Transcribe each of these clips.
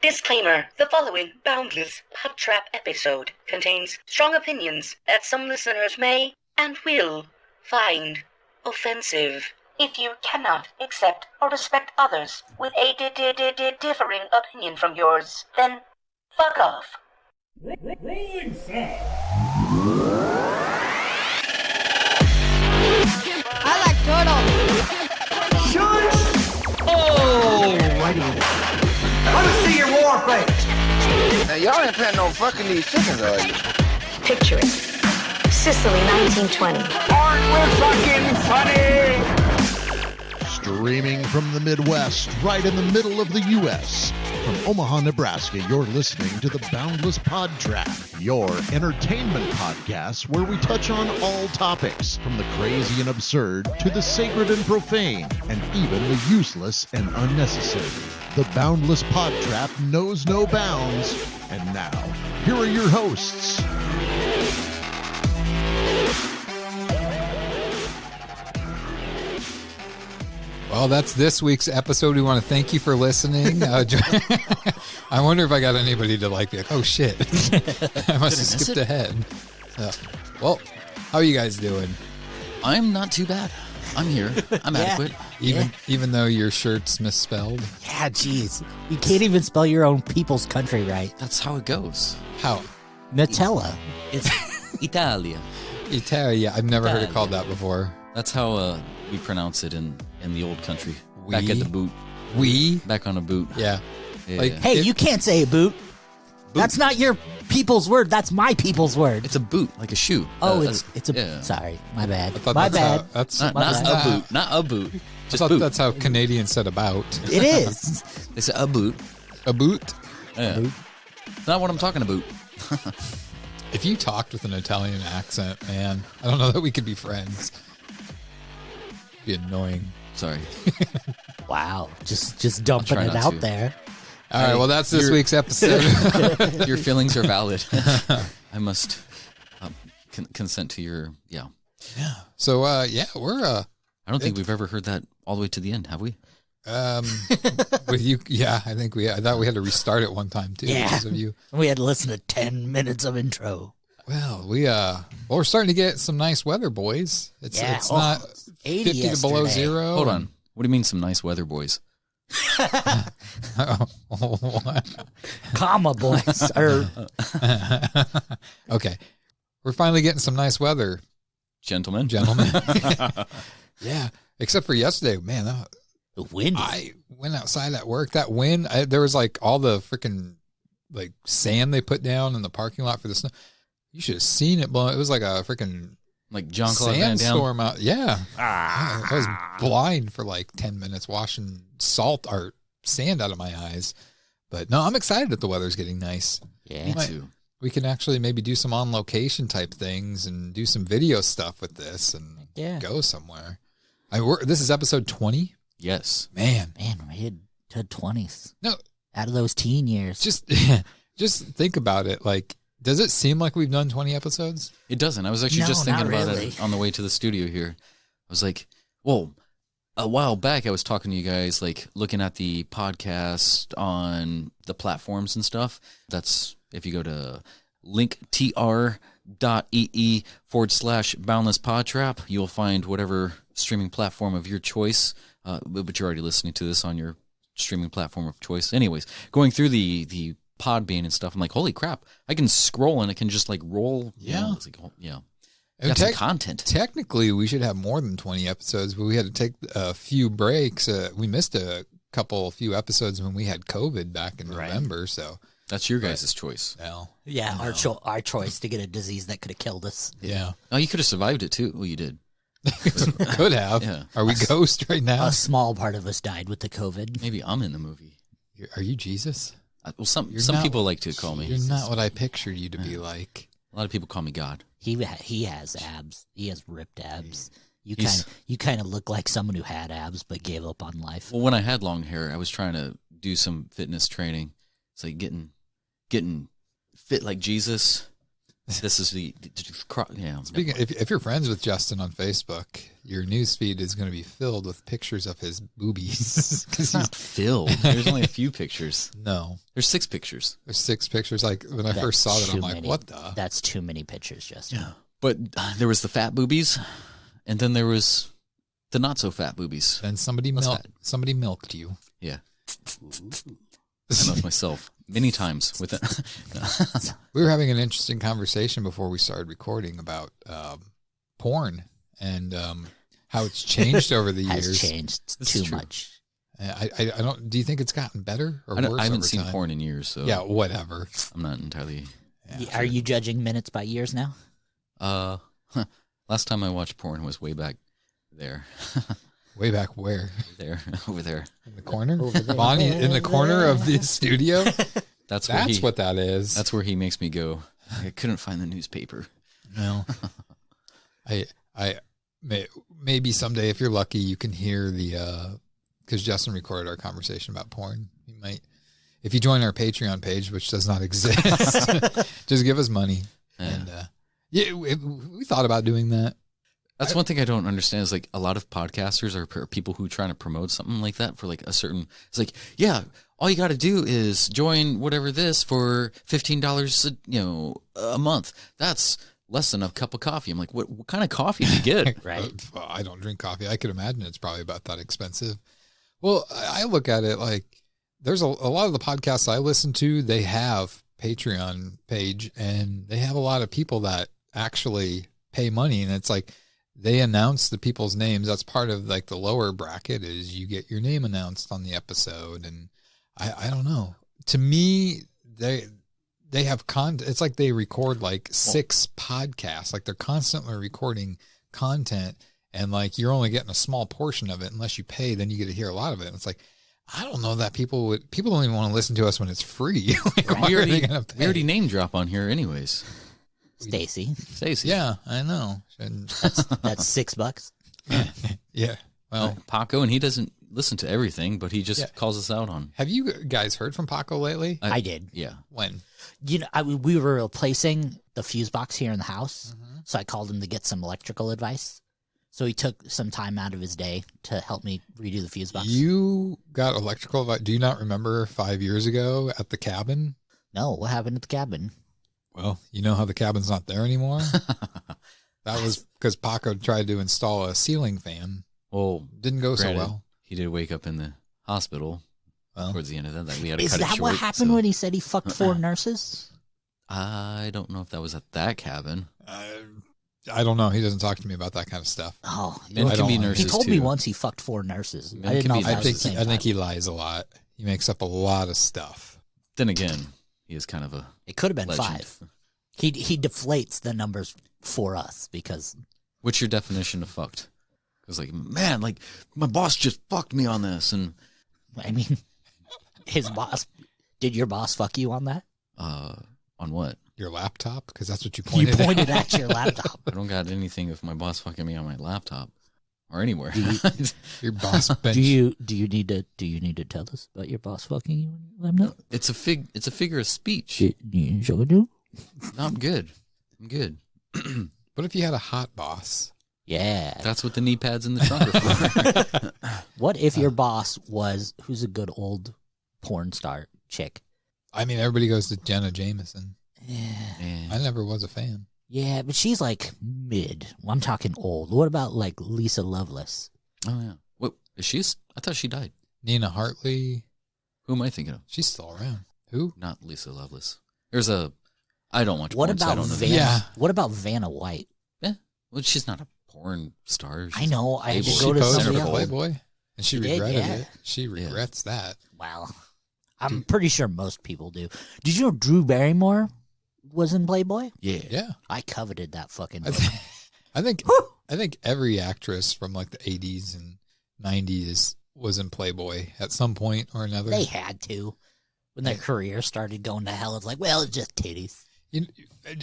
Disclaimer: the following Boundless Pod Trap episode contains strong opinions that some listeners may and will find offensive. If you cannot accept or respect others with a differing opinion from yours, then fuck off. Rolling sound. I like turtle. Shush! Alrighty. Let me see your war face. Now, y'all ain't planning on fucking these chickens, are you? Picture it. Sicily, 1920. Aren't we fucking funny? Streaming from the Midwest, right in the middle of the U.S. From Omaha, Nebraska, you're listening to the Boundless Pod Trap, your entertainment podcast where we touch on all topics, from the crazy and absurd to the sacred and profane, and even the useless and unnecessary. The Boundless Pod Trap knows no bounds. And now, here are your hosts. Well, that's this week's episode. We want to thank you for listening. I wonder if I got anybody to be like, oh shit, I must have skipped ahead. Well, how are you guys doing? I'm not too bad. I'm here. I'm adequate. Even though your shirt's misspelled? Yeah, jeez. You can't even spell your own people's country right. That's how it goes. How? Nutella. It's Italia. Italia. I've never heard it called that before. That's how we pronounce it in the old country. Back at the boot. Back on a boot. Yeah. Hey, you can't say a boot. That's not your people's word. That's my people's word. It's a boot, like a shoe. Oh, it's a. Yeah. Sorry, my bad. My bad. That's not a boot. Not a boot. Just I thought boot. That's how Canadians said about. It is. They say a boot. A boot. Yeah. A boot. It's not what I'm talking about. If you talked with an Italian accent, man, I don't know that we could be friends. It'd be annoying. Sorry. Wow. Just dumping it out there. All right, well, that's this week's episode. Your feelings are valid. I must consent to your, yeah. So, we're... I don't think we've ever heard that all the way to the end, have we? With you, yeah, I thought we had to restart it one time, too. Yeah, because of you. We had to listen to 10 minutes of intro. Well, we're starting to get some nice weather, boys. It's not 50 to below zero. Hold on. What do you mean some nice weather, boys? Comma, boys. Okay. We're finally getting some nice weather. Gentlemen. Yeah. Except for yesterday, man. The wind. I went outside at work. That wind, there was all the freaking sand they put down in the parking lot for the snow. You should have seen it blowing. It was like a freaking Jean-Claude Van Damme sandstorm out. Yeah. I was blind for 10 minutes washing salt or sand out of my eyes. But no, I'm excited that the weather's getting nice. Yeah, me too. We can actually maybe do some on location type things and do some video stuff with this and go somewhere. This is episode 20. Yes. Man, we had 20s. No, out of those teen years. Just think about it. Does it seem like we've done 20 episodes? It doesn't. I was actually just thinking about it on the way to the studio here. I was like, well, a while back I was talking to you guys, looking at the podcast on the platforms and stuff. That's if you go to linktr.ee/Boundless Pod Trap, you'll find whatever streaming platform of your choice. But you're already listening to this on your streaming platform of choice. Anyways, going through the Podbean and stuff, I'm like, holy crap, I can scroll and it can just roll. Yeah. It's got some content. Technically, we should have more than 20 episodes, but we had to take a few breaks. We missed a few episodes when we had COVID back in November, so... That's your guys' choice. Well, yeah, our choice to get a disease that could have killed us. Yeah. Oh, you could have survived it too. Well, you did. Could have. Yeah. Are we ghost right now? A small part of us died with the COVID. Maybe I'm in the movie. Are you Jesus? Well, some people like to call me. You're not what I pictured you to be like. A lot of people call me God. He has abs. He has ripped abs. You kind of look like someone who had abs but gave up on life. Well, when I had long hair, I was trying to do some fitness training. It's like getting fit like Jesus, This is yeah. Speaking, if you're friends with Justin on Facebook, your news feed is going to be filled with pictures of his boobies. It's not filled. There's only a few pictures. No, there's 6 pictures. There's 6 pictures. Like when I first saw that, I'm like, what the? That's too many pictures, Justin. Yeah. But there was the fat boobies, and then there was the not so fat boobies. And somebody milked you. Yeah. I milked myself many times with it. We were having an interesting conversation before we started recording about porn and how it's changed over the years. Has changed too much. I don't. Do you think it's gotten better or worse? I haven't over seen time? porn in years, so yeah, whatever. I'm not entirely. Are you judging minutes by years now? Last time I watched porn was way back there. Way back where? There, over there. In the corner? Bonnie, in the corner of the studio? That's what that is. That's where he makes me go. I couldn't find the newspaper. No. Maybe someday, if you're lucky, you can hear because Justin recorded our conversation about porn. You might, if you join our Patreon page, which does not exist, just give us money. Yeah. And we thought about doing that. That's one thing I don't understand is like a lot of podcasters are people who are trying to promote something like that for like a certain, it's like, yeah, all you got to do is join whatever this for $15, a month. That's less than a cup of coffee. I'm like, what kind of coffee do you get? Right. I don't drink coffee. I could imagine it's probably about that expensive. Well, I look at it like there's a lot of the podcasts I listen to, they have Patreon page and they have a lot of people that actually pay money. And it's like, they announce the people's names. That's part of like the lower bracket is you get your name announced on the episode. And I don't know. To me, they have it's like they record like 6 podcasts. Like they're constantly recording content and like you're only getting a small portion of it unless you pay, then you get to hear a lot of it. And it's like, I don't know that people don't even want to listen to us when it's free. Like, we already name drop on here anyways. Stacy. Yeah, I know. That's $6. Yeah. Well, Paco, and he doesn't listen to everything, but he just calls us out on. Have you guys heard from Paco lately? I did. Yeah. When? We were replacing the fuse box here in the house, so I called him to get some electrical advice. So he took some time out of his day to help me redo the fuse box. You got electrical advice. Do you not remember 5 years ago at the cabin? No, what happened at the cabin? Well, you know how the cabin's not there anymore? That was because Paco tried to install a ceiling fan. Well, didn't go so well. He did wake up in the hospital towards the end of that. We had to Is cut it that short, what happened when he said he fucked 4 nurses? I don't know if that was at that cabin. I don't know. He doesn't talk to me about that kind of stuff. Oh, men can be nurses. He told too. me once he fucked 4 nurses. Men I didn't know. I think he lies a lot. He makes up a lot of stuff. Then again, he is kind of a. It could have been legend. 5. He deflates the numbers for us because. What's your definition of fucked? Because like, man, like my boss just fucked me on this, and I mean, his boss. Did your boss fuck you on that? On what? Your laptop? Because that's what you pointed. You pointed at your laptop. I don't got anything of my boss fucking me on my laptop or anywhere. Your boss bench. Do you need to tell us about your boss fucking you? Let him know. It's a figure of speech. You sure do? No, I'm good. What if you had a hot boss? Yeah. That's what the knee pads in the trunk are for. What if your boss was who's a good old porn star chick? I mean, everybody goes to Jenna Jameson. Yeah. I never was a fan. Yeah, but she's like mid. Well, I'm talking old. What about like Lisa Lovelace? Oh yeah. What is she? I thought she died. Nina Hartley. Who am I thinking of? She's still around. Who? Not Lisa Lovelace. I don't watch What porn, about so I don't know. Vanna? Yeah. What about Vanna White? Yeah. Well, she's not a porn star. I know. I had to She go to posed somebody for else. Playboy, and she did, regretted yeah. it. She regrets that. Wow. I'm pretty sure most people do. Did you know Drew Barrymore was in Playboy? Yeah. Yeah. I coveted that fucking I, book. I think every actress from like the 80s and 90s was in Playboy at some point or another. They had to. When their career started going to hell, it's like, well, it's just titties.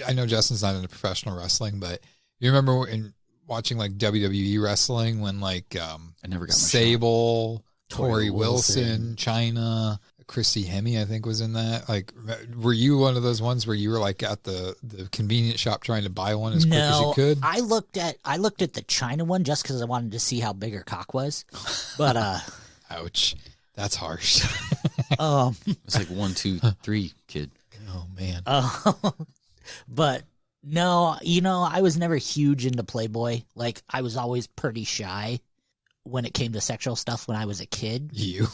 I know Justin's not into professional wrestling, but you remember in watching like WWE wrestling when like I never got my Sable, Tori Tori Wilson. Wilson, Chyna, Christy Hemme, I think, was in that. Like, were you one of those ones where you were like at the convenience shop trying to buy one as quick as you could? I looked at the China one just because I wanted to see how big her cock was. But ouch, that's harsh. It's like 1, 2, 3, kid. Oh man. But no, I was never huge into Playboy. Like, I was always pretty shy when it came to sexual stuff when I was a kid. You?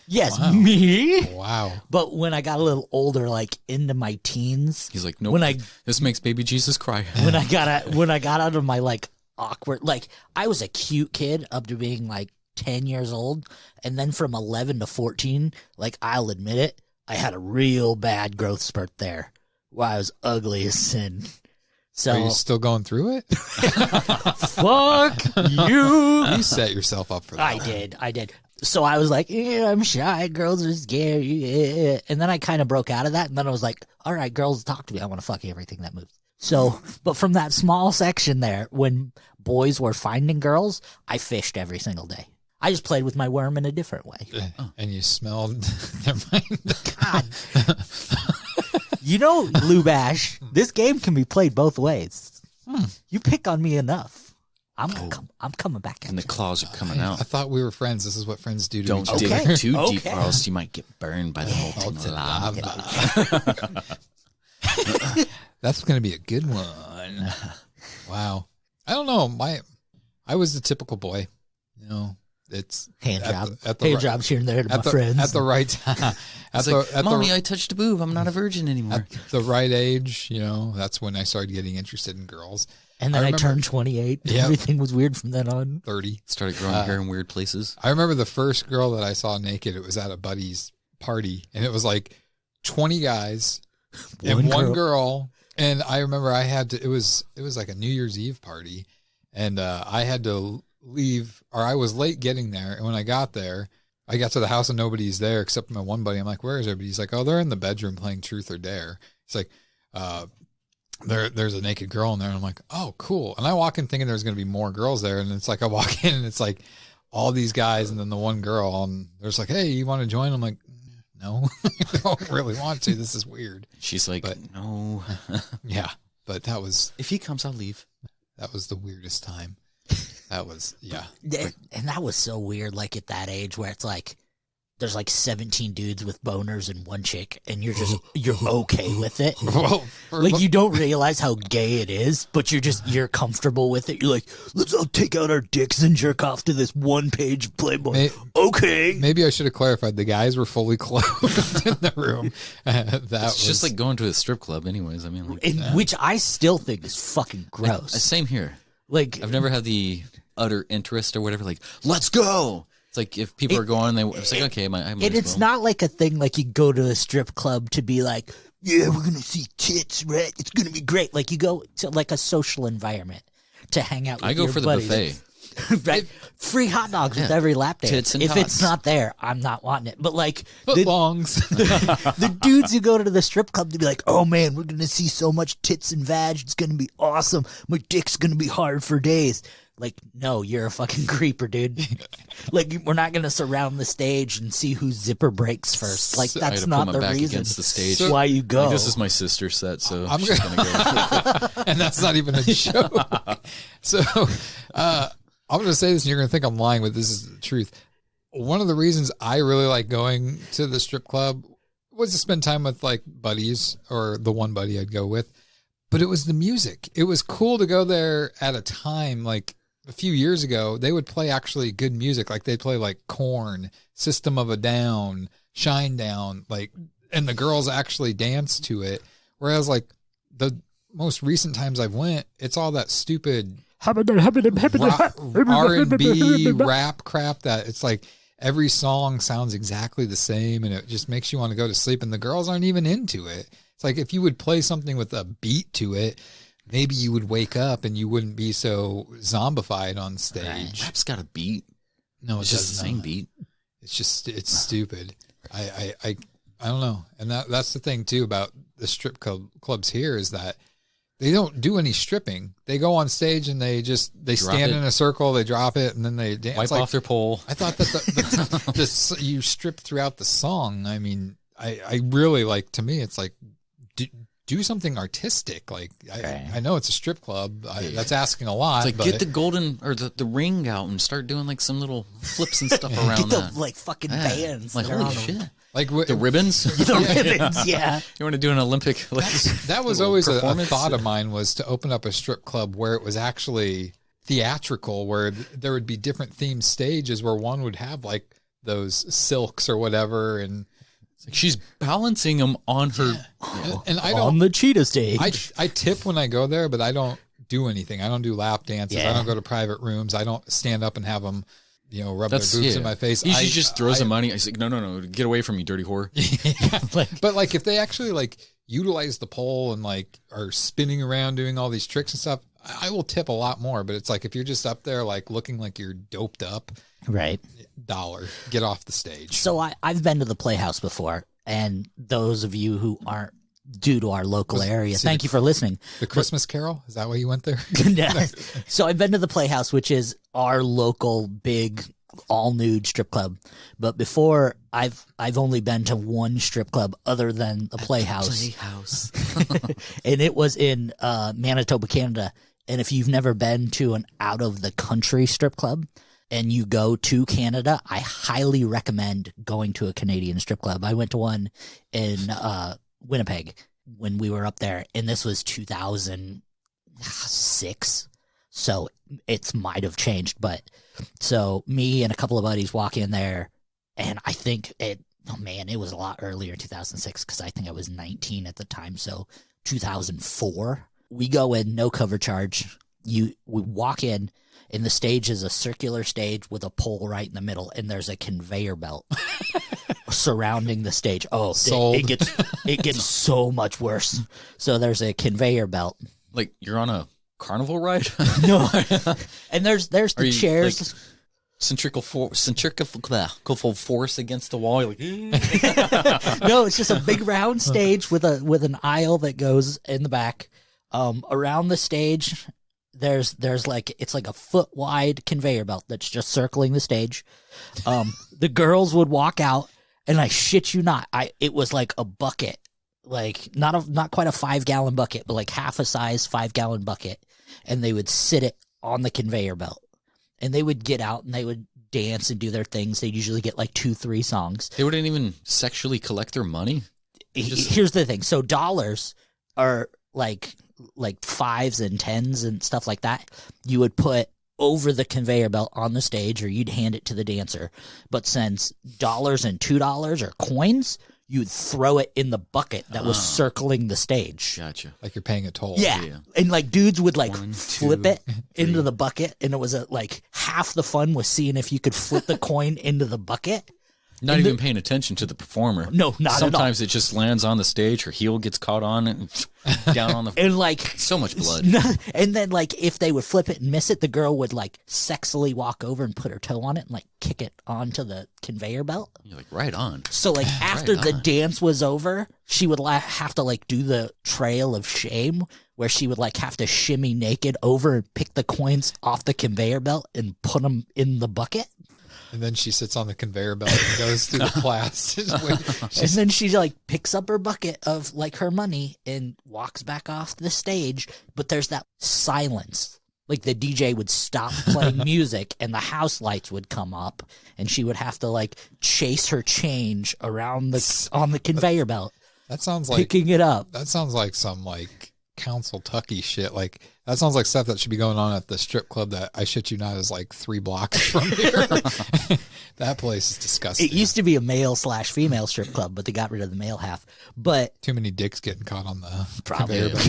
Yes, Wow. me. Wow. But when I got a little older, like into my teens, He's like, nope. This makes baby Jesus cry. when I got out of my like awkward, like I was a cute kid up to being like 10 years old, and then from 11 to 14, like I'll admit it, I had a real bad growth spurt there where I was ugly as sin. So Are you still going through it? fuck you. You set yourself up for that. I did. So I was like, yeah, I'm shy. Girls are scary. Yeah. And then I kind of broke out of that. And then I was like, all right, girls, talk to me. I want to fuck everything that moves. So, but from that small section there, when boys were finding girls, I fished every single day. I just played with my worm in a different way. And you smelled their mind. God. Lou Bash, this game can be played both ways. You pick on me enough. I'm coming back at And the you. claws are coming out. I thought we were friends. This is what friends do to Don't each other. dig Okay. too deep, Okay. or else you might get burned by the molten lava. That's going to be a good one. Wow. I don't know. I was the typical boy. It's Hand at job. the- at the Hand right- jobs here and there to my at the, friends. at the right time. It's like, Mommy, I touched a boob. I'm not a virgin anymore. At the right age, that's when I started getting interested in girls. And then I remember- turned 28. Yep. Everything was weird from then on. 30. Started growing hair in weird places. I remember the first girl that I saw naked. It was at a buddy's party, and it was like 20 guys and one girl. And I remember I had to. It was like a New Year's Eve party, and I had to leave, or I was late getting there. And when I got there, I got to the house and nobody's there except my one buddy. I'm like, "Where is everybody?" He's like, "Oh, they're in the bedroom playing Truth or Dare." It's like, there's a naked girl in there. And I'm like, "Oh, cool." And I walk in thinking there's going to be more girls there. And it's like, I walk in and it's like all these guys and then the one girl. And there's like, "Hey, you want to join?" I'm like, "No, I don't really want to. This is weird." She's like, no. Yeah. But that was If he comes, I'll leave. That was the weirdest time. That was, yeah. And that was so weird, like at that age where it's like, there's like 17 dudes with boners and one chick, and you're okay with it. Well, Like, you don't realize how gay it is, but you're comfortable with it. You're like, let's all take out our dicks and jerk off to this one-page Playboy. Okay. Maybe I should have clarified. The guys were fully clothed in the room. It's just like going to a strip club, anyways. I mean, like, Which I still think is fucking gross. same here. Like, I've never had the utter interest or whatever. Like, let's go. It's like if people are going, it's like, okay, I might and as it's well. not like a thing like you go to a strip club to be like, yeah, we're going to see tits, right? It's going to be great. Like, you go to like a social environment to hang out with I go your for the buddies. buffet. Right? Free hot dogs with Yeah. every lap dance. Tits and if it's tots. not there, I'm not wanting it. But like Footlongs. the dudes who go to the strip club to be like, oh man, we're gonna see so much tits and vag. It's gonna be awesome. My dick's gonna be hard for days. Like, no, you're a fucking creeper, dude. Like, we're not gonna surround the stage and see whose zipper breaks first. Like, I had that's to not put my the back reason against the stage. why you go. Like, this is my sister's set, so I'm she's gonna go. And that's not even a joke. So I'm going to say this and you're going to think I'm lying, but this is the truth. One of the reasons I really like going to the strip club was to spend time with like buddies, or the one buddy I'd go with, but it was the music. It was cool to go there at a time, like a few years ago, they would play actually good music. Like they'd play like Korn, System of a Down, Shinedown, like, and the girls actually danced to it. Whereas like the most recent times I've went, it's all that stupid R&B rap crap that it's like every song sounds exactly the same and it just makes you want to go to sleep, and the girls aren't even into it. It's like if you would play something with a beat to it, maybe you would wake up and you wouldn't be so zombified on stage. Rap's got a beat. No, It's just the same beat. It's just, it's stupid. I don't know. And that's the thing too about the strip clubs here is that they don't do any stripping. They go on stage and they stand in a circle, they drop it, and then they dance. Wipe off their pole. I thought that you strip throughout the song. I mean, I really like, to me, it's like, do something artistic. Like, I know it's a strip club. That's asking a lot. It's like, get the golden or the ring out and start doing like some little flips and stuff around get the like fucking bands. Like, holy shit. Like the ribbons? Ribbons, yeah. You want to do an Olympic? Like, that was always a thought of mine, was to open up a strip club where it was actually theatrical, where there would be different themed stages where one would have like those silks or whatever, and like she's balancing them on her, and I don't on the cheetah stage. I tip when I go there, but I don't do anything. I don't do lap dances. I don't go to private rooms. I don't stand up and have them, rub their boobs in my face. She just throws the money. I was like, no, get away from me, dirty whore. But like, if they actually like utilize the pole and like are spinning around doing all these tricks and stuff, I will tip a lot more. But it's like, if you're just up there like looking like you're doped up, right? $1, get off the stage. So I've been to the Playhouse before, and those of you who aren't due to our local area, thank you for listening. The Christmas Carol? Is that why you went there? So I've been to the Playhouse, which is our local big all nude strip club. But before, I've only been to one strip club other than the Playhouse. And it was in Manitoba, Canada. And if you've never been to an out of the country strip club and you go to Canada, I highly recommend going to a Canadian strip club. I went to one in Winnipeg when we were up there, and this was 2006. So it might have changed, but so me and a couple of buddies walk in there, and I think it was a lot earlier, 2006, because I think I was 19 at the time. So 2004, we go in, no cover charge. We walk in, and the stage is a circular stage with a pole right in the middle, and there's a conveyor belt surrounding the stage. Oh, it gets so much worse. So there's a conveyor belt. Like you're on a carnival ride? No. And there's the chairs. Like centrifugal force against the wall. You're like, no, it's just a big round stage with an aisle that goes in the back. Around the stage, there's like, it's like a foot wide conveyor belt that's just circling the stage. The girls would walk out, and I shit you not, it was like a bucket, like not quite a 5-gallon bucket, but like half a size 5-gallon bucket, and they would sit it on the conveyor belt, and they would get out and they would dance and do their things. They'd usually get like 2-3 songs. They wouldn't even sexually collect their money. Here's the thing. So dollars are like 5s and 10s and stuff like that. You would put over the conveyor belt on the stage, or you'd hand it to the dancer. But since dollars and $2 are coins, you'd throw it in the bucket that was circling the stage. Gotcha. Like you're paying a toll. Yeah. And like dudes would like flip it into the bucket, and it was like half the fun was seeing if you could flip the coin into the bucket. Not even paying attention to the performer. No, not at all. Sometimes it just lands on the stage. Her heel gets caught on it and down on the... And like... So much blood. And then like if they would flip it and miss it, the girl would like sexily walk over and put her toe on it and like kick it onto the conveyor belt. You're like, right on. So like after the dance was over, she would have to like do the trail of shame, where she would like have to shimmy naked over and pick the coins off the conveyor belt and put them in the bucket. And then she sits on the conveyor belt and goes through the class. And then she like picks up her bucket of like her money and walks back off the stage. But there's that silence. Like the DJ would stop playing music and the house lights would come up, and she would have to like chase her change around on the conveyor belt. That sounds like picking it up. That sounds like some like Council Tucky shit. Like that sounds like stuff that should be going on at the strip club that, I shit you not, is like 3 blocks from here. That place is disgusting. It used to be a male/female strip club, but they got rid of the male half. But too many dicks getting caught on the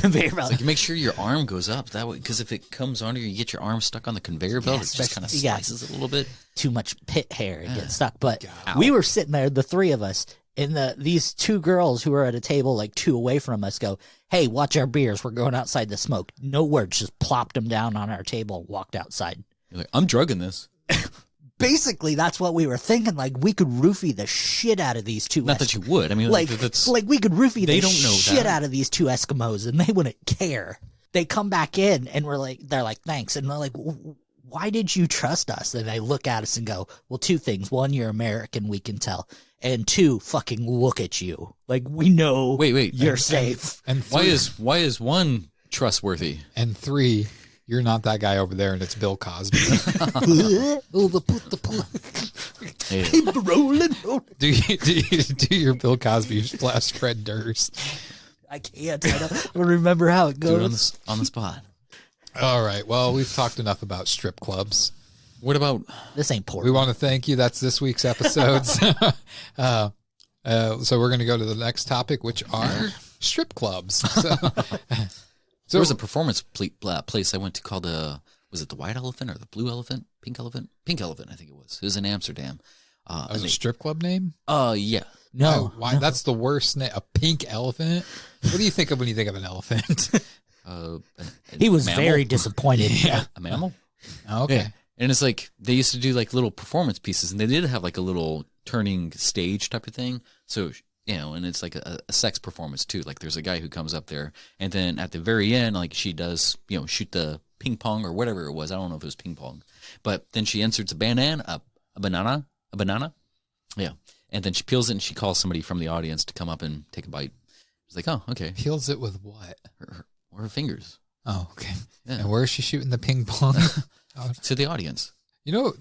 conveyor belt. It's like, make sure your arm goes up that way, because if it comes on you, you get your arm stuck on the conveyor belt. It just kind of slices it a little bit. Too much pit hair, it gets stuck. But we were sitting there, the 3 of us, and these 2 girls who were at a table like 2 away from us go, "Hey, watch our beers. We're going outside to smoke." No words, just plopped them down on our table, walked outside. You're like, I'm drugging this. Basically, that's what we were thinking. Like, we could roofie the shit out of these 2. Not that you would. I mean, like we could roofie the shit out of these 2 Eskimos, and they wouldn't care. they come back in and they're like, thanks. And we're like, why did you trust us? And they look at us and go, well, two things. One, you're American, we can tell. And two, fucking look at you. Like, we know you're safe. And three, why is one trustworthy? And three, you're not that guy over there, and it's Bill Cosby. Hey. Keep rolling. Do your Bill Cosby splash Fred Durst? I can't. I don't remember how it Do goes. it on the spot. All right. Well, we've talked enough about strip clubs. What about... This ain't porn. We want to thank you. That's this week's episodes. So we're going to go to the next topic, which are strip clubs. So there was a performance place I went to called was it the White Elephant or the Blue Elephant? Pink Elephant? Pink Elephant, I think it was. It was in Amsterdam. That was a strip club name? Yeah. No. Why? That's the worst name. A pink elephant? What do you think of when you think of an elephant? He was mammal? very disappointed. Yeah. A mammal? Oh, okay. Yeah. And it's like they used to do like little performance pieces, and they did have like a little turning stage type of thing. So, and it's like a sex performance too. Like there's a guy who comes up there, and then at the very end, like she does, shoot the ping pong or whatever it was. I don't know if it was ping pong, but then she inserts a banana. Yeah. And then she peels it and she calls somebody from the audience to come up and take a bite. It's like, oh, okay. Peels it with what? Her fingers. Oh, okay. Yeah. And where is she shooting the ping pong? To the audience. Okay.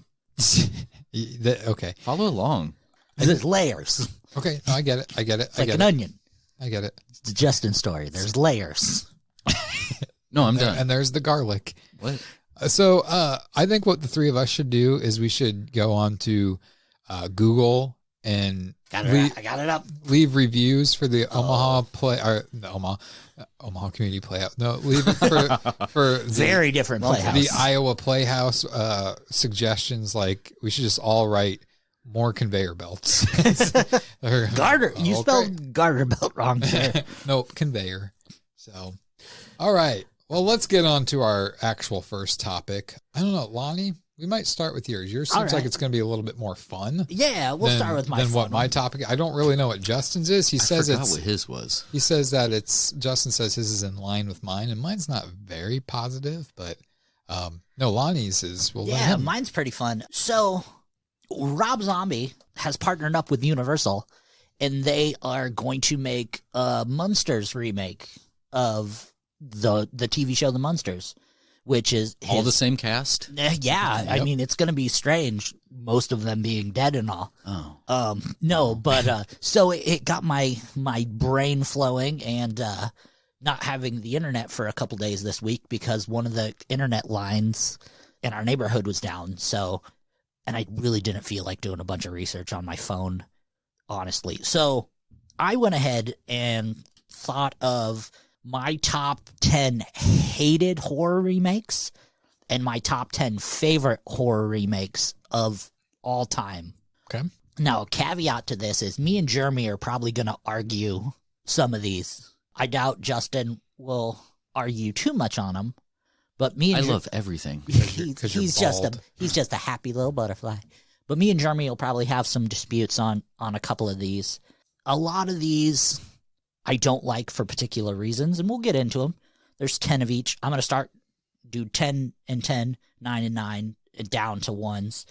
Follow along. There's layers. Okay. No, I get it. It's like an onion. I get it. It's the Justin story. There's layers. No, I'm done. And there's the garlic. What? So I think what the three of us should do is we should go on to Google and I got it up. leave reviews for the Omaha Community Playhouse. No, leave it for Very different playhouse. the Iowa Playhouse suggestions. Like we should just all write more conveyor belts. Garter. You spelled garter belt wrong, sir. Nope, conveyor. So, all right. Well, let's get on to our actual first topic. I don't know, Lonnie, we might start with yours. Yours seems like it's going to be a little bit more fun. Yeah, we'll start with my what my topic. I don't really know what Justin's is. He says I forgot what his was. He says that Justin says his is in line with mine, and mine's not very positive, but no, Lonnie's is. Well, yeah, mine's pretty fun. So, Rob Zombie has partnered up with Universal, and they are going to make a Munsters remake of the TV show The Munsters, which is all the same cast. Yeah, yep. I mean it's going to be strange, most of them being dead and all. No, but so it got my brain flowing, and not having the internet for a couple days this week because one of the internet lines in our neighborhood was down. So, and I really didn't feel like doing a bunch of research on my phone, honestly. So I went ahead and thought of my top 10 hated horror remakes and my top 10 favorite horror remakes of all time. Okay. Now, a caveat to this is me and Jeremy are probably going to argue some of these. I doubt Justin will argue too much on them, but me and I love everything. He's just a happy little butterfly. But me and Jeremy will probably have some disputes on a couple of these. A lot of these I don't like for particular reasons, and we'll get into them. There's 10 of each. I'm going to do 10 and 10, 9 and 9, and down to ones.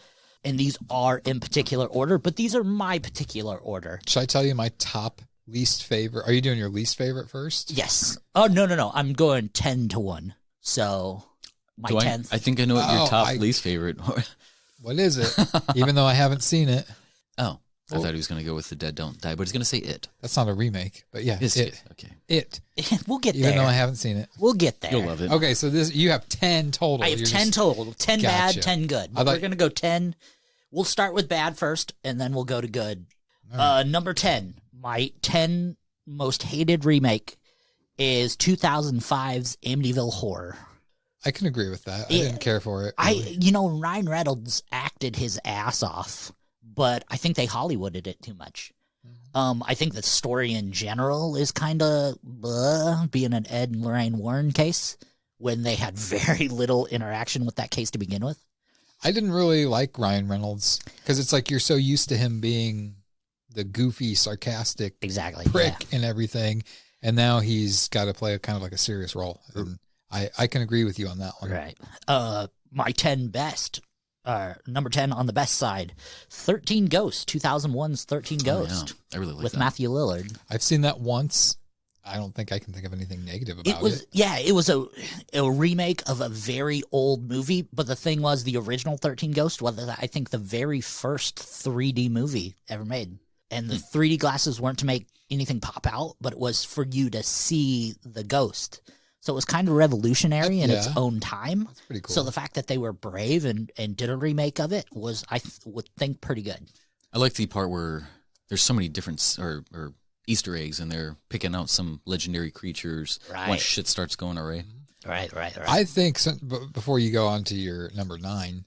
And these are in particular order, but these are my particular order. Should I tell you my top least favorite? Are you doing your least favorite first? Yes. Oh, no. I'm going 10 to 1. So my 10th. I think I know what your top least favorite. What is it? Even though I haven't seen it. Oh. I thought he was going to go with The Dead Don't Die, but he's going to say It. That's not a remake, but yeah, It. Okay. It. We'll get there. Even though I haven't seen it. We'll get there. You'll love it. Okay, so you have 10 total. I have 10 total. 10 Gotcha. bad, 10 good. We're going to go 10. We'll start with bad first, and then we'll go to good. Right. Number 10. My 10 most hated remake is 2005's Amityville Horror. I can agree with that. I didn't care for it. Really. Ryan Reynolds acted his ass off, but I think they Hollywooded it too much. I think the story in general is kind of being an Ed and Lorraine Warren case when they had very little interaction with that case to begin with. I didn't really like Ryan Reynolds because it's like you're so used to him being the goofy, sarcastic prick and everything, and now he's got to play kind of like a serious role. And I can agree with you on that one. Right. My 10 best. Number 10 on the best side, 13 Ghosts, 2001's 13 Ghosts. I really like with that. Matthew Lillard. I've seen that once. I don't think I can think of anything negative about it. Yeah, it was a remake of a very old movie, but the thing was the original 13 Ghosts was, I think, the very first 3D movie ever made. And the 3D glasses weren't to make anything pop out, but it was for you to see the ghost. So it was kind of revolutionary in its own time. That's pretty cool. So the fact that they were brave and did a remake of it was, would think, pretty good. I like the part where there's so many different or Easter eggs, and they're picking out some legendary creatures once shit starts going awry. Right. I think, before you go on to your number 9,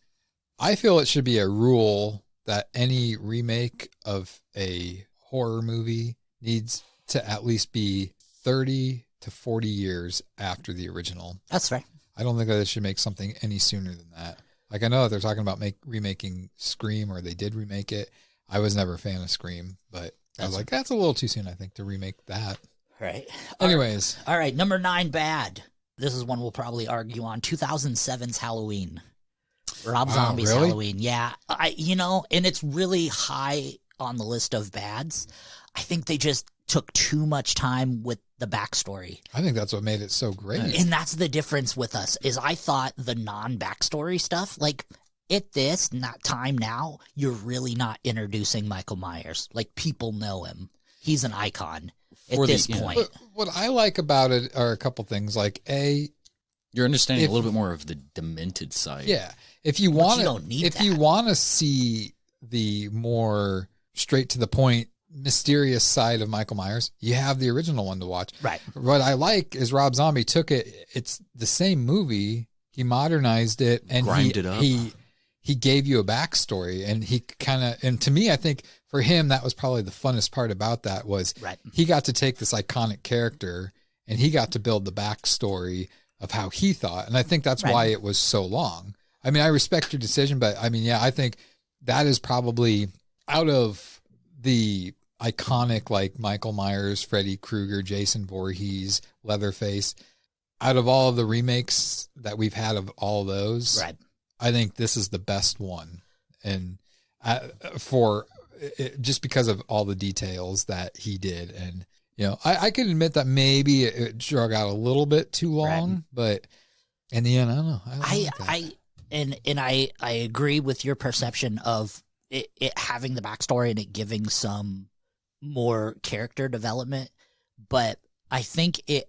I feel it should be a rule that any remake of a horror movie needs to at least be 30 to 40 years after the original. That's right. I don't think that they should make something any sooner than that. Like, I know they're talking about remaking Scream, or they did remake it. I was never a fan of Scream, but I was like, that's a little too soon, I think, to remake that. Right. Anyways. All right, number 9, bad. This is one we'll probably argue on. 2007's Halloween. Rob Zombie's really? Halloween. Yeah. And it's really high on the list of bads. I think they just took too much time with the backstory. I think that's what made it so great. And that's the difference with us, is I thought the non-backstory stuff, like, at this time now, you're really not introducing Michael Myers. Like, people know him. He's an icon at this point. What I like about it are a couple things. Like, you're understanding a little bit more of the demented side. Yeah. If you want to see the more straight to the point, mysterious side of Michael Myers, you have the original one to watch. Right. What I like is Rob Zombie took it. It's the same movie. He modernized it and grinded it up. He gave you a backstory, and and to me, I think for him, that was probably the funnest part about that was he got to take this iconic character and he got to build the backstory of how he thought. And I think that's why it was so long. I mean, I respect your decision, but I mean, yeah, I think that is probably out of the iconic, like Michael Myers, Freddy Krueger, Jason Voorhees, Leatherface, out of all of the remakes that we've had of all those, I think this is the best one. And just because of all the details that he did. And, I can admit that maybe it drug out a little bit too long, but in the end, I don't know. I agree with your perception of it having the backstory and it giving some more character development, but I think it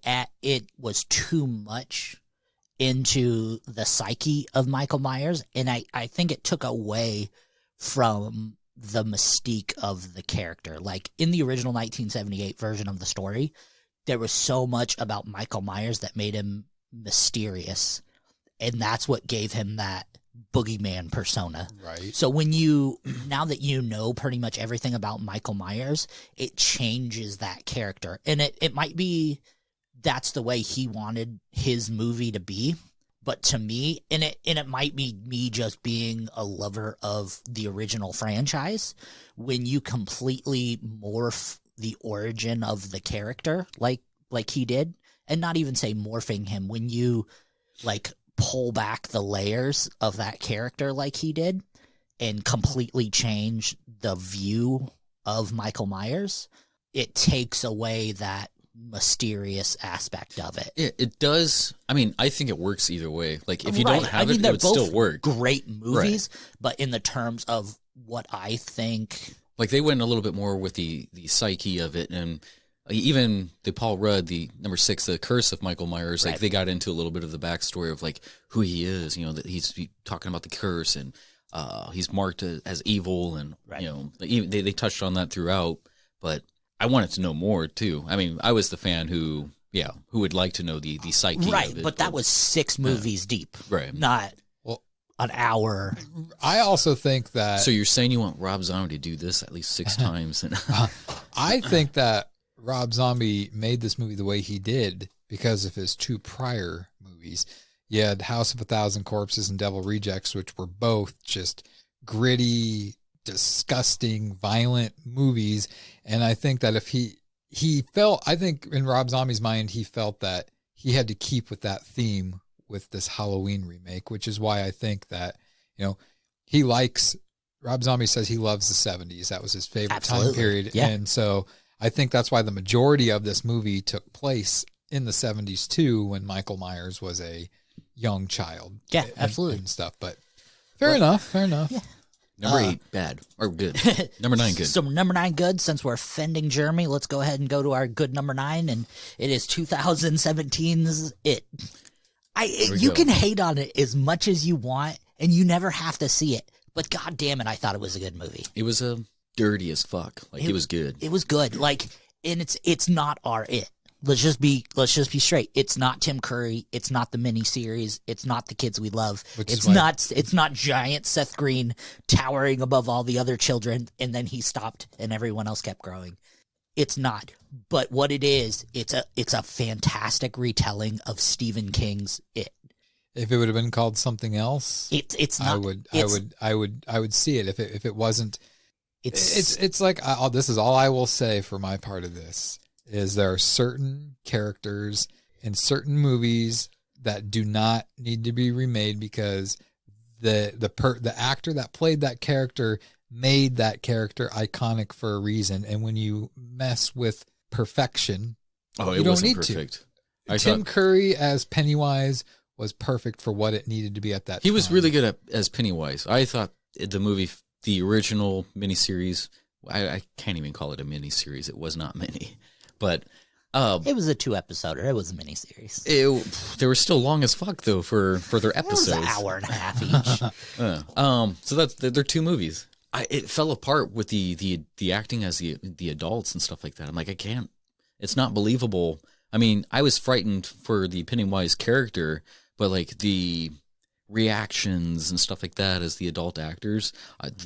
was too much into the psyche of Michael Myers, and I think it took away from the mystique of the character. Like, in the original 1978 version of the story, there was so much about Michael Myers that made him mysterious, and that's what gave him that boogeyman persona. Right. So now that you know pretty much everything about Michael Myers, it changes that character. And it might be that's the way he wanted his movie to be. But to me, and it might be me just being a lover of the original franchise, when you completely morph the origin of the character like he did, and not even say morphing him, when you like pull back the layers of that character like he did and completely change the view of Michael Myers, it takes away that mysterious aspect of it. It does. I mean, I think it works either way. Like, if you don't have it would still work. Great movies, but in the terms of what I think, like, they went a little bit more with the psyche of it, and even the Paul Rudd, the number 6, the Curse of Michael Myers, like they got into a little bit of the backstory of like who he is. That he's talking about the curse, and he's marked as evil, and they touched on that throughout. But I wanted to know more too. I mean, I was the fan who would like to know the psyche of it. But that was 6 movies deep, not an hour. I also think that. So you're saying you want Rob Zombie to do this at least 6 times? And I think that Rob Zombie made this movie the way he did because of his 2 prior movies. You had House of a Thousand Corpses and Devil Rejects, which were both just gritty, disgusting, violent movies. And I think that if he felt, I think in Rob Zombie's mind, he felt that he had to keep with that theme with this Halloween remake, which is why I think that, he likes, Rob Zombie says he loves the 70s. That was his favorite time period. Yeah. And so I think that's why the majority of this movie took place in the 70s too, when Michael Myers was a young child. Yeah, absolutely. And stuff. But fair enough. Yeah. Number 8, bad or good. Number 9, good. So number 9, good. Since we're offending Jeremy, let's go ahead and go to our good number 9, and it is 2017's It. You can hate on it as much as you want, and you never have to see it. But god damn it, I thought it was a good movie. It was dirty as fuck. It was good. It was good. And it's not our It. Let's just be straight. It's not Tim Curry. It's not the miniseries. It's not The Kids We Love. It's not giant Seth Green towering above all the other children, and then he stopped and everyone else kept growing. It's not. But what it is, it's a fantastic retelling of Stephen King's It. If it would have been called something else, it's not. I would see it if it wasn't. It's like this is all I will say for my part of this is there are certain characters in certain movies that do not need to be remade because the actor that played that character made that character iconic for a reason, and when you mess with perfection, you don't need perfect. Tim Curry as Pennywise was perfect for what it needed to be at that time. He was really good as Pennywise. I thought the movie, the original miniseries, I can't even call it a miniseries. It was not mini. But it was a 2-episoder. It was a miniseries. They were still long as fuck, though, for their episodes. It was an hour and a half each. So they're 2 movies. It fell apart with the acting as the adults and stuff like that. I'm like, I can't. It's not believable. I mean, I was frightened for the Pennywise character, but like the reactions and stuff like that as the adult actors,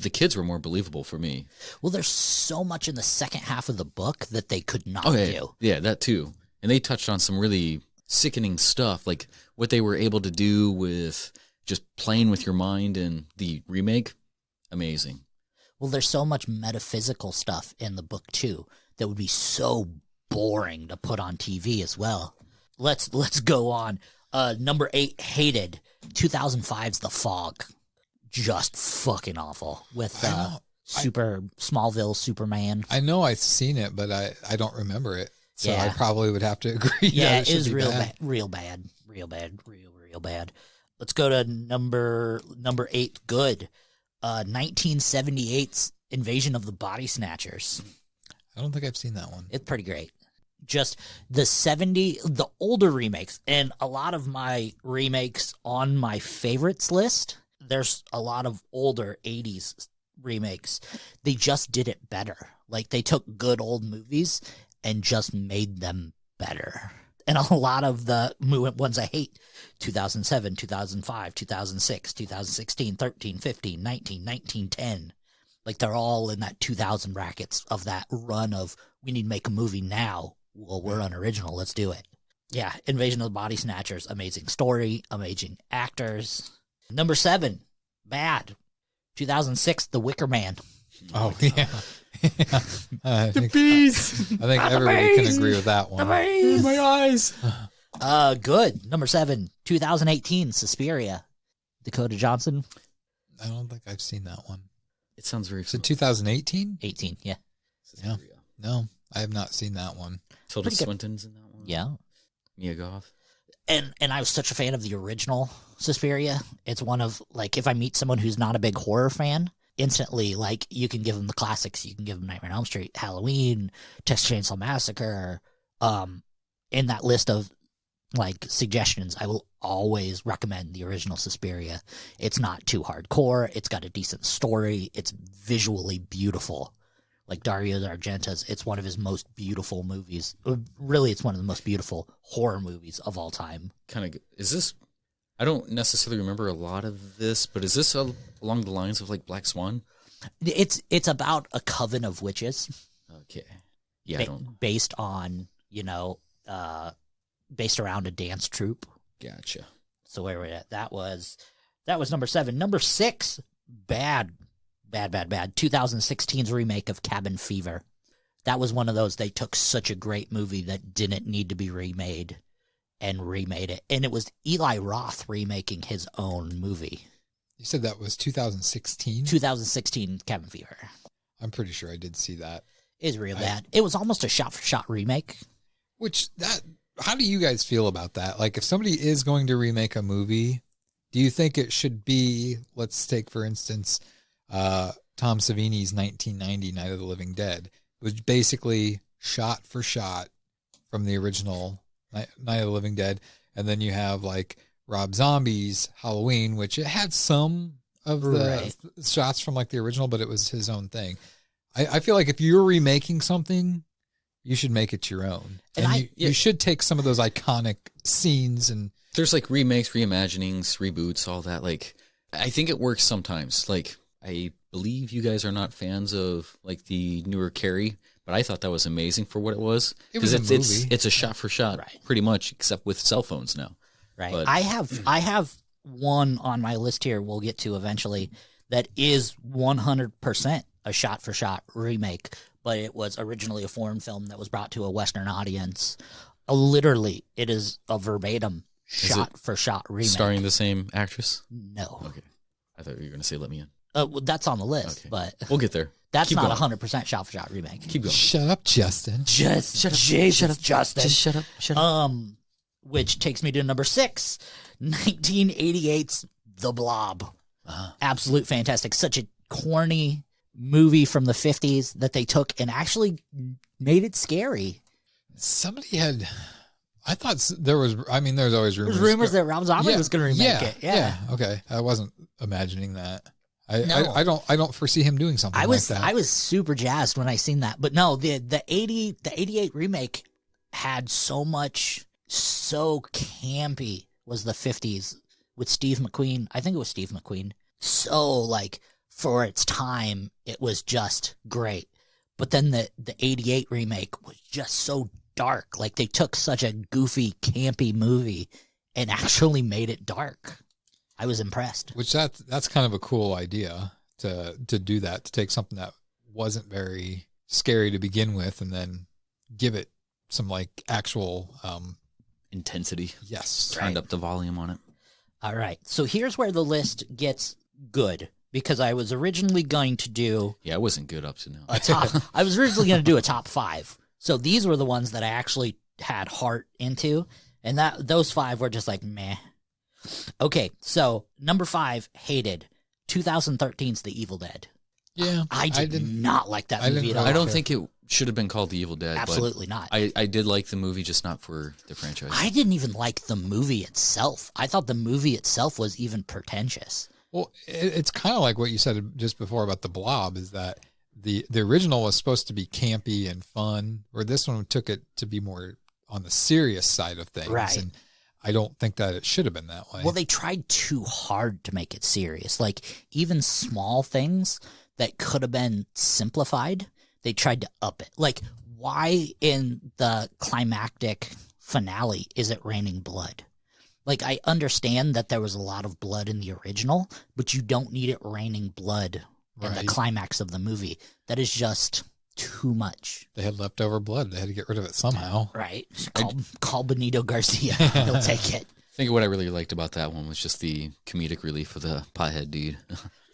the kids were more believable for me. Well, there's so much in the second half of the book that they could not do. Yeah, that too. And they touched on some really sickening stuff, like what they were able to do with just playing with your mind in the remake. Amazing. Well, there's so much metaphysical stuff in the book too that would be so boring to put on TV as well. Let's go on. Number 8, hated. 2005's The Fog. Just fucking awful with Smallville Superman. I know I've seen it, but I don't remember it. So Yeah. I probably would have to agree. Yeah, that it was should be real bad. Let's go to number 8, good. 1978's Invasion of the Body Snatchers. I don't think I've seen that one. It's pretty great. Just the older remakes, and a lot of my remakes on my favorites list, there's a lot of older 80s remakes. They just did it better. Like, they took good old movies and just made them better. And a lot of the ones I hate, 2007, 2005, 2006, 2016, 13, 15, 19, 19, 10. Like, they're all in that 2000 brackets of that run of, we need to make a movie now. Well, we're unoriginal. Let's do it. Yeah, Invasion of the Body Snatchers. Amazing story. Amazing actors. Number 7, bad. 2006, The Wicker Man. Oh, yeah. The bees! I think everybody can agree with that one. The bees! My eyes! Good. Number 7, 2018, Suspiria. Dakota Johnson. I don't think I've seen that one. It sounds very Is it 2018? 18, yeah. Yeah. No, I have not seen that one. Tilda Swinton's in that one. Yeah. Mia Goth. And I was such a fan of the original Suspiria. It's one of, like, if I meet someone who's not a big horror fan, instantly, like, you can give them the classics. You can give them Nightmare on Elm Street, Halloween, Texas Chainsaw Massacre. In that list of, like, suggestions, I will always recommend the original Suspiria. It's not too hardcore. It's got a decent story. It's visually beautiful. Like Dario Argento's, it's one of his most beautiful movies. Really, it's one of the most beautiful horror movies of all time. Is this, I don't necessarily remember a lot of this, but is this along the lines of like Black Swan? It's about a coven of witches. Okay. Yeah, based on, based around a dance troupe. Gotcha. So where we're at, that was number 7. Number 6, bad. 2016's remake of Cabin Fever. That was one of those, they took such a great movie that didn't need to be remade and remade it. And it was Eli Roth remaking his own movie. You said that was 2016? 2016 Cabin Fever. I'm pretty sure I did see that. It's real bad. It was almost a shot-for-shot remake. How do you guys feel about that? Like, if somebody is going to remake a movie, do you think it should be, let's take, for instance, Tom Savini's 1990 Night of the Living Dead, which basically shot for shot from the original Night of the Living Dead, and then you have, like, Rob Zombie's Halloween, which it had some of the shots from, like, the original, but it was his own thing. I feel like if you're remaking something, you should make it your own. And you should take some of those iconic scenes and... There's like remakes, reimaginings, reboots, all that. Like, I think it works sometimes. Like, I believe you guys are not fans of like the newer Carrie, but I thought that was amazing for what it was. Because it's a shot for shot, pretty much, except with cell phones now. Right. But, I have one on my list here we'll get to eventually that is 100% a shot-for-shot remake, but it was originally a foreign film that was brought to a Western audience. Literally, it is a verbatim shot-for-shot remake. Starring the same actress? No. Okay. I thought you were going to say Let Me In. Well, that's on the list, but... We'll get there. That's not 100% shot-for-shot remake. Keep going. Shut up, Justin. Justin. Just shut up. Which takes me to number 6, 1988's The Blob. Absolute fantastic. Such a corny movie from the 50s that they took and actually made it scary. Somebody had... I thought there was... I mean, there's always rumors. There's rumors that Rob Zombie was going to remake it. Yeah. Okay. I wasn't imagining that. I don't foresee him doing something like that. I was super jazzed when I seen that. But no, the 88 remake had so campy was the 50s with Steve McQueen. I think it was Steve McQueen. So like for its time, it was just great. But then the 88 remake was just so dark. Like they took such a goofy, campy movie and actually made it dark. I was impressed. Which that's kind of a cool idea to do that, to take something that wasn't very scary to begin with and then give it some like actual intensity. Yes. Turned up the volume on it. All right. So here's where the list gets good because I was originally going to do I wasn't good up to now. I was originally going to do a top 5. So these were the ones that I actually had heart into, and those 5 were just like meh. Okay, so number 5, hated 2013's The Evil Dead. Yeah, I did not like that movie at all. I don't think it should have been called The Evil Dead. Absolutely not. I did like the movie, just not for the franchise. I didn't even like the movie itself. I thought the movie itself was even pretentious. Well, it's kind of like what you said just before about The Blob, is that the original was supposed to be campy and fun, where this one took it to be more on the serious side of things. Right. And I don't think that it should have been that way. Well, they tried too hard to make it serious. Like, even small things that could have been simplified, they tried to up it. Like, why in the climactic finale is it raining blood? Like, I understand that there was a lot of blood in the original, but you don't need it raining blood in the climax of the movie. That is just too much. They had leftover blood. They had to get rid of it somehow. Right. Call Benito Garcia. He'll take it. I think what I really liked about that one was just the comedic relief of the pothead dude.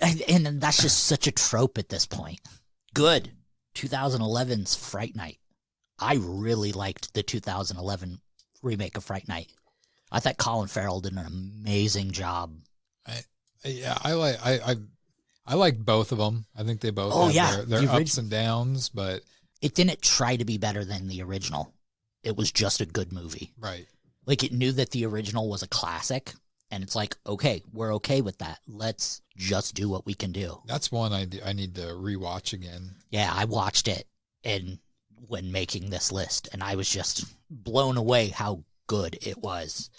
And that's just such a trope at this point. Good. 2011's Fright Night. I really liked the 2011 remake of Fright Night. I thought Colin Farrell did an amazing job. I like both of them. I think they both have their ups and downs, but it didn't try to be better than the original. It was just a good movie. Right. Like, it knew that the original was a classic, and it's like, okay, we're okay with that. Let's just do what we can do. That's one I need to rewatch again. Yeah, I watched it when making this list, and I was just blown away how good it was.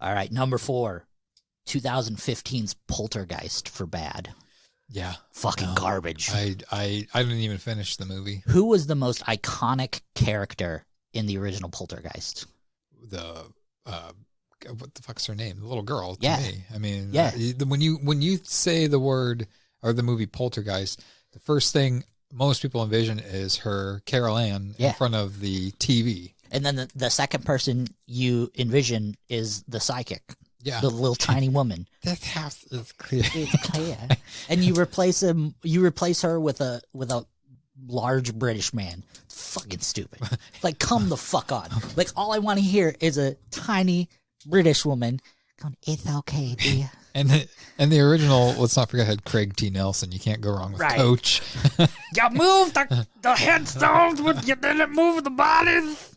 All right, number 4, 2015's Poltergeist for bad. Yeah. Fucking garbage. I didn't even finish the movie. Who was the most iconic character in the original Poltergeist? What the fuck's her name? The little girl to Yeah. me. I mean, Yeah. When you say the word or the movie Poltergeist, the first thing most people envision is her, Carol Ann, in front of the TV. And then the second person you envision is the psychic. Yeah. The little tiny woman. This house is clear. It's clear. And you replace her with a large British man. It's fucking stupid. Like, come the fuck on. Like, all I want to hear is a tiny British woman going, "It's okay, dear." And the original, let's not forget, had Craig T. Nelson. You can't go wrong with Right. Coach. You moved the headstones, but you didn't move the bodies.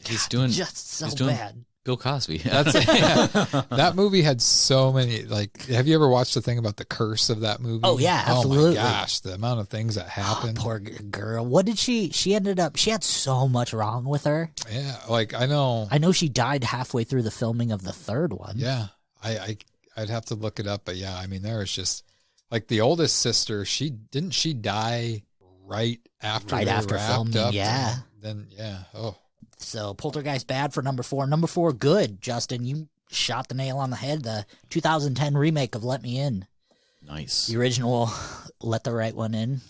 He's doing Just so he's doing bad. Bill Cosby. That movie had so many, like, have you ever watched the thing about the curse of that movie? Oh, yeah, absolutely. Oh my gosh, the amount of things that happened. Poor girl. What did she ended up, she had so much wrong with her. Yeah, like, I know she died halfway through the filming of the third one. Yeah, I'd have to look it up, but yeah, I mean, there was just, like, the oldest sister, she die right after wrapped filming, up? yeah. Then, yeah, oh. So Poltergeist bad for number 4. Number 4 good. Justin, you shot the nail on the head. The 2010 remake of Let Me In. Nice. The original Let the Right One In.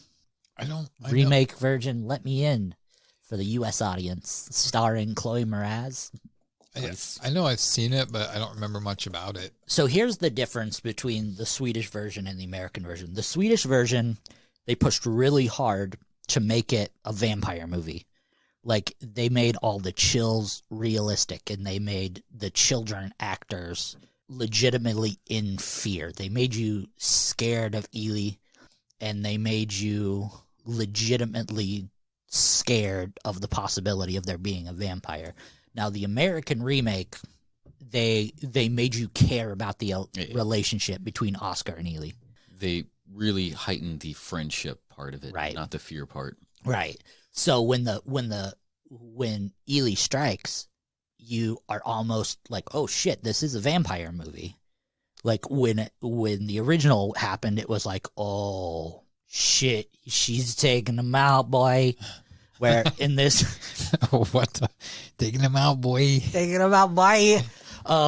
Remake version Let Me In for the U.S. audience, starring Chloe Moretz. Yes, I know I've seen it, but I don't remember much about it. So here's the difference between the Swedish version and the American version. The Swedish version, they pushed really hard to make it a vampire movie. Like, they made all the chills realistic, and they made the children actors legitimately in fear. They made you scared of Ely, and they made you legitimately scared of the possibility of there being a vampire. Now, the American remake, they made you care about the relationship between Oscar and Ely. They really heightened the friendship part of it, Right. not the fear part. Right. So when Ely strikes, you are almost like, oh shit, this is a vampire movie. Like, when the original happened, it was like, oh shit, she's taking him out, boy. Where in this, Taking him out, boy. taking him out, boy.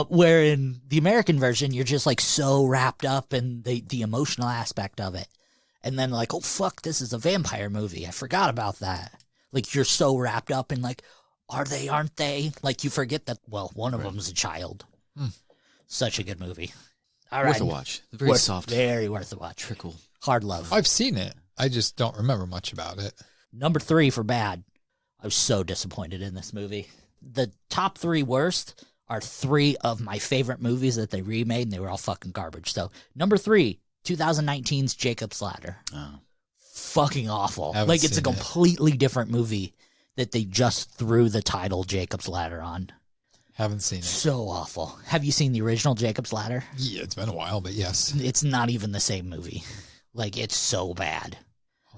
Where in the American version, you're just like so wrapped up in the emotional aspect of it, and then like, oh fuck, this is a vampire movie. I forgot about that. Like, you're so wrapped up in like, are they? Aren't they? Like, you forget that. Well, one of them's a child. Such a good movie. All right, Worth a watch. Very soft. very worth a watch. Trickle. Hard love. I've seen it. I just don't remember much about it. Number 3 for bad. I was so disappointed in this movie. The top 3 worst are 3 of my favorite movies that they remade, and they were all fucking garbage. So, number 3, 2019's Jacob's Ladder. Oh. Fucking awful. Haven't Like, it's a seen it. completely different movie that they just threw the title Jacob's Ladder on. Haven't seen it. So awful. Have you seen the original Jacob's Ladder? Yeah, it's been a while, but yes. It's not even the same movie. Like, it's so bad.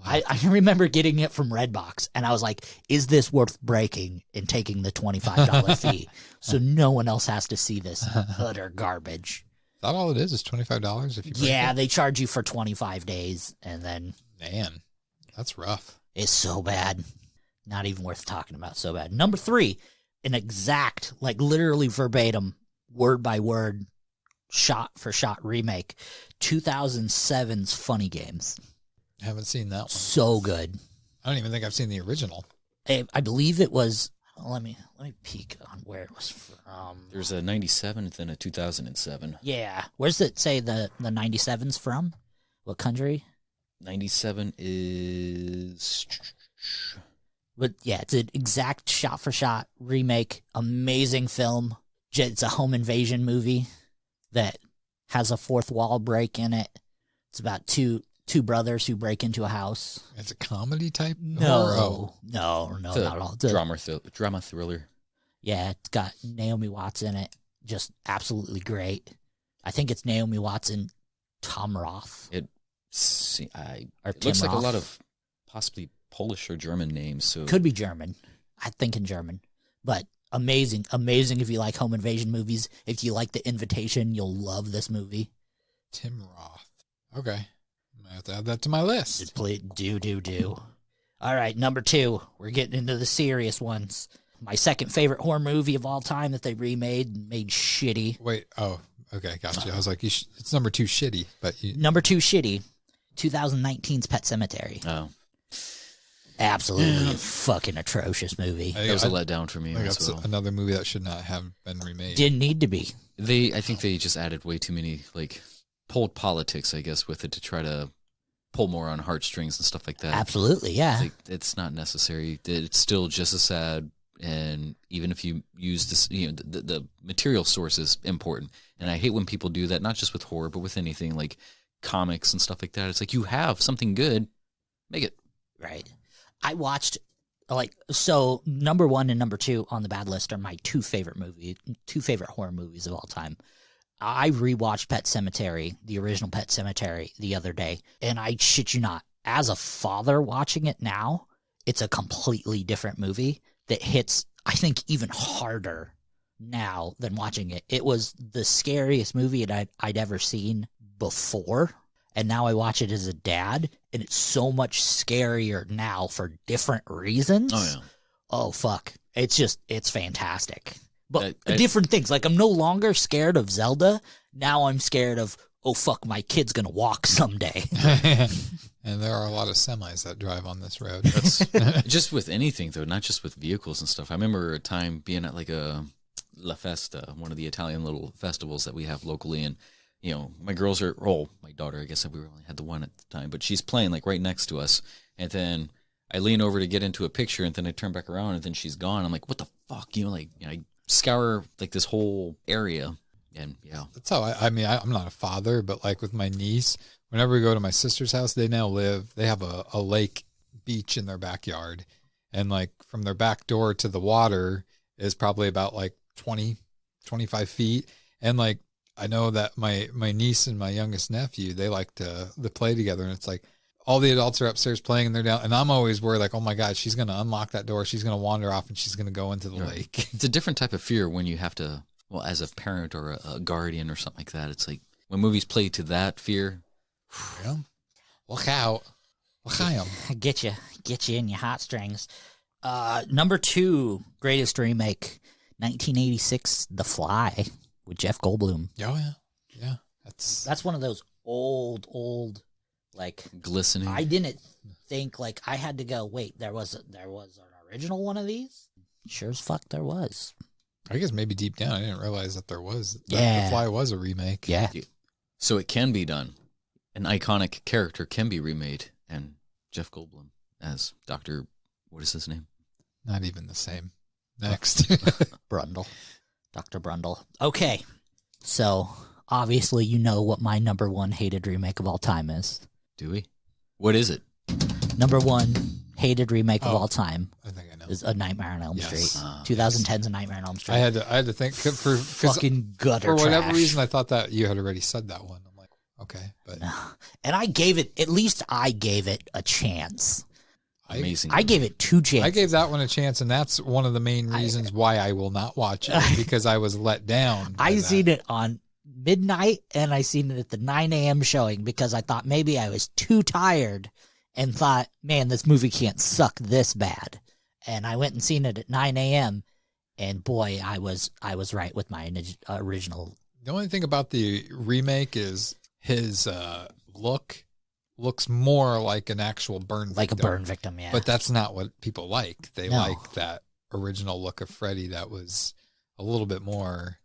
I remember getting it from Redbox, and I was like, is this worth breaking and taking the $25 fee so no one else has to see this utter garbage? Is that all it is? Is $25 if you break Yeah, it? they charge you for 25 days, and then Man, that's rough. it's so bad. Not even worth talking about, so bad. Number 3, an exact, like literally verbatim, word by word, shot for shot remake, 2007's Funny Games. Haven't seen that one. So good. I don't even think I've seen the original. I believe it was. Let me peek on where it was from. There's a 97 and then a 2007. Yeah, where's it say the 97's from? What country? 97 is... But yeah, it's an exact shot for shot remake. Amazing film. It's a home invasion movie that has a fourth wall break in it. It's about two brothers who break into a house. It's a comedy type? No, Or, no, It's a not at all. It's a- drama thriller. Yeah, it's got Naomi Watts in it. Just absolutely great. I think it's Naomi Watts and Tom Roth. It Or Tim looks like a Roth. lot of possibly Polish or German names. So Could be German. I think in German. But amazing. Amazing if you like home invasion movies. If you like The Invitation, you'll love this movie. Tim Roth. Okay. I have to add that to my list. Do. All right, number 2. We're getting into the serious ones. My second favorite horror movie of all time that they remade and made shitty. Wait. Oh, okay. Gotcha. I was like, it's number 2 shitty, but Number 2 shitty. 2019's Pet Sematary. oh, Absolutely fucking atrocious movie. That was a letdown for me as well. Another movie that should not have been remade. Didn't need to be. I think they just added way too many, like, pulled politics, I guess, with it to try to pull more on heartstrings and stuff like that. Absolutely, yeah. It's not necessary. It's still just as sad, and even if you use this, the material source is important. And I hate when people do that, not just with horror, but with anything like comics and stuff like that. It's like, you have something good, make it. Right. I watched, so number 1 and number 2 on the bad list are my two favorite horror movies of all time. I rewatched Pet Sematary, the original Pet Sematary, the other day, and I shit you not, as a father watching it now, it's a completely different movie that hits, I think, even harder now than watching it. It was the scariest movie I'd ever seen before, and now I watch it as a dad, and it's so much scarier now for different reasons. Oh, yeah. Oh, fuck. It's fantastic. But different things. Like, I'm no longer scared of Zelda. Now I'm scared of, oh, fuck, my kid's going to walk someday. And there are a lot of semis that drive on this road. That's just with anything, though, not just with vehicles and stuff. I remember a time being at, like, a La Festa, one of the Italian little festivals that we have locally, and my girls are, my daughter, I guess we only had the one at the time, but she's playing like right next to us. And then I lean over to get into a picture, and then I turn back around, and then she's gone. I'm like, what the fuck? I scour like this whole area, and yeah. That's how I'm not a father, but like with my niece, whenever we go to my sister's house, they have a lake beach in their backyard. And like from their back door to the water is probably about like 20, 25 feet. And like, I know that my niece and my youngest nephew, they like to play together, and it's like all the adults are upstairs playing and they're down. And I'm always worried, like, oh my God, she's going to unlock that door. She's going to wander off and she's going to go into the lake. It's a different type of fear when you have to, as a parent or a guardian or something like that. It's like when movies play to that fear. Yeah. Look out. Look out. Get you in your heartstrings. Number 2, greatest remake, 1986, The Fly with Jeff Goldblum. Oh, yeah. Yeah. That's one of those old, like, glistening. I didn't think, like, I had to go, wait, there was an original one of these? Sure as fuck there was. I guess maybe deep down I didn't realize that there was. Yeah. The Fly was a remake. Yeah. So it can be done. An iconic character can be remade, and Jeff Goldblum as Dr. What is his name? Not even the same. Next. Brundle. Dr. Brundle. Okay. So, obviously you know what my number 1 hated remake of all time is. Do we? What is it? Number 1 hated remake of all time. I think I know. Is A Nightmare on Elm Street. Ah, 2010's A Nightmare on Elm Street. I had to think for fucking gutter for whatever trash. reason I thought that you had already said that one. I'm like, okay, but No. And I gave it a chance. Amazing. I gave it 2 chances. I gave that one a chance, and that's one of the main reasons why I will not watch it, because I was let down. I seen it on midnight, and I seen it at the 9 a.m. showing because I thought maybe I was too tired and thought, man, this movie can't suck this bad. And I went and seen it at 9 a.m. and boy, I was right with my original. The only thing about the remake is his looks more like an actual burn victim. Like a burn victim, yeah. But that's not what people like. They like that original look of Freddy that was a little bit more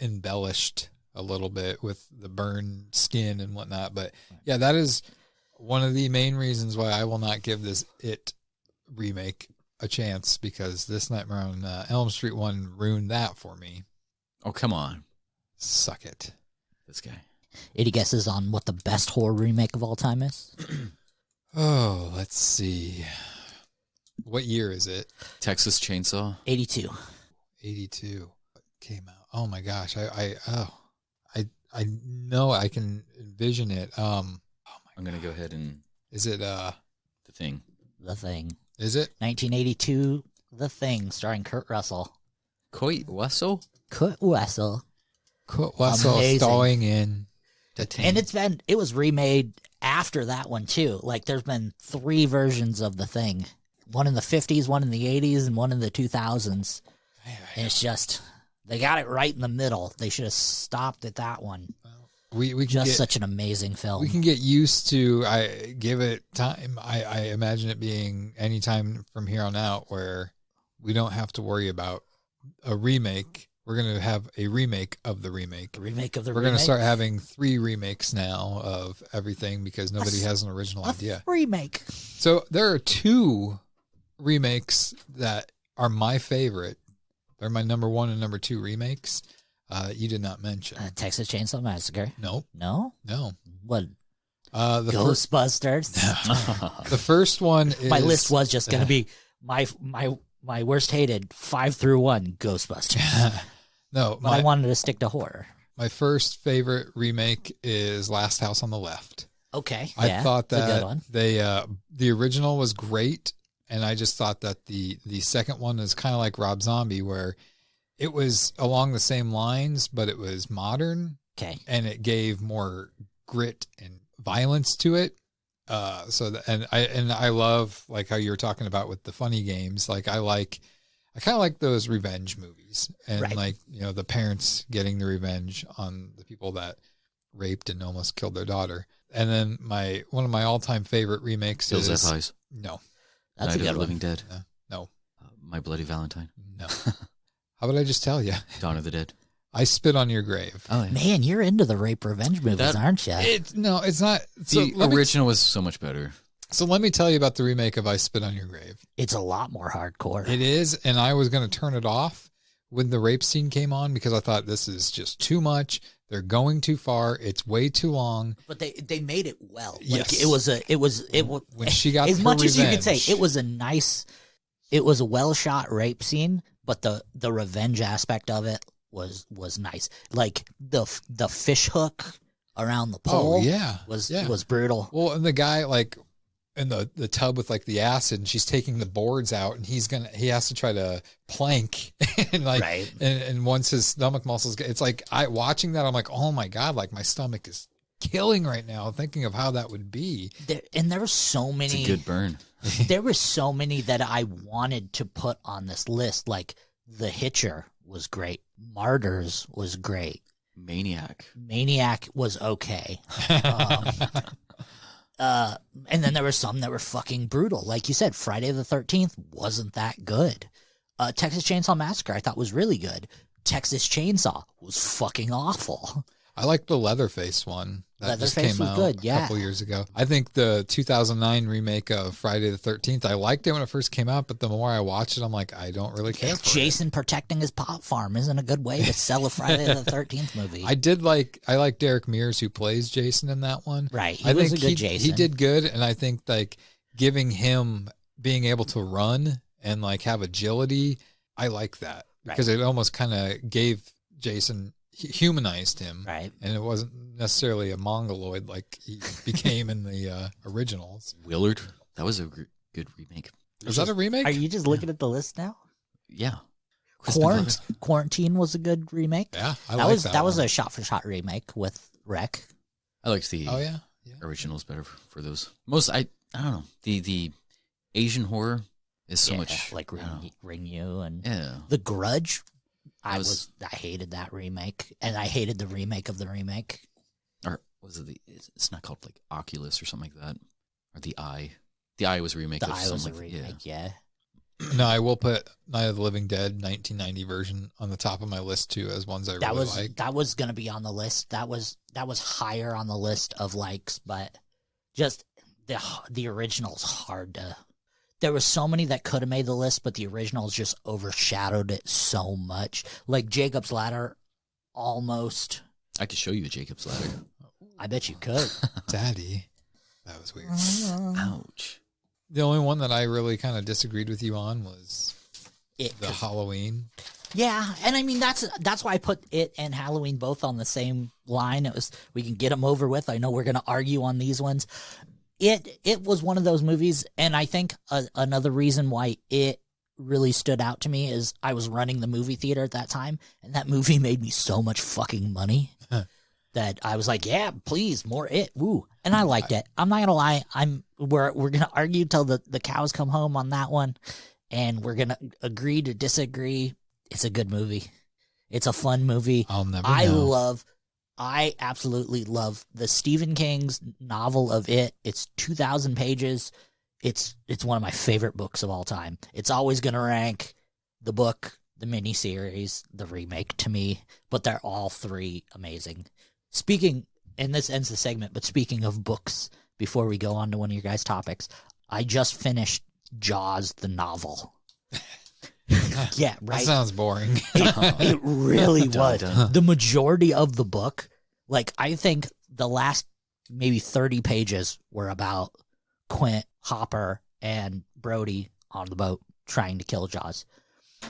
embellished a little bit with the burn skin and whatnot. But yeah, that is one of the main reasons why I will not give this It remake a chance, because this Nightmare on Elm Street one ruined that for me. Oh, come on. Suck it. This guy. Any guesses on what the best horror remake of all time is? Oh, let's see. What year is it? Texas Chainsaw. 82. 82. What came out? Oh my gosh. I know I can envision it. I'm gonna go ahead and. Is it The Thing? The Thing. Is it 1982? The Thing, starring Kurt Russell. Kurt Russell. Kurt Russell. Kurt Russell starring in The Thing. And it was remade after that one too. Like there's been 3 versions of The Thing. One in the 50s, one in the 80s, and one in the 2000s. And it's just, they got it right in the middle. They should have stopped at that one. We can Just get, such an amazing film. we can get used to. I give it time. I imagine it being any time from here on out where we don't have to worry about a remake. We're going to have a remake of the remake. Remake of the We're remake. going to start having 3 remakes now of everything because nobody has an original idea. Remake. So there are 2 remakes that are my favorite. They're my number 1 and number 2 remakes. You did not mention. Texas Chainsaw Massacre. No. No? What? The Ghostbusters. The first one is... My list was just going to be my worst hated 5 through 1 Ghostbusters. No. But I wanted to stick to horror. My first favorite remake is Last House on the Left. Okay. I thought it's a good that one. the original was great, and I just thought that the second one is kind of like Rob Zombie, where it was along the same lines, but it was modern. Okay. And it gave more grit and violence to it. I love like how you were talking about with the funny games. Like I kind of like those revenge movies, and Right. like, you know, the parents getting the revenge on the people that raped and almost killed their daughter. And then one of my all-time favorite remakes Hills is Have Eyes. No. That's Night a good of the one. Living Dead. No. My Bloody Valentine. No. How about I just tell you? Dawn of the Dead. I Spit on Your Grave. Oh, yeah. Man, you're into the rape revenge movies, aren't you? It's not. The original was so much better. So let me tell you about the remake of I Spit on Your Grave. It's a lot more hardcore. It is, and I was going to turn it off when the rape scene came on because I thought this is just too much. They're going too far. It's way too long. But they made it well. Yes. Like it was When she got as her much as you could say, revenge. it was a well shot rape scene, but the revenge aspect of it was nice. Like the fish hook around the pole was brutal. Well, and the guy like in the tub with like the acid, and she's taking the boards out, and he has to try to plank and like Right. and once his stomach muscles it's like watching that, I'm like, oh my God, like my stomach is killing right now thinking of how that would be. There were so many. It's a good burn. There were so many that I wanted to put on this list. Like The Hitcher was great. Martyrs was great. Maniac was okay. And then there were some that were fucking brutal. Like you said, Friday the 13th wasn't that good. Texas Chainsaw Massacre I thought was really good. Texas Chainsaw was fucking awful. I like the Leatherface one that just Leatherface came was out good, yeah. a couple years ago. I think the 2009 remake of Friday the 13th, I liked it when it first came out, but the more I watch it, I'm like, I don't really care for Jason protecting his pot farm isn't a good way to sell a Friday the 13th movie. it. I like Derek Mears, who plays Jason in that one. Right. He was a good Jason. He did good, and I think like giving him being able to run and like have agility, I like that. Right. Because it almost kind of gave Jason, humanized him. Right. And it wasn't necessarily a mongoloid like he became in the originals. Willard. That was a good remake. Is that a remake? Are you just looking at the list now? Yeah. Quarantine was a good remake. Yeah, that was a shot for shot remake with Wreck. I liked the originals better for those. I don't know. The Asian horror is so much like Ring You and yeah. The Grudge. I hated that remake, and I hated the remake of the remake. Or was it it's not called like Oculus or something like that, or The Eye. The Eye was a remake. The Eye was a remake. Yeah. No, I will put Night of the Living Dead 1990 version on the top of my list too as ones I really like. That was going to be on the list. That was higher on the list of likes, but just the original's hard to. There were so many that could have made the list, but the originals just overshadowed it so much. Like Jacob's Ladder, almost. I could show you a Jacob's Ladder. I bet you could. Daddy, that was weird. Ouch. The only one that I really kind of disagreed with you on was the Halloween. Yeah, and I mean that's why I put it and Halloween both on the same line. It was we can get them over with. I know we're going to argue on these ones. It was one of those movies, and I think another reason why it really stood out to me is I was running the movie theater at that time, and that movie made me so much fucking money that I was like, yeah, please, more it, woo, and I liked it. I'm not gonna lie, we're gonna argue till the cows come home on that one, and we're gonna agree to disagree. It's a good movie. It's a fun movie. I'll never I know. love I absolutely love the Stephen King's novel of It. It's 2,000 pages. It's one of my favorite books of all time. It's always going to rank the book, the miniseries, the remake to me, but they're all three amazing. Speaking, and this ends the segment, but speaking of books, before we go on to one of your guys' topics, I just finished Jaws, the novel. Yeah, right. That sounds boring. It really was. Dun. The majority of the book, like, I think the last maybe 30 pages were about Quint, Hopper, and Brody on the boat trying to kill Jaws.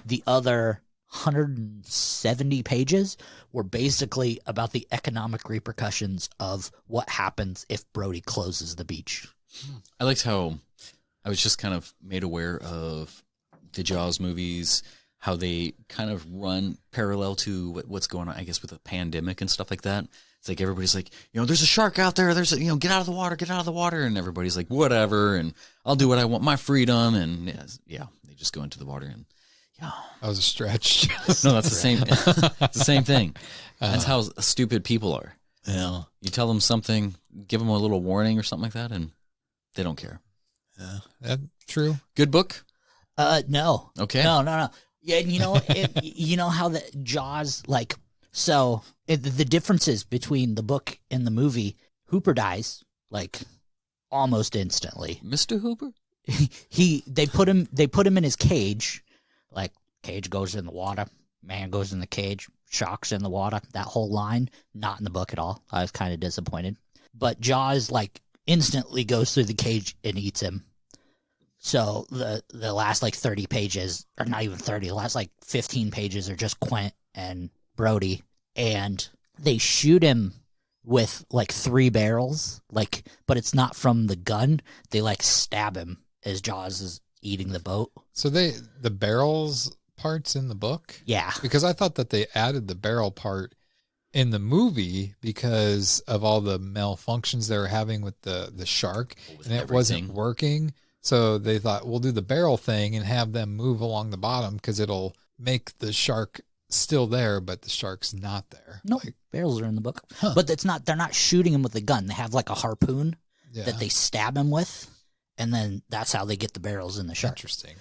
The other 170 pages were basically about the economic repercussions of what happens if Brody closes the beach. I liked how I was just kind of made aware of the Jaws movies, how they kind of run parallel to what's going on, I guess, with the pandemic and stuff like that. It's like everybody's like, there's a shark out there. There's get out of the water. And everybody's like, whatever. And I'll do what I want, my freedom. And yeah, they just go into the water and yeah. That was a stretch. No, that's the same. It's the same thing. That's how stupid people are. Yeah. You tell them something, give them a little warning or something like that, and they don't care. Yeah, that's true. Good book? No. Okay. No. Yeah, and you know how the Jaws, like, so the differences between the book and the movie, Hooper dies, like, almost instantly. Mr. Hooper? They put him in his cage, like, cage goes in the water, man goes in the cage, sharks in the water, that whole line, not in the book at all. I was kind of disappointed. But Jaws, like, instantly goes through the cage and eats him. So the last, like, 30 pages, or not even 30, the last, like, 15 pages are just Quint and Brody, and they shoot him with, like, 3 barrels, like, but it's not from the gun. They, like, stab him as Jaws is eating the boat. So the barrels parts in the book? Yeah. Because I thought that they added the barrel part in the movie because of all the malfunctions they were having with the shark, and it wasn't working. So they thought, we'll do the barrel thing and have them move along the bottom because it'll make the shark still there, but the shark's not there. No, barrels are in the book. Huh. But they're not shooting him with a gun. They have, like, a harpoon that they stab him with, and then that's how they get the barrels in the shark. Interesting.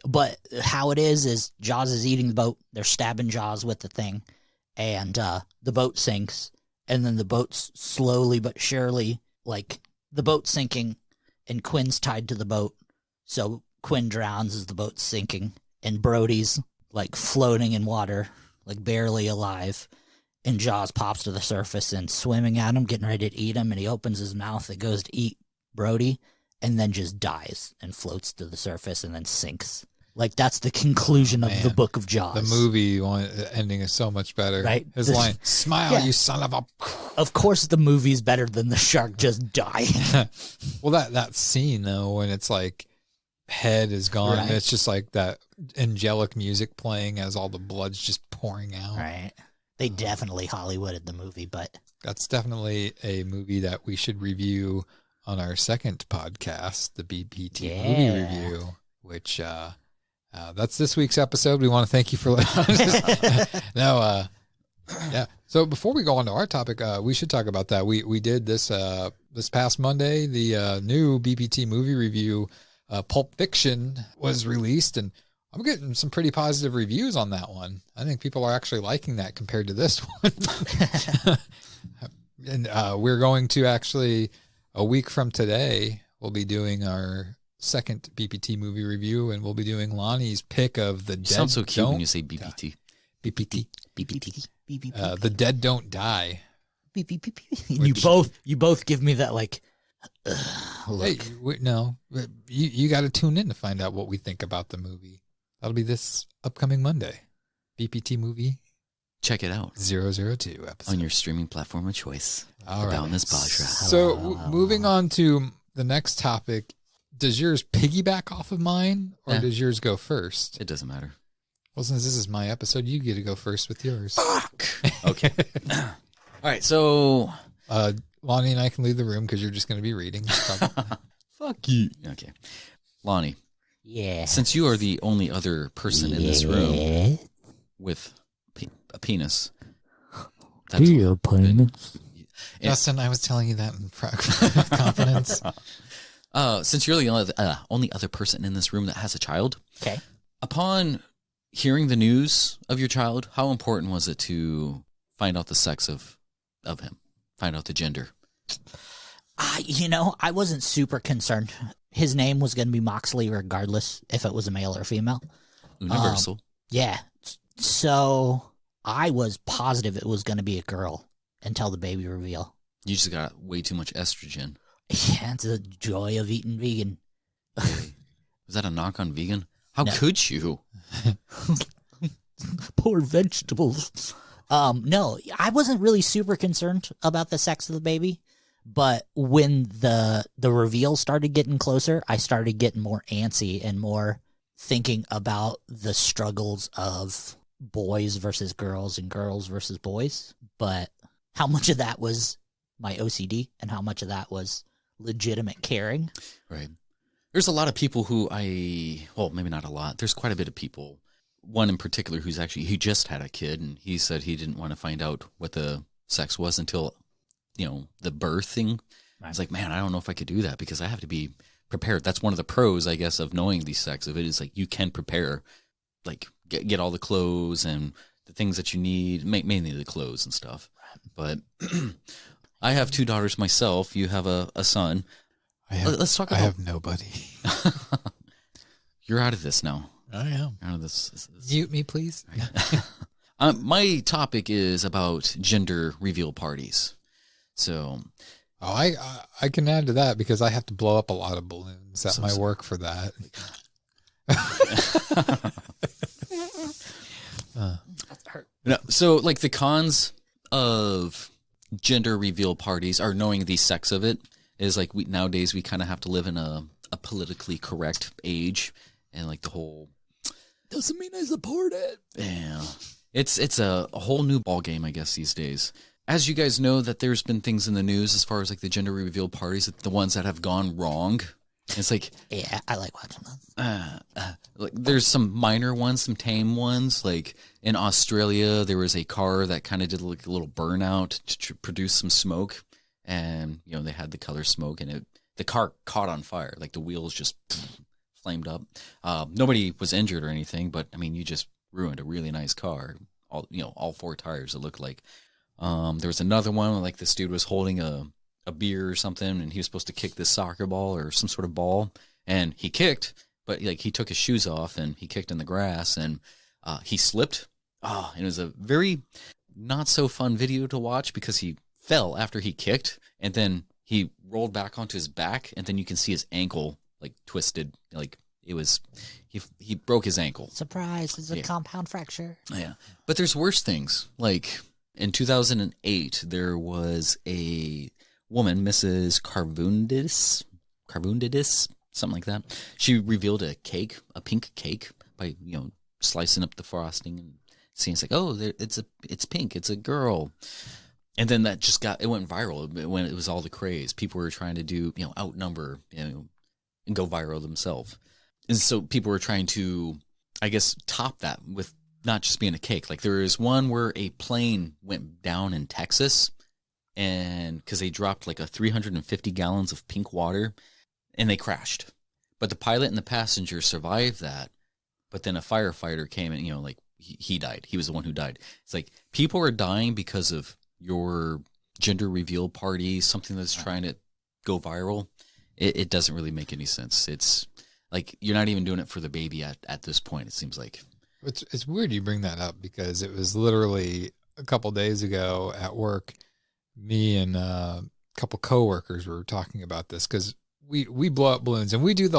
But how it is Jaws is eating the boat. They're stabbing Jaws with the thing, and the boat sinks, and then the boat's slowly but surely, like, the boat's sinking, and Quinn's tied to the boat, so Quinn drowns as the boat's sinking, and Brody's, like, floating in water, like, barely alive, and Jaws pops to the surface and swimming at him, getting ready to eat him, and he opens his mouth, it goes to eat Brody, and then just dies and floats to the surface and then sinks. Like, that's the conclusion of the Book of Jaws. The movie ending is so much better. Right? His line, smile, you son of a... Of course the movie's better than the shark just dying. Well, that scene, though, when it's like, head is gone, and it's just like that angelic music playing as all the blood's just pouring out. Right. They definitely Hollywooded the movie, but... That's definitely a movie that we should review on our second podcast, the BPT movie review, which... that's this week's episode. We want to thank you for listening. Yeah. So before we go on to our topic, we should talk about that. We did this this past Monday. The new BPT movie review, Pulp Fiction, was released, and I'm getting some pretty positive reviews on that one. I think people are actually liking that compared to this one. And we're going to actually, a week from today, we'll be doing our second BPT movie review, and we'll be doing Lonnie's pick of the Dead Sounds so cute when you Don't say BPT. BPT. BPT. The Dead Don't Die. You both give me that, like, look. Hey, no, you got to tune in to find out what we think about the movie. That'll be this upcoming Monday. BPT movie. Check it out 002 episode on your streaming platform of choice. All right. This podcast. So moving on to the next topic. Does yours piggyback off of mine, or does yours go first? It doesn't matter. Well, since this is my episode, you get to go first with yours. Fuck. Okay. All right. So, Lonnie and I can leave the room because you're just going to be reading. Fuck you. Okay. Lonnie. Yeah. Since you are the only other person in this room with a penis, That's Dear penis. Justin, I was telling you that in confidence. Since you're the only other person in this room that has a child, Okay. upon hearing the news of your child, how important was it to find out the sex of him, find out the gender? I wasn't super concerned. His name was going to be Moxley regardless if it was a male or female. Universal. Yeah. So I was positive it was going to be a girl until the baby reveal. You just got way too much estrogen. Yeah, it's the joy of eating vegan. Was that a knock on vegan? How No. could you? Poor vegetables. No, I wasn't really super concerned about the sex of the baby, but when the reveal started getting closer, I started getting more antsy and more thinking about the struggles of boys versus girls and girls versus boys. But how much of that was my OCD and how much of that was legitimate caring? Right. There's a lot of people who maybe not a lot. There's quite a bit of people. One in particular he just had a kid, and he said he didn't want to find out what the sex was until, the birthing. Right. I was like, man, I don't know if I could do that because I have to be prepared. That's one of the pros, I guess, of knowing the sex of it is like you can prepare, like get all the clothes and the things that you need, mainly the clothes and stuff. But I have 2 daughters myself. You have a son. Let's talk about. I have nobody. You're out of this now. I am. Out of this. Mute me, please. My topic is about gender reveal parties. So, I can add to that because I have to blow up a lot of balloons at my work for that. No, so like the cons of gender reveal parties are knowing the sex of it is like nowadays we kind of have to live in a politically correct age, and like the whole Doesn't mean I support it. Yeah. It's a whole new ball game, I guess, these days. As you guys know, that there's been things in the news as far as like the gender reveal parties, the ones that have gone wrong. It's like, yeah, I like watching those. like there's some minor ones, some tame ones. Like in Australia, there was a car that kind of did like a little burnout to produce some smoke, and they had the color smoke, and the car caught on fire. Like the wheels just flamed up. Nobody was injured or anything, but I mean, you just ruined a really nice car. All 4 tires, it looked like. There was another one, like this dude was holding a beer or something, and he was supposed to kick this soccer ball or some sort of ball, and he kicked, but like he took his shoes off and he kicked in the grass, and he slipped. And it was a very not so fun video to watch because he fell after he kicked, and then he rolled back onto his back, and then you can see his ankle like twisted, like it was he broke his ankle. Surprise! It's a compound fracture. Yeah, but there's worse things. Like in 2008, there was a woman, Mrs. Carvundidis, something like that. She revealed a pink cake, by slicing up the frosting and seeing it's like, oh, it's pink, it's a girl. And then that just it went viral when it was all the craze. People were trying to do outnumber and go viral themselves. And so people were trying to, I guess, top that with not just being a cake. Like there is one where a plane went down in Texas, and because they dropped like 350 gallons of pink water, and they crashed. But the pilot and the passenger survived that. But then a firefighter came and, like he died. He was the one who died. It's like people are dying because of your gender reveal party, something that's trying to go viral. It doesn't really make any sense. It's like you're not even doing it for the baby at this point, it seems like. It's weird you bring that up because it was literally a couple days ago at work, me and a couple coworkers were talking about this because we blow up balloons, and we do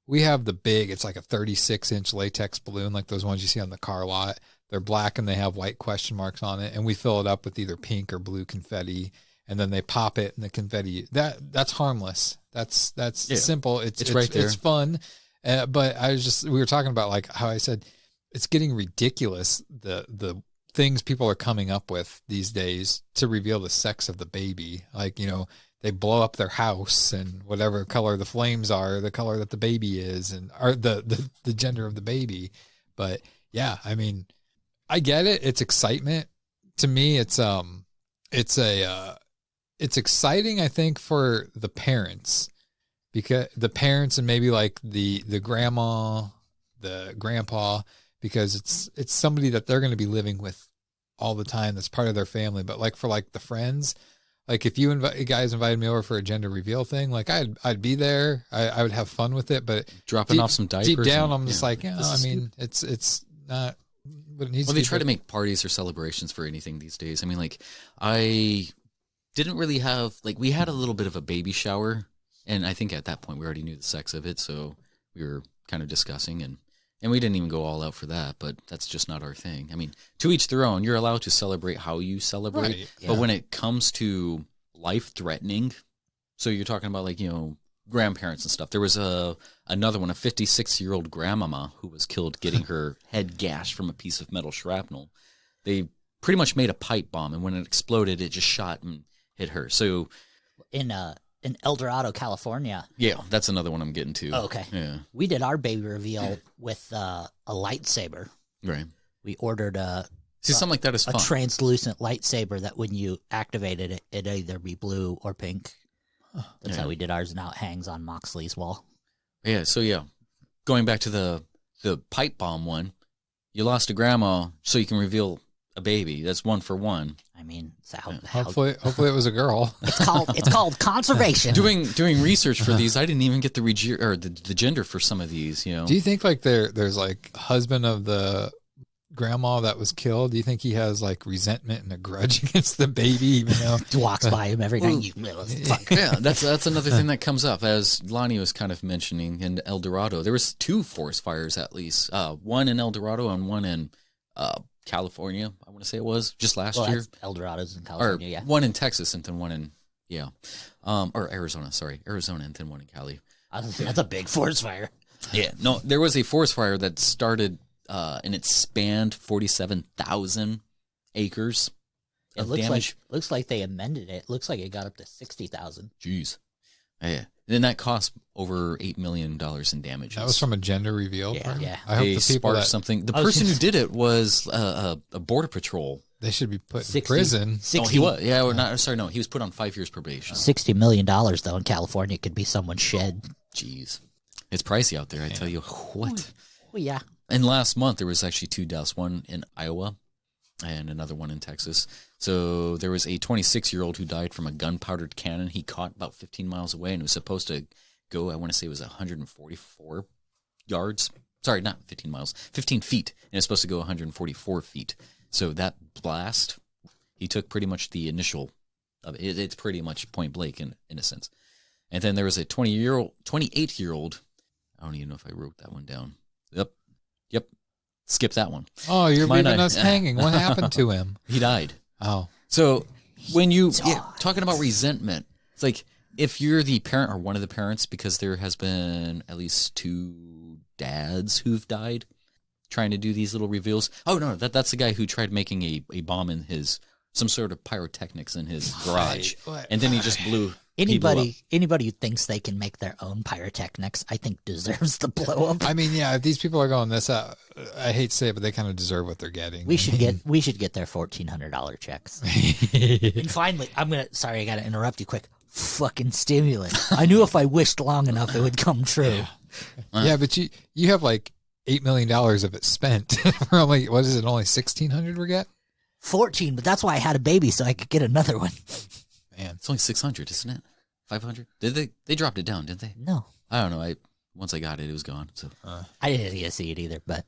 we have the big, it's like a 36-inch latex balloon, like those ones you see on the car lot. They're black and they have white question marks on it, and we fill it up with either pink or blue confetti, and then they pop it, and the confetti, that's harmless. That's simple. It's right there. It's fun. But we were talking about like how I said, it's getting ridiculous, the things people are coming up with these days to reveal the sex of the baby. Like, they blow up their house, and whatever color the flames are, the color that the baby is, or the gender of the baby. But yeah, I mean, I get it. It's excitement to me, it's exciting, I think, for the parents, because the parents and maybe like the grandma, the grandpa, because it's somebody that they're going to be living with all the time. That's part of their family. But like for like the friends, like if you guys invited me over for a gender reveal thing, like I'd be there. I would have fun with it. But dropping off some diapers. Deep down, I'm just like, I mean, it's not what it needs to be. Well, they try to make parties or celebrations for anything these days. I mean, like I didn't really have, like, we had a little bit of a baby shower, and I think at that point we already knew the sex of it, so we were kind of discussing, and we didn't even go all out for that, but that's just not our thing. I mean, to each their own. You're allowed to celebrate how you celebrate, Right. But when it comes to life-threatening, so you're talking about, like, grandparents and stuff. There was another one, a 56-year-old grandmama who was killed getting her head gashed from a piece of metal shrapnel. They pretty much made a pipe bomb, and when it exploded, it just shot and hit her. So In El Dorado, California. yeah, that's another one I'm getting to. Oh, okay. Yeah. We did our baby reveal with a lightsaber. Right. We ordered See, something like that is a fun. translucent lightsaber that when you activated it, it'd either be blue or pink. That's how we did ours, and now it hangs on Moxley's wall. Yeah, so yeah, going back to the pipe bomb one, you lost a grandma, so you can reveal a baby. That's 1 for 1. I mean, it's Hopefully it was a girl. it's called conservation. Doing research for these, I didn't even get the gender for some of these. Do you think like there's like husband of the grandma that was killed? Do you think he has like resentment and a grudge against the baby, even though walks by him every night? Yeah, that's another thing that comes up, as Lonnie was kind of mentioning in El Dorado. There was 2 forest fires at least, one in El Dorado and one in California. I want to say it was just last year. El Dorado's in California, yeah. One in Texas and then one in or Arizona. Sorry, Arizona and then one in Cali. That's a big forest fire. Yeah, no, there was a forest fire that started and it spanned 47,000 acres. It looks like they amended it. It looks like it got up to 60,000. Jeez. Yeah. Then that cost over $8 million in damages. That was from a gender reveal. Yeah. I hope they the people sparked something. The person who did it was a border patrol. They should be put in prison. 60, oh, he was. Yeah, or not. Sorry, no, he was put on 5 years probation. $60 million though in California could be someone's shed. Jeez, it's pricey out there. I tell you what. Oh yeah. And last month there was actually 2 deaths, one in Iowa and another one in Texas. So there was a 26-year-old who died from a gunpowdered cannon he caught about 15 miles away, and it was supposed to go, I want to say it was 144 yards. Sorry, not 15 miles, 15 feet, and it's supposed to go 144 feet. So that blast, he took pretty much the initial of it. It's pretty much point blank in a sense. And then there was a 28-year-old. I don't even know if I wrote that one down. Yep. Skip that one. Oh, you're leaving us hanging. What happened to him? He died. Oh. So when talking about resentment, it's like if you're the parent or one of the parents, because there has been at least 2 dads who've died trying to do these little reveals. Oh, no, that's the guy who tried making a bomb in some sort of pyrotechnics in his garage. And then he just blew. Anybody who thinks they can make their own pyrotechnics, I think deserves the blow up. I mean, yeah, if these people are going this out, I hate to say it, but they kind of deserve what they're getting. We should get their $1,400 checks. And finally, I got to interrupt you quick. Fucking stimulant. I knew if I wished long enough, it would come true. Yeah, but you have like $8 million of it spent. For only, what is it? Only 1,600 we get? 14, but that's why I had a baby so I could get another one. Man, it's only 600, isn't it? 500? Did they dropped it down, didn't they? No. I don't know. Once I got it, it was gone. So I didn't get to see it either, but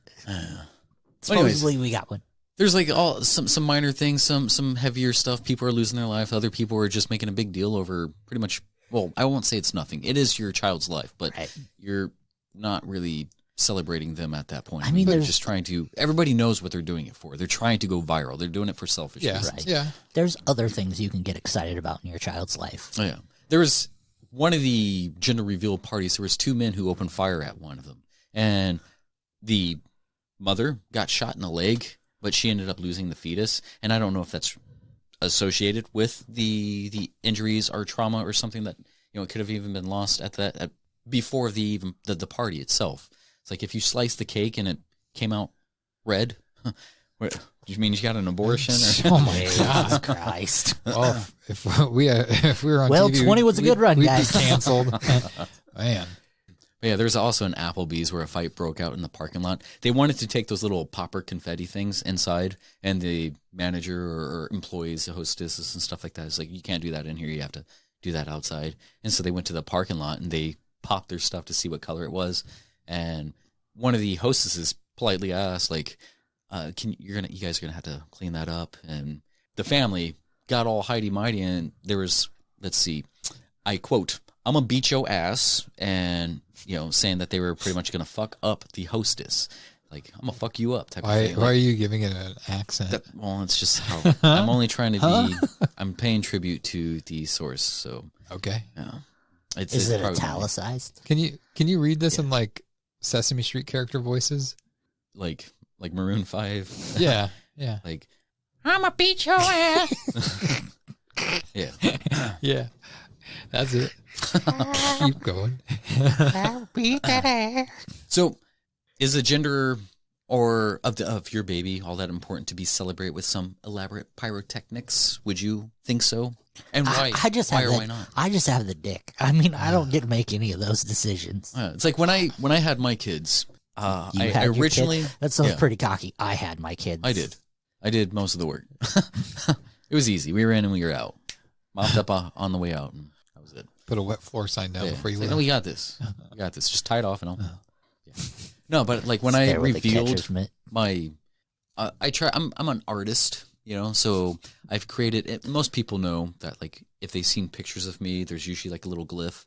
supposedly we got one. There's like some minor things, some heavier stuff. People are losing their life. Other people are just making a big deal over pretty much. Well, I won't say it's nothing. It is your child's life, but you're not really celebrating them at that point. I mean, they're just trying to. Everybody knows what they're doing it for. They're trying to go viral. They're doing it for selfish reasons. Right. Yeah. There's other things you can get excited about in your child's life. Oh, yeah. There was one of the gender reveal parties. There was 2 men who opened fire at one of them, and the mother got shot in the leg, but she ended up losing the fetus. And I don't know if that's associated with the injuries or trauma or something that it could have even been lost at before the party itself. It's like if you slice the cake and it came out red, What, you mean you got an abortion? Or? Oh my God, Christ! Well, if we were on Well, TV, 20 was a good run, we'd guys. be canceled. Man. But yeah, there's also an Applebee's where a fight broke out in the parking lot. They wanted to take those little popper confetti things inside, and the manager or employees, the hostesses and stuff like that is like, you can't do that in here. You have to do that outside. And so they went to the parking lot and they popped their stuff to see what color it was. And one of the hostesses politely asked, like, you guys are gonna have to clean that up. And the family got all highty mighty, and there was, let's see, I quote, "I'm gonna beat your ass," and saying that they were pretty much gonna fuck up the hostess, like, I'm gonna fuck you up type of thing. Why are you giving it an accent? Well, it's just how I'm only trying to be. I'm paying tribute to the source, so okay. Yeah, Is it italicized? Can you read this in like Sesame Street character voices? Like Maroon 5. Yeah. Like, I'ma beat your ass. yeah. Yeah. That's it. Keep going. I'll beat that ass. So, is the gender or of your baby all that important to be celebrated with some elaborate pyrotechnics? Would you think so? And why? Why not? I just have the dick. I mean, I don't get to make any of those decisions. It's like when I had my kids. I originally that sounds pretty cocky. I had my kids. I did most of the work. It was easy. We were in and we were out. Mopped up on the way out, and that was it. Put a wet floor sign down before you leave. No, we got this. We got this. Just tie it off and all. Yeah. No, but like when I revealed my, I try. I'm an artist, so I've created. Most people know that, like, if they've seen pictures of me, there's usually like a little glyph.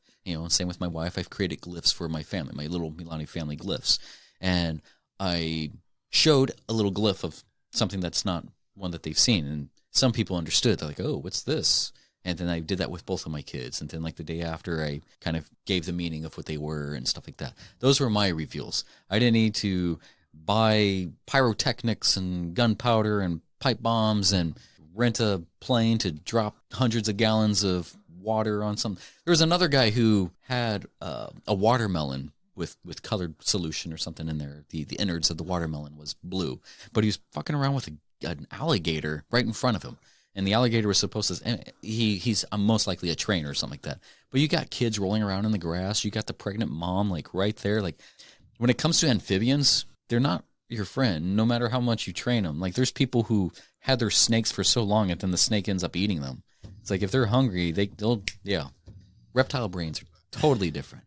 Same with my wife. I've created glyphs for my family, my little Milani family glyphs, and I showed a little glyph of something that's not one that they've seen, and some people understood. They're like, "Oh, what's this?" And then I did that with both of my kids. And then like the day after, I kind of gave the meaning of what they were and stuff like that. Those were my reveals. I didn't need to buy pyrotechnics and gunpowder and pipe bombs and rent a plane to drop hundreds of gallons of water on some. There was another guy who had a watermelon with colored solution or something in there. The innards of the watermelon was blue. But he was fucking around with an alligator right in front of him. And the alligator was supposed to, he's most likely a trainer or something like that. But you got kids rolling around in the grass. You got the pregnant mom, like, right there. Like, when it comes to amphibians, they're not your friend, no matter how much you train them. Like, there's people who had their snakes for so long and then the snake ends up eating them. It's like, if they're hungry, they'll. Reptile brains are totally different.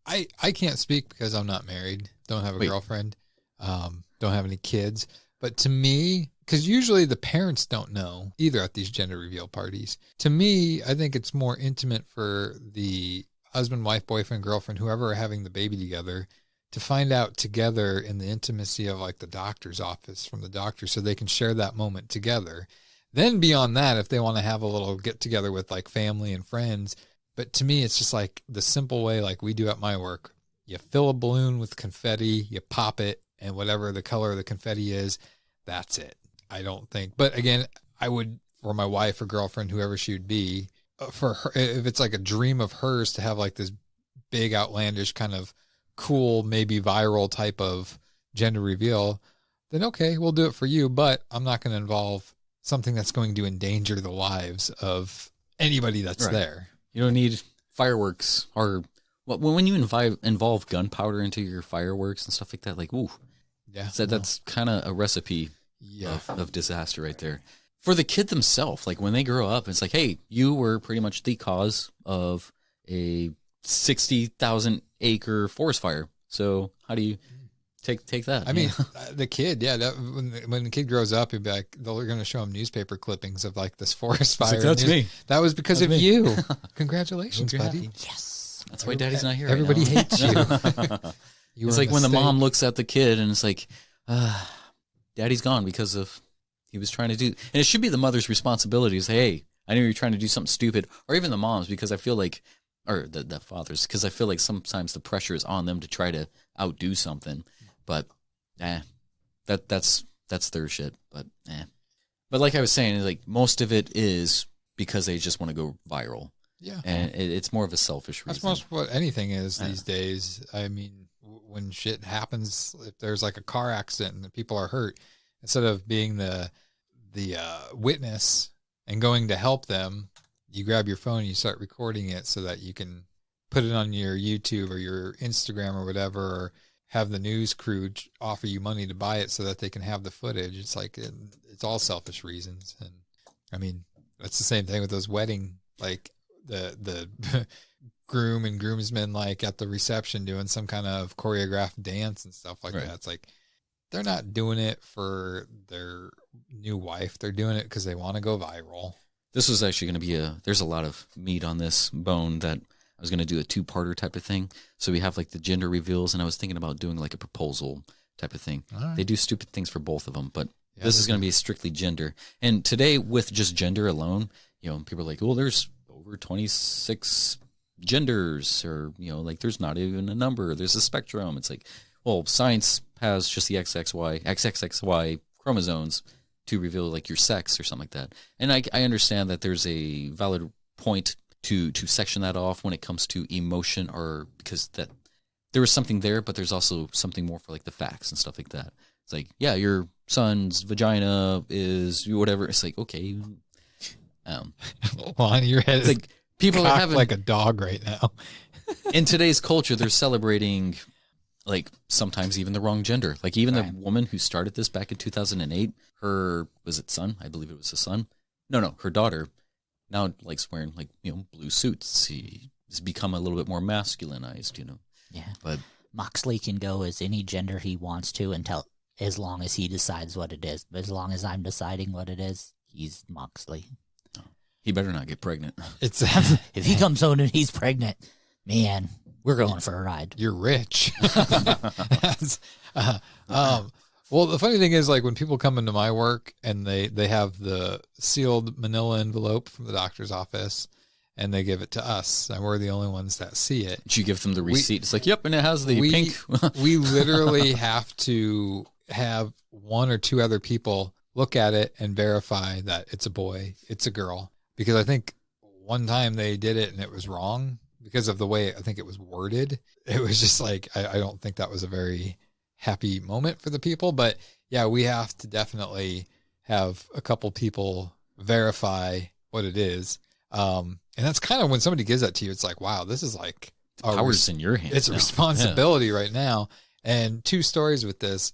I can't speak because I'm not married, don't have a girlfriend, don't have any kids. But to me, because usually the parents don't know either at these gender reveal parties. To me, I think it's more intimate for the husband, wife, boyfriend, girlfriend, whoever are having the baby together, to find out together in the intimacy of like the doctor's office from the doctor, so they can share that moment together. Then beyond that, if they want to have a little get together with like family and friends. But to me, it's just like the simple way, like we do at my work. You fill a balloon with confetti, you pop it, and whatever the color of the confetti is, that's it. I don't think. But again, I would, for my wife or girlfriend, whoever she would be, for her, if it's like a dream of hers to have like this big, outlandish kind of cool, maybe viral type of gender reveal, then okay, we'll do it for you. But I'm not going to involve something that's going to endanger the lives of anybody that's there. You don't need fireworks or when you involve gunpowder into your fireworks and stuff like that. Like, ooh, yeah, so that's kind of a recipe of disaster right there for the kid themselves. Like when they grow up, it's like, hey, you were pretty much the cause of a 60,000 acre forest fire. So how do you take that? I mean, the kid, when the kid grows up, he'd be like, they're going to show him newspaper clippings of like this forest fire. Like, that's me. That was because of you. Congratulations, buddy. Happy. Yes. That's why Daddy's not here. Everybody right hates you. It's like when the mom looks at the kid and it's like, Daddy's gone because of he was trying to do. And it should be the mother's responsibility to say, hey, I know you're trying to do something stupid, or even the moms, because I feel like, or the fathers, because I feel like sometimes the pressure is on them to try to outdo something. But that's their shit. But like I was saying, like most of it is because they just want to go viral. Yeah, and it's more of a selfish reason. That's most what anything is these days. I mean, when shit happens, if there's like a car accident and people are hurt, instead of being the witness and going to help them, you grab your phone and you start recording it so that you can put it on your YouTube or your Instagram or whatever, or have the news crew offer you money to buy it so that they can have the footage. It's like, it's all selfish reasons. And I mean, that's the same thing with those wedding, like the groom and groomsmen, like at the reception doing some kind of choreographed dance and stuff like that. It's like, they're not doing it for their new wife. They're doing it because they want to go viral. This was actually going to be there's a lot of meat on this bone that I was going to do a 2-parter type of thing. So we have like the gender reveals, and I was thinking about doing like a proposal type of thing. Right. They do stupid things for both of them, but this is going to be strictly gender. And today with just gender alone, you know, people are like, well, there's over 26 genders, or, you know, like there's not even a number. There's a spectrum. It's like, well, science has just the XXY chromosomes to reveal like your sex or something like that. And I understand that there's a valid point to section that off when it comes to emotion, or because that there was something there, but there's also something more for like the facts and stuff like that. It's like, yeah, your son's vagina is whatever. It's like, okay. On your head, it's like people are having like a dog right now. In today's culture, they're celebrating like sometimes even the wrong gender. Like even the woman who started this back in 2008, her, was it son? I believe it was a son. No, her daughter now likes wearing like, you know, blue suits. He's become a little bit more masculinized, you know. Yeah. But Moxley can go as any gender he wants to until, as long as he decides what it is. But as long as I'm deciding what it is, he's Moxley. He better not get pregnant. It's if he comes home and he's pregnant, man, we're going for a ride. You're rich. Well, the funny thing is, like, when people come into my work and they have the sealed manila envelope from the doctor's office and they give it to us, and we're the only ones that see it. Did you give them the receipt? It's like, yep, and it has the pink. We literally have to have 1 or 2 other people look at it and verify that it's a boy, it's a girl. Because I think one time they did it and it was wrong because of the way I think it was worded. It was just like, I don't think that was a very happy moment for the people. But yeah, we have to definitely have a couple people verify what it is. And that's kind of when somebody gives that to you, it's like, wow, this is like power's in your hands. It's a responsibility right now. And 2 stories with this.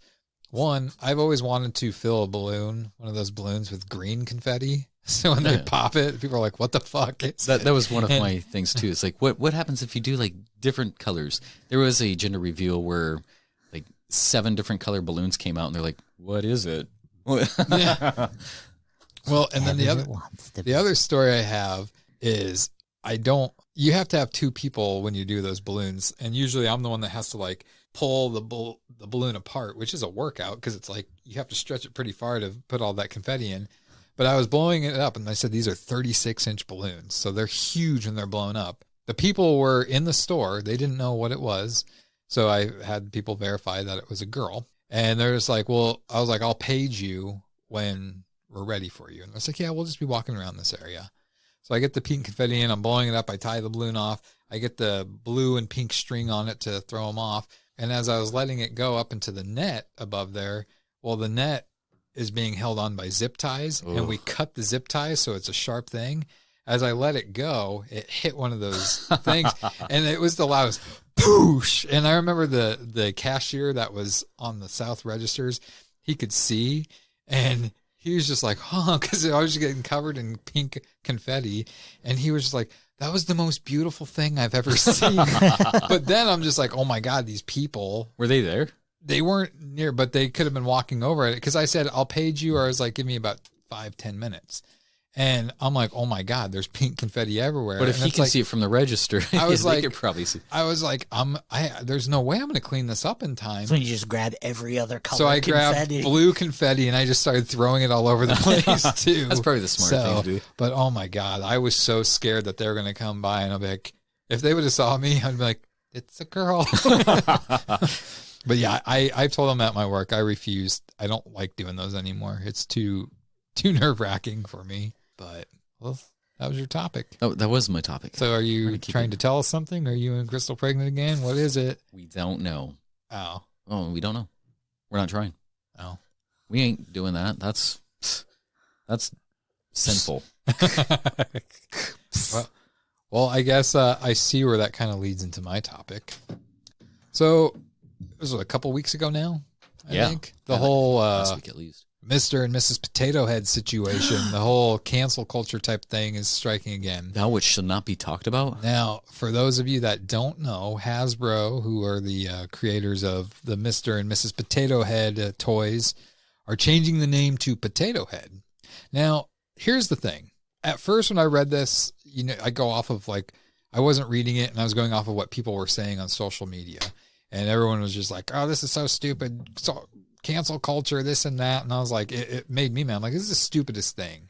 One, I've always wanted to fill a balloon, one of those balloons with green confetti. So when they pop it, people are like, what the fuck? That was one of my things too. It's like, what happens if you do like different colors? There was a gender reveal where like 7 different color balloons came out and they're like, what is it? Yeah. Well, and then the other story I have is you have to have 2 people when you do those balloons. And usually I'm the one that has to like pull the balloon apart, which is a workout because it's like you have to stretch it pretty far to put all that confetti in. But I was blowing it up and I said, these are 36-inch balloons. So they're huge when they're blown up. The people were in the store. They didn't know what it was. So I had people verify that it was a girl. And they're just like, well, I was like, I'll page you when we're ready for you. And I was like, yeah, we'll just be walking around this area. So I get the pink confetti in, I'm blowing it up. I tie the balloon off. I get the blue and pink string on it to throw them off. And as I was letting it go up into the net above there, well, the net is being held on by zip ties. Ooh. And we cut the zip ties so it's a sharp thing. As I let it go, it hit one of those things, and it was the loudest poosh. And I remember the cashier that was on the South registers, he could see, and he was just like, huh, because I was getting covered in pink confetti, and he was just like, that was the most beautiful thing I've ever seen. But then I'm just like, oh my God, these people. Were they there? They weren't near, but they could have been walking over it because I said, I'll page you, or I was like, give me about 5-10 minutes. And I'm like, oh my God, there's pink confetti everywhere. But if he can see it from the register, I was like, they could probably see. I was like, there's no way I'm going to clean this up in time. So you just grab every other color. So I grabbed blue confetti and I just started throwing it all over the place too. That's probably the smart thing to do. But oh my God, I was so scared that they were going to come by, and I'll be like, if they would have saw me, I'd be like, it's a girl. But yeah, I told them at my work, I refused. I don't like doing those anymore. It's too nerve wracking for me. But well, that was your topic. Oh, that was my topic. So are you trying to tell us something? Are you and Crystal pregnant again? What is it? We don't know. Oh, we don't know. We're not trying. Oh, We ain't doing that. That's sinful. Well, I guess I see where that kind of leads into my topic. So, it was a couple weeks ago now, I think. The whole last week at least. Mr. and Mrs. Potato Head situation, the whole cancel culture type thing is striking again. Now, which should not be talked about. Now, for those of you that don't know, Hasbro, who are the creators of the Mr. and Mrs. Potato Head toys, are changing the name to Potato Head. Now, here's the thing. At first, when I read this, I go off of I wasn't reading it, and I was going off of what people were saying on social media. And everyone was just like, oh, this is so stupid. So cancel culture, this and that. And I was like, it made me mad. I'm like, this is the stupidest thing.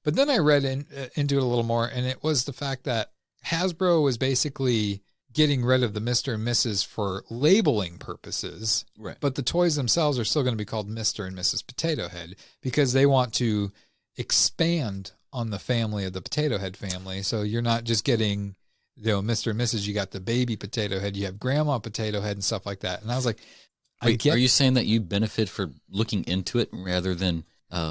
But then I read into it a little more, and it was the fact that Hasbro was basically getting rid of the Mr. and Mrs. for labeling purposes. Right. But the toys themselves are still going to be called Mr. and Mrs. Potato Head because they want to expand on the family of the Potato Head family. So you're not just getting, Mr. and Mrs., you got the baby Potato Head, you have Grandma Potato Head and stuff like that. And I was like, are you saying that you benefit for looking into it rather than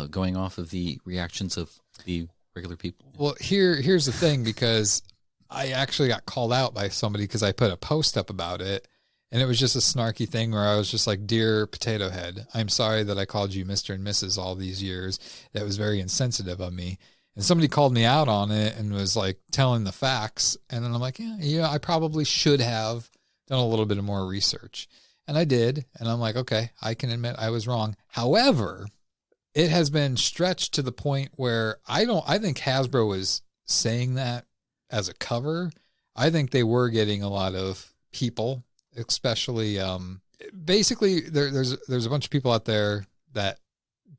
going off of the reactions of the regular people? Well, here's the thing, because I actually got called out by somebody because I put a post up about it, and it was just a snarky thing where I was just like, dear Potato Head, I'm sorry that I called you Mr. and Mrs. all these years. That was very insensitive of me. And somebody called me out on it and was like telling the facts. And then I'm like, yeah, I probably should have done a little bit of more research. And I did. And I'm like, okay, I can admit I was wrong. However, it has been stretched to the point where I think Hasbro was saying that as a cover. I think they were getting a lot of people, especially, basically there's a bunch of people out there that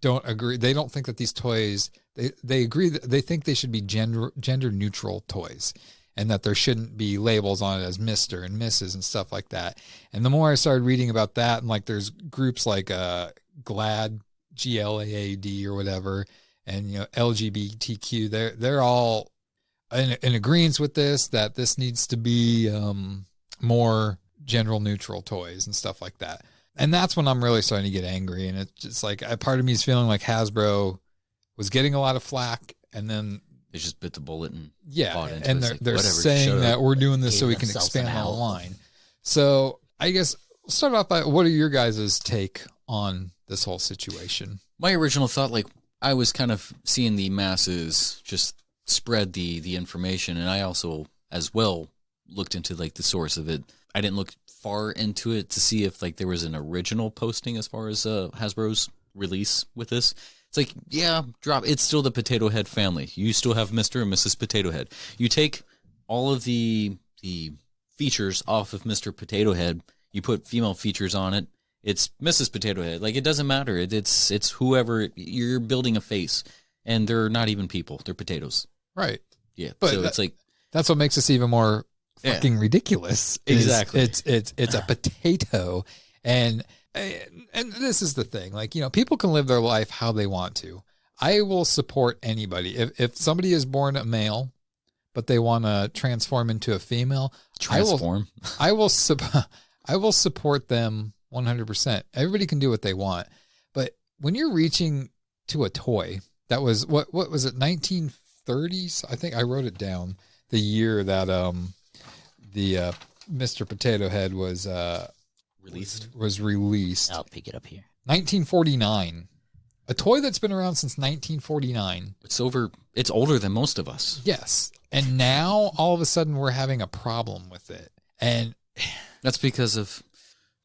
don't agree. They don't think that these toys, they agree that they think they should be gender neutral toys, and that there shouldn't be labels on it as Mr. and Mrs. and stuff like that. And the more I started reading about that, and there's groups like GLAAD, GLAAD or whatever, and LGBTQ, they're all in agreement with this, that this needs to be more gender neutral toys and stuff like that. And that's when I'm really starting to get angry. And it's just like, a part of me is feeling like Hasbro was getting a lot of flack, and then they just bit the bullet and bought into it. And they're saying that we're doing this so we can expand the line. So I guess we'll start off by, what are your guys' take on this whole situation? My original thought, I was kind of seeing the masses just spread the information, and I also as well looked into the source of it. I didn't look far into it to see if there was an original posting as far as Hasbro's release with this. It's it's still the Potato Head family. You still have Mr. and Mrs. Potato Head. You take all of the features off of Mr. Potato Head, you put female features on it, it's Mrs. Potato Head. It doesn't matter. It's whoever. You're building a face, and they're not even people. They're potatoes. Right. Yeah. But so it's that's what makes this even more fucking ridiculous. Exactly. It's a potato, and this is the thing. People can live their life how they want to. I will support anybody. If somebody is born a male, but they want to transform into a female, I will support them 100%. Everybody can do what they want. But when you're reaching to a toy that was, what was it, 1930s? I think I wrote it down, the year that the Mr. Potato Head was released. I'll pick it up here. 1949. A toy that's been around since 1949. It's older than most of us. Yes. And now all of a sudden we're having a problem with it. And that's because of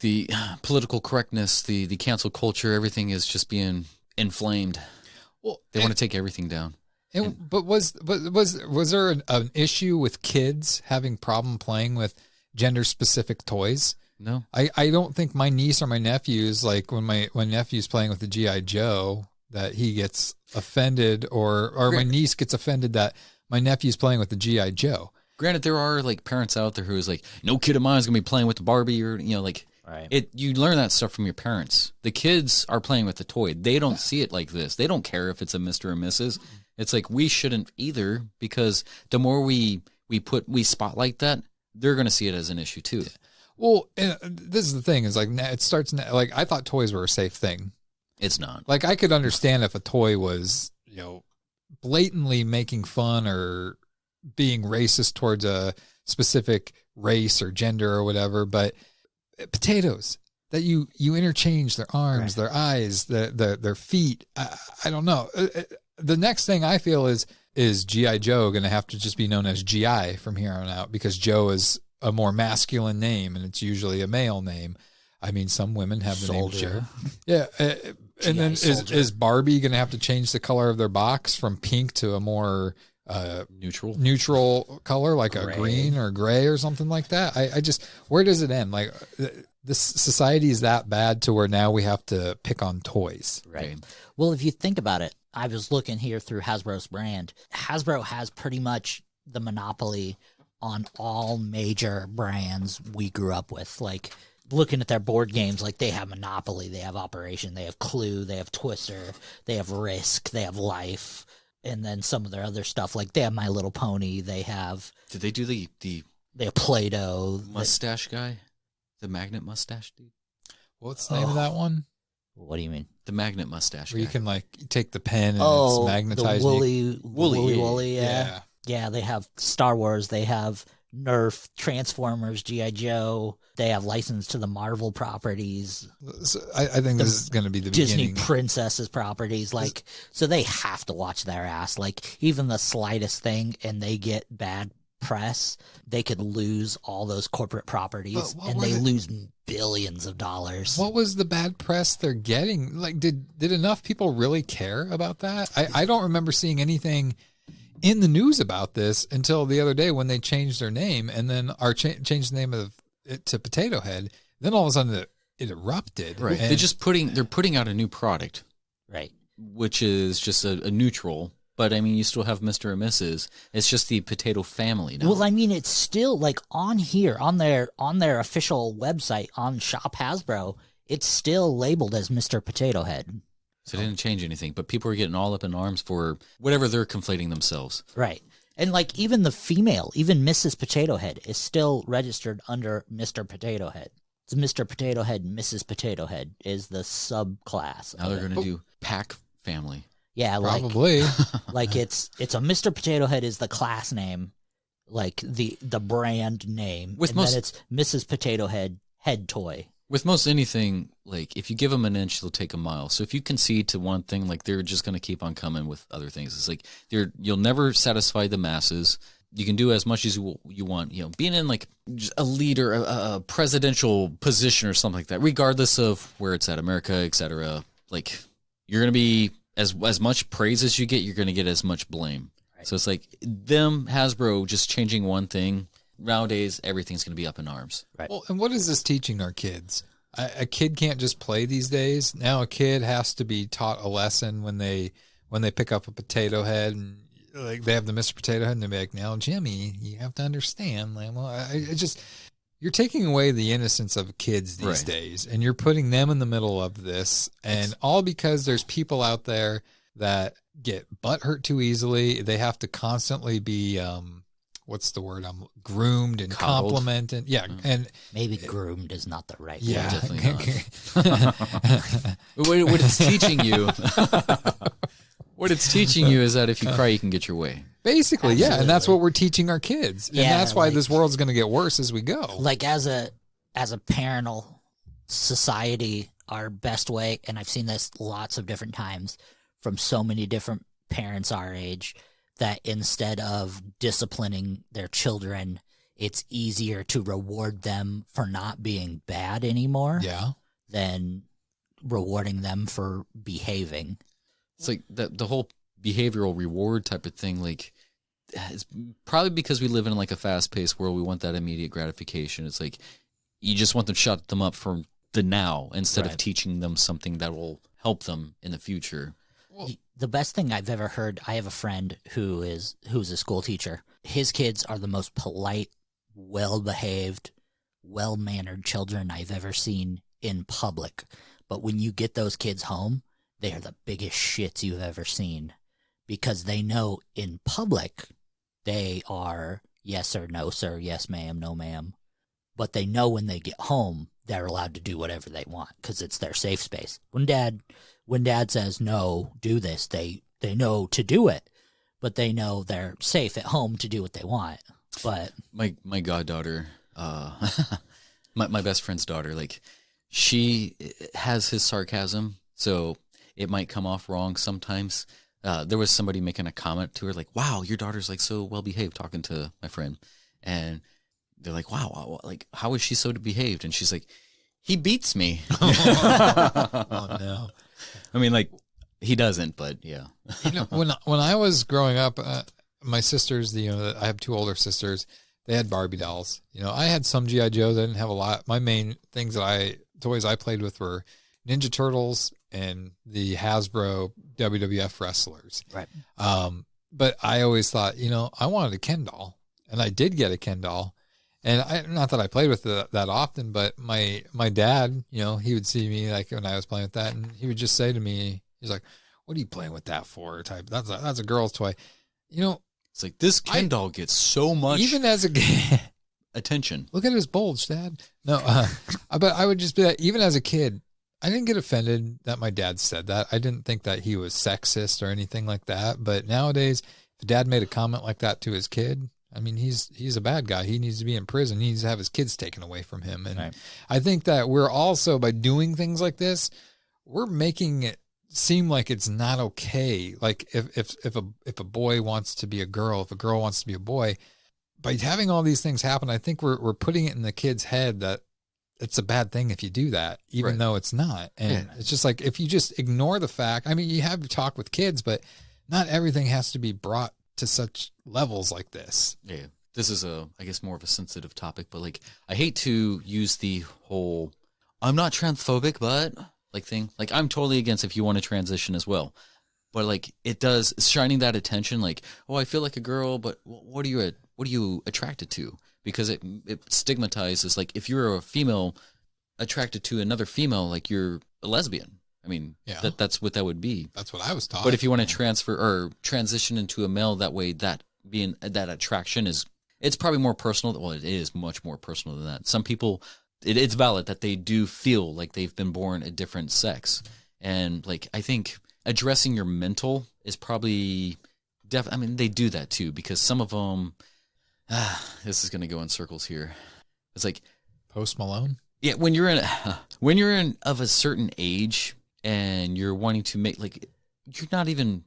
the political correctness, the cancel culture. Everything is just being inflamed. Well, they want to take everything down. But was there an issue with kids having problem playing with gender specific toys? No, I don't think my niece or my nephews, when my nephew's playing with the G.I. Joe, that he gets offended, or my niece gets offended that my nephew's playing with the G.I. Joe. Granted, there are parents out there who is no kid of mine is gonna be playing with the Barbie, or right. You learn that stuff from your parents. The kids are playing with the toy. They don't see it like this. They don't care if it's a Mr. or Mrs. It's we shouldn't either, because the more we spotlight that, they're gonna see it as an issue too. Well, and this is the thing, is it starts, I thought toys were a safe thing. It's not. Like, I could understand if a toy was, blatantly making fun or being racist towards a specific race or gender or whatever, but potatoes that you interchange their arms, their eyes, their feet. I don't know. The next thing I feel is G.I. Joe going to have to just be known as G.I. from here on out, because Joe is a more masculine name and it's usually a male name. I mean, some women have the name Joe. Yeah. And then is Barbie going to have to change the color of their box from pink to a more neutral color, like gray. A green or gray or something like that? I just, where does it end? Like, this society is that bad to where now we have to pick on toys. Right. Well, if you think about it, I was looking here through Hasbro's brand. Hasbro has pretty much the monopoly on all major brands we grew up with. Like, looking at their board games, like, they have Monopoly, they have Operation, they have Clue, they have Twister, they have Risk, they have Life, and then some of their other stuff, like they have My Little Pony, they have... Did they do they have Play-Doh. Mustache guy? The magnet mustache dude? What's the name of that one? What do you mean? The magnet mustache Where guy. you can, like, take the pen and it's magnetized. The woolly, yeah. Yeah, they have Star Wars, they have Nerf, Transformers, G.I. Joe. They have license to the Marvel properties. So I think this is going to be the Disney beginning. princesses properties. Like, so they have to watch their ass. Like, even the slightest thing and they get bad press, they could lose all those corporate properties and they lose billions of dollars. What was the bad press they're getting? Like, did enough people really care about that? I don't remember seeing anything in the news about this until the other day when they changed their name and then changed the name of it to Potato Head. Then all of a sudden it erupted. Right. They're putting out a new product. Right. Which is just a neutral, but I mean, you still have Mr. and Mrs. It's just the potato family now. Well, I mean, it's still like on here, on their official website on Shop Hasbro, it's still labeled as Mr. Potato Head. So it didn't change anything, but people are getting all up in arms for whatever they're conflating themselves. Right. And like even the female, even Mrs. Potato Head is still registered under Mr. Potato Head. It's Mr. Potato Head, Mrs. Potato Head is the subclass. Now they're going to do Pack Family. Yeah, probably. Like it's a Mr. Potato Head is the class name, like the brand name. Then it's Mrs. Potato Head toy. With most anything, like, if you give them an inch, they'll take a mile. So if you concede to one thing, like, they're just going to keep on coming with other things. It's like you'll never satisfy the masses. You can do as much as you want. You know, being in, like, a leader, a presidential position or something like that, regardless of where it's at, America, etc. Like, you're going to be, as much praise as you get, you're going to get as much blame. Right. So it's like, Hasbro, just changing one thing. Nowadays, everything's going to be up in arms. Right. Well, and what is this teaching our kids? A kid can't just play these days. Now a kid has to be taught a lesson when they pick up a potato head and like they have the Mr. Potato Head and they're like, now Jimmy, you have to understand. Like, well, you're taking away the innocence of kids these days, and you're putting them in the middle of this, and all because there's people out there that get butthurt too easily. They have to constantly be what's the word? Groomed and Coddled. complimented. Yeah. And maybe groomed is not the right word. Yeah. Definitely not. What it's teaching you, is that if you cry, you can get your way. Basically, absolutely. Yeah. And that's what we're teaching our kids. Yeah, and that's why this world's going to get worse as we go. Like as a parental society, our best way, and I've seen this lots of different times from so many different parents our age, that instead of disciplining their children, it's easier to reward them for not being bad anymore than rewarding them for behaving. It's like the whole behavioral reward type of thing, like, it's probably because we live in like a fast-paced world. We want that immediate gratification. It's like you just want to shut them up for the now instead of teaching them something that will help them in the future. The best thing I've ever heard, I have a friend who's a school teacher. His kids are the most polite, well-behaved, well-mannered children I've ever seen in public. But when you get those kids home, they are the biggest shits you've ever seen, because they know in public they are yes sir, no sir, yes ma'am, no ma'am. But they know when they get home, they're allowed to do whatever they want because it's their safe space. When dad says no, do this, they know to do it, but they know they're safe at home to do what they want. But my goddaughter, my best friend's daughter, like, she has his sarcasm, so it might come off wrong sometimes. There was somebody making a comment to her like, wow, your daughter's like so well behaved, talking to my friend, and they're like, wow, like, how is she so behaved? And she's like, he beats me. Oh no. I mean, like, he doesn't, but yeah. When I was growing up, my sisters, I have 2 older sisters, they had Barbie dolls. I had some G.I. Joes. I didn't have a lot. My main toys I played with were Ninja Turtles and the Hasbro WWF wrestlers. Right. But I always thought, I wanted a Ken doll, and I did get a Ken doll. And not that I played with it that often, but my dad, he would see me like when I was playing with that, and he would just say to me, he's like, "What are you playing with that for?" Type. That's a girl's toy. It's like, this Ken doll gets so much even as a kid attention. Look at his bulge, Dad. No, but I would just be that. Even as a kid, I didn't get offended that my dad said that. I didn't think that he was sexist or anything like that. But nowadays, if dad made a comment like that to his kid, I mean, he's a bad guy. He needs to be in prison. He needs to have his kids taken away from him. And right. I think that we're also, by doing things like this, we're making it seem like it's not okay. Like if a boy wants to be a girl, if a girl wants to be a boy, by having all these things happen, I think we're putting it in the kid's head that it's a bad thing if you do that, even though it's not. And it's just like, if you just ignore the fact, I mean, you have to talk with kids, but not everything has to be brought to such levels like this. Yeah. This is I guess more of a sensitive topic, but like, I hate to use the whole, I'm not transphobic, but like thing, like, I'm totally against if you want to transition as well. But like, it does shining that attention, like, oh, I feel like a girl, but what are you attracted to? Because it stigmatizes, like, if you're a female attracted to another female, like, you're a lesbian. I mean, that's what that would be. That's what I was taught. But if you want to transfer or transition into a male that way, that attraction it's probably more personal. Well, it is much more personal than that. Some people, it's valid that they do feel like they've been born a different sex. And like, I think addressing your mental is probably I mean, they do that too, because some of them, this is going to go in circles here. It's like Post Malone. Yeah. When you're in of a certain age and you're wanting to make, like, you're not even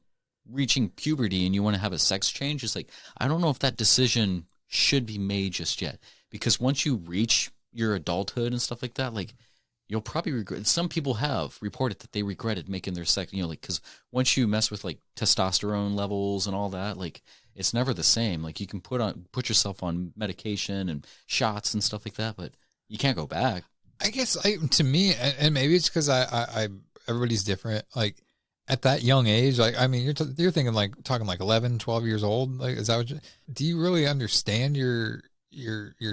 reaching puberty and you want to have a sex change. It's like, I don't know if that decision should be made just yet, because once you reach your adulthood and stuff like that, like, you'll probably regret. Some people have reported that they regretted making their sex, like, because once you mess with like testosterone levels and all that, like, it's never the same. Like, you can put yourself on medication and shots and stuff like that, but you can't go back. I guess to me, and maybe it's because I everybody's different. Like, at that young age, like, I mean, you're thinking like talking like 11, 12 years old. Like, is that what do you really understand your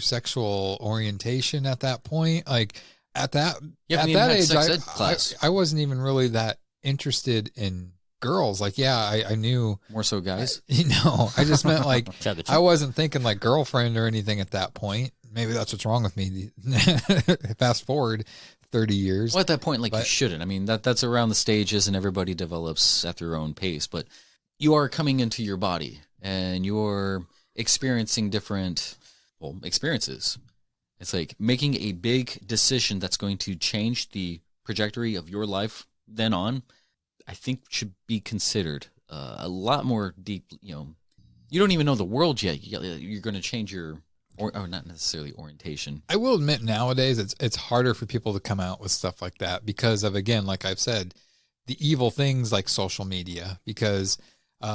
sexual orientation at that point? Like, at that age, I wasn't even really that interested in girls. Like, yeah, I knew more so guys. I just meant like I wasn't thinking like girlfriend or anything at that point. Maybe that's what's wrong with me. Fast forward 30 years. Well, at that point, like, you shouldn't. I mean, that's around the stages, and everybody develops at their own pace. But you are coming into your body, and you're experiencing different experiences. It's like making a big decision that's going to change the trajectory of your life then on, I think should be considered a lot more deep. You don't even know the world yet. You're going to change your, or not necessarily orientation. I will admit nowadays it's harder for people to come out with stuff like that because of, again, like I've said, the evil things like social media. Because,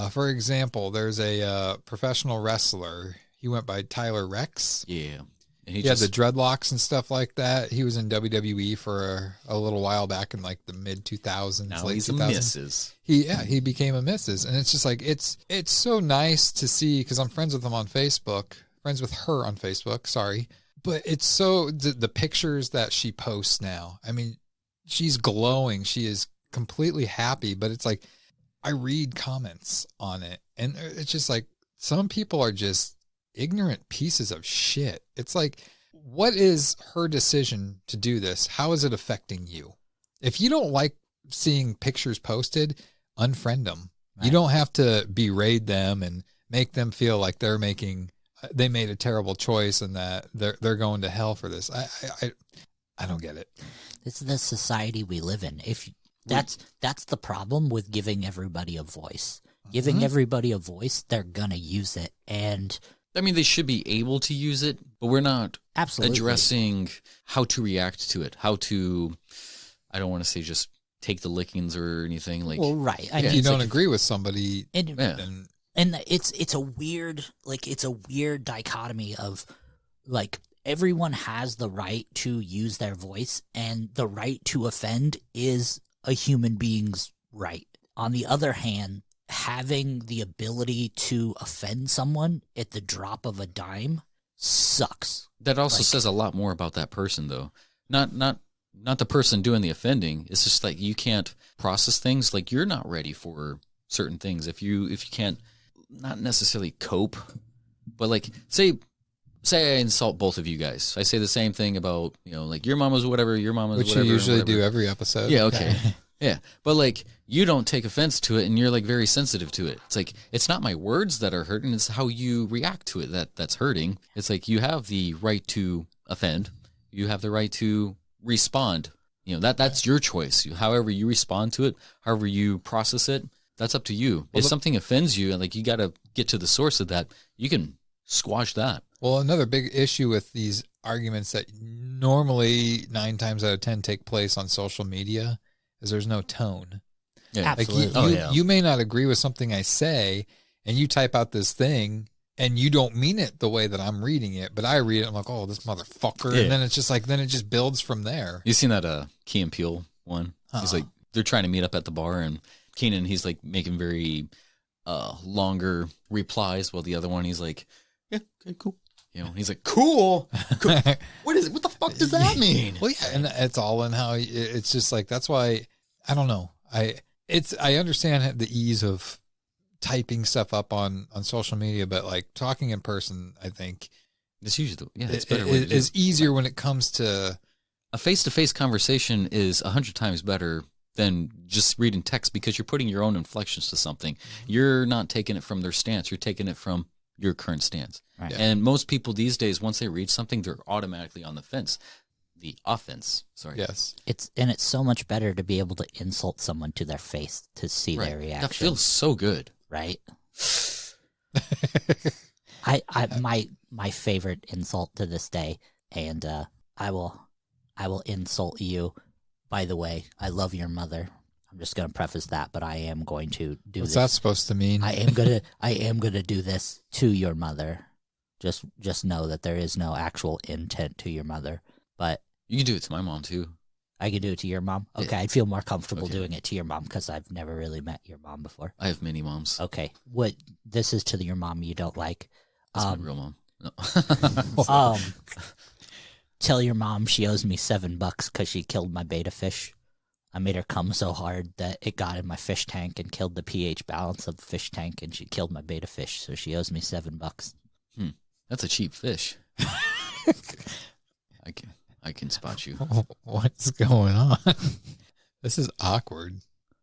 for example, there's a professional wrestler. He went by Tyler Rex. Yeah. And he had the dreadlocks and stuff like that. He was in WWE for a little while back in like the mid 2000s. Now late he's 2000s. a Mrs. He became a Mrs. And it's just like, it's so nice to see, because I'm friends with him on Facebook, friends with her on Facebook, sorry. But it's so, the pictures that she posts now, I mean, she's glowing. She is completely happy, but it's like, I read comments on it and it's just like, some people are just ignorant pieces of shit. It's like, what is her decision to do this? How is it affecting you? If you don't like seeing pictures posted, unfriend them. Right. You don't have to berate them and make them feel like they made a terrible choice and that they're going to hell for this. I don't get it. This is the society we live in. That's the problem with giving everybody a voice. Giving everybody a voice, they're gonna use it, and I mean, they should be able to use it, but we're not addressing how to react to it, how to, I don't want to say just take the lickings or anything. Like, well, right. If you don't agree with somebody, and it's a weird dichotomy of like everyone has the right to use their voice, and the right to offend is a human being's right. On the other hand, having the ability to offend someone at the drop of a dime sucks. That also says a lot more about that person, though. Not the person doing the offending. It's just like you can't process things. Like you're not ready for certain things. If you can't, not necessarily cope, but like say I insult both of you guys. I say the same thing about, like your mom was whatever, your mom was which whatever. Which you usually do every episode. Yeah, okay. Yeah, but like you don't take offense to it, and you're like very sensitive to it. It's like it's not my words that are hurting; it's how you react to it that's hurting. It's like you have the right to offend, you have the right to respond. That's your choice. However you respond to it, however you process it, that's up to you. If something offends you, and like you got to get to the source of that, you can squash that. Well, another big issue with these arguments that normally 9 times out of 10 take place on social media is there's no tone. Yeah, absolutely. Like you may not agree with something I say, and you type out this thing, and you don't mean it the way that I'm reading it, but I read it, I'm like, oh, this motherfucker, and then it's just like, then it just builds from there. You seen that Key and Peele one? He's like, they're trying to meet up at the bar, and Keenan, he's like making very longer replies, while the other one, he's like, yeah, okay, cool. He's like, cool. What the fuck does that mean? Well, yeah, and it's all in how it's just like, that's why, I don't know. I understand the ease of typing stuff up on social media, but like talking in person, I think it's usually, it's better. It is easier when it comes to a face-to-face conversation is 100 times better than just reading text because you're putting your own inflections to something. You're not taking it from their stance. You're taking it from your current stance. Right. Yeah. And most people these days, once they read something, they're automatically on the fence. The offense. Sorry. Yes. It's so much better to be able to insult someone to their face to see their reaction. That feels so good. Right? my favorite insult to this day, and I will insult you. By the way, I love your mother. I'm just going to preface that, but I am going to do this. What's that supposed to mean? I am gonna do this to your mother. Just know that there is no actual intent to your mother. But you can do it to my mom too. I can do it to your mom? Okay, yeah. I'd feel more comfortable doing it to your mom because I've never really met your mom before. I have many moms. Okay, this is to your mom you don't like. That's my real mom. No. Tell your mom she owes me $7 because she killed my betta fish. I made her come so hard that it got in my fish tank and killed the pH balance of the fish tank, and she killed my betta fish, so she owes me $7. That's a cheap fish. I can spot you. What's going on? This is awkward.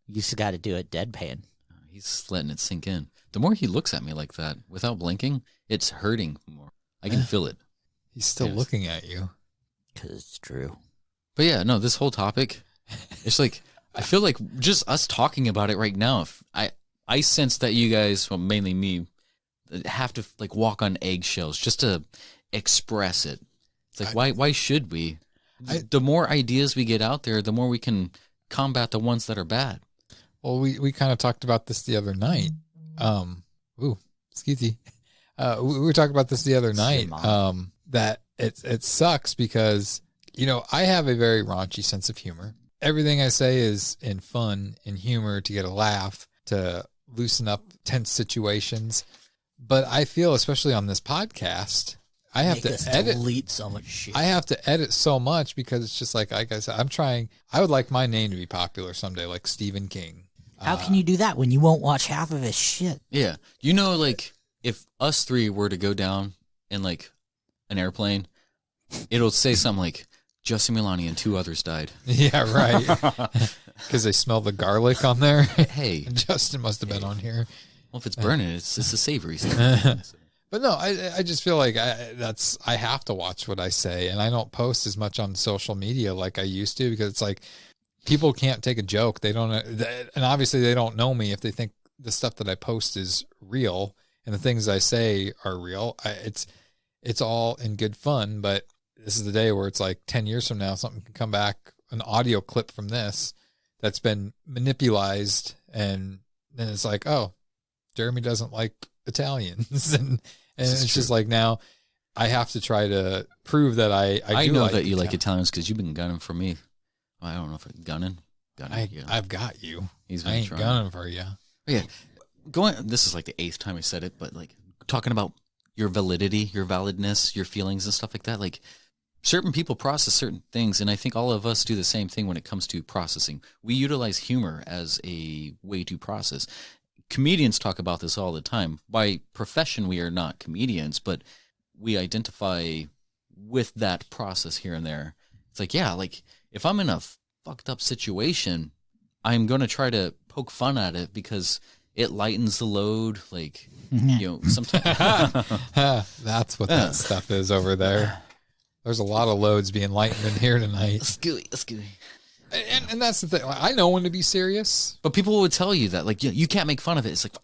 You just got to do it deadpan. He's letting it sink in. The more he looks at me like that, without blinking, it's hurting more. I can feel it. He's still looking at you. Because it's true. But yeah, no, this whole topic, it's like, I feel like just us talking about it right now, I sense that you guys, well, mainly me, have to like walk on eggshells just to express it. It's like, why should we? The more ideas we get out there, the more we can combat the ones that are bad. Well, we kind of talked about this the other night. Excuse me. We were talking about this the other night. That it sucks because, I have a very raunchy sense of humor. Everything I say is in fun, in humor, to get a laugh, to loosen up tense situations. But I feel, especially on this podcast, I have to edit so much shit. I have to edit so much because it's just like I said, I would like my name to be popular someday, like Stephen King. How can you do that when you won't watch half of his shit? Yeah. Like, if us three were to go down in, like, an airplane, it'll say something like, Justin Milani and 2 others died. Yeah, right. Because they smell the garlic on there. Hey. Justin must have been on here. Well, if it's burning, it's a savory stuff. But no, I just feel like I have to watch what I say, and I don't post as much on social media like I used to, because it's like people can't take a joke. They don't, and obviously they don't know me if they think the stuff that I post is real and the things I say are real. It's all in good fun, but this is the day where it's like 10 years from now, something can come back, an audio clip from this that's been manipulated, and then it's like, oh, Jeremy doesn't like Italians, and it's just like, now I have to try to prove that I do know like that you like Italians because you've been gunning for me. Well, I don't know if I'm gunning. I've got you. He's I ain't trying. gunning for you. Yeah, this is like the 8th time I said it, but like talking about your validity, your validness, your feelings and stuff like that. Like, certain people process certain things, and I think all of us do the same thing when it comes to processing. We utilize humor as a way to process. Comedians talk about this all the time. By profession, we are not comedians, but we identify with that process here and there. It's like, yeah, like if I'm in a fucked up situation, I'm going to try to poke fun at it because it lightens the load. Like, sometimes. That's what that stuff is over there. There's a lot of loads being lightened in here tonight. Scooey. And that's the thing. I know when to be serious. But people would tell you that, like, you can't make fun of it. It's like,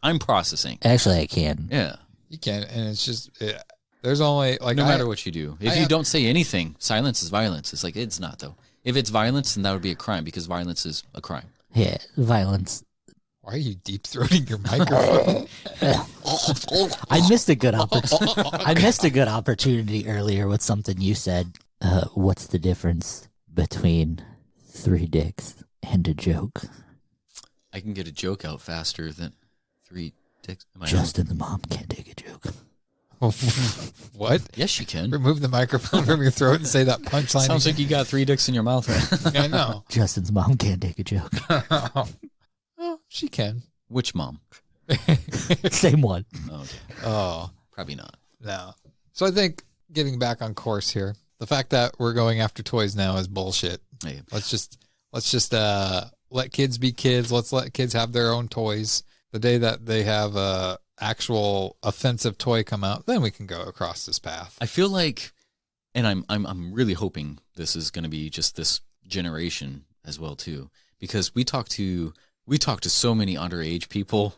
I'm processing. Actually, I can. Yeah. You can. And it's just, there's only, like, no matter what you do. If you don't say anything, silence is violence. It's like, it's not, though. If it's violence, then that would be a crime, because violence is a crime. Yeah, violence. Why are you deep-throating your microphone? I missed a good opportunity earlier with something you said. What's the difference between 3 dicks and a joke? I can get a joke out faster than 3 dicks. Justin's mom can't take a joke. What? Yes, you can. Remove the microphone from your throat and say that punchline. Sounds like you got 3 dicks in your mouth. I know. Justin's mom can't take a joke. Oh, she can. Which mom? Same one. Oh, okay. Oh, probably not. No. So I think getting back on course here, the fact that we're going after toys now is bullshit. Hey. Let's just let kids be kids. Let's let kids have their own toys. The day that they have a actual offensive toy come out, then we can go across this path. I feel like, and I'm really hoping this is going to be just this generation as well too, because we talk to so many underage people.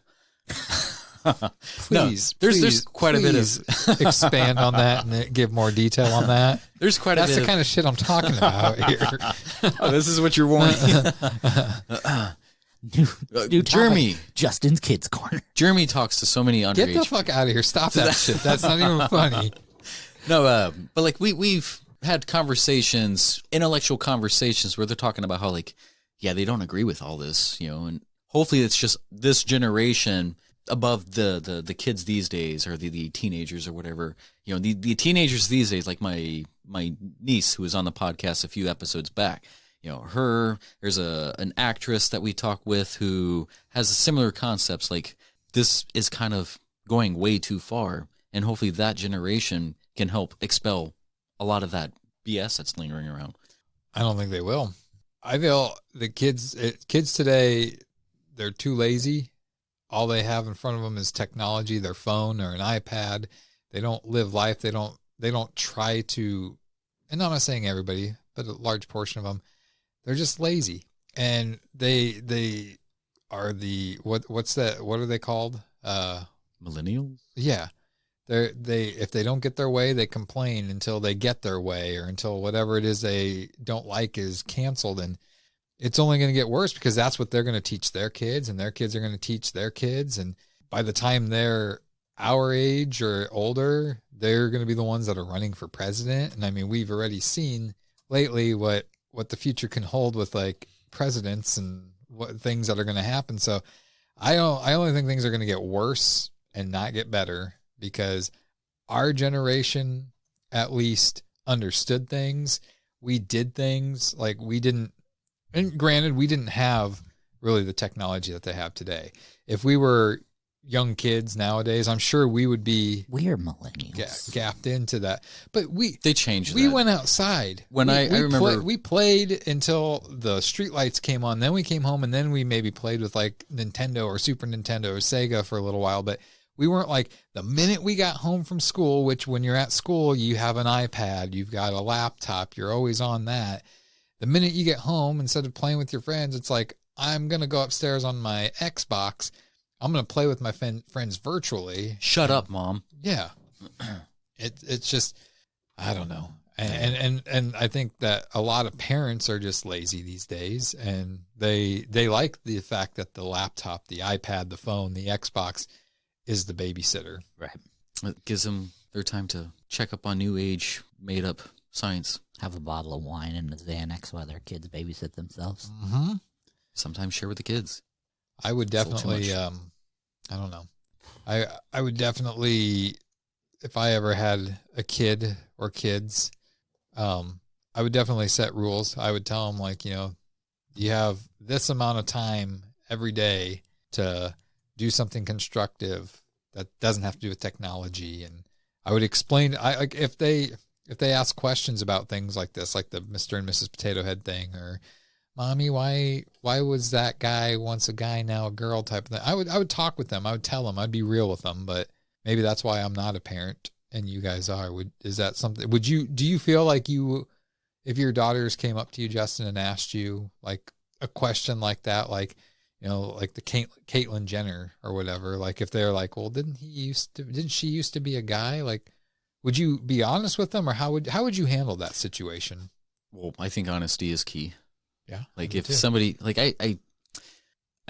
There's quite a bit of expand on that and give more detail on that. There's quite a bit. That's the kind of shit I'm talking about here. Oh, this is what you're warning. New Jeremy, Justin's Kids Corner. Jeremy talks to so many underage. Get the fuck out of here! Stop that shit. That's not even funny. No, but like we've had conversations, intellectual conversations, where they're talking about how, like, yeah, they don't agree with all this, and hopefully it's just this generation above the kids these days, or the teenagers or whatever. The teenagers these days, like my niece who was on the podcast a few episodes back. There's an actress that we talk with who has similar concepts. Like, this is kind of going way too far, and hopefully that generation can help expel a lot of that BS that's lingering around. I don't think they will. I feel the kids today, they're too lazy. All they have in front of them is technology, their phone or an iPad. They don't live life. They don't try to, and I'm not saying everybody, but a large portion of them, they're just lazy. And they are what's that? What are they called? Millennials? Yeah. If they don't get their way, they complain until they get their way, or until whatever it is they don't like is canceled. And it's only going to get worse, because that's what they're going to teach their kids, and their kids are going to teach their kids. And by the time they're our age or older, they're going to be the ones that are running for president. And I mean, we've already seen lately what the future can hold with, like, presidents and what things that are going to happen. So I only think things are going to get worse and not get better, because our generation at least understood things. We did things like we didn't, and granted, we didn't have really the technology that they have today. If we were young kids nowadays, I'm sure we would be we're millennials gapped into that. But they changed. We went outside. I remember we played until the street lights came on. Then we came home, and then we maybe played with like Nintendo or Super Nintendo or Sega for a little while. But we weren't like the minute we got home from school, which when you're at school, you have an iPad, you've got a laptop, you're always on that. The minute you get home, instead of playing with your friends, it's like, I'm going to go upstairs on my Xbox. I'm going to play with my friends virtually. Shut up, Mom. Yeah. It's just, I don't know. And I think that a lot of parents are just lazy these days, and they like the fact that the laptop, the iPad, the phone, the Xbox is the babysitter. Right. It gives them their time to check up on new age made up science. Have a bottle of wine and a Xanax while their kids babysit themselves. Mm-hmm. Sometimes share with the kids. I would definitely, I don't know. I would definitely, if I ever had a kid or kids, I would definitely set rules. I would tell them, like, you have this amount of time every day to do something constructive that doesn't have to do with technology. And I would explain, like, if they ask questions about things like this, like the Mr. and Mrs. Potato Head thing, or Mommy, why was that guy once a guy, now a girl type of thing, I would talk with them. I would tell them. I'd be real with them. But maybe that's why I'm not a parent and you guys are. Is that something? Do you feel like if your daughters came up to you, Justin, and asked you like a question like that, like, like the Caitlyn Jenner or whatever, like if they're like, well, didn't she used to be a guy? Like, would you be honest with them, or how would you handle that situation? Well, I think honesty is key. Yeah. Like if somebody, like I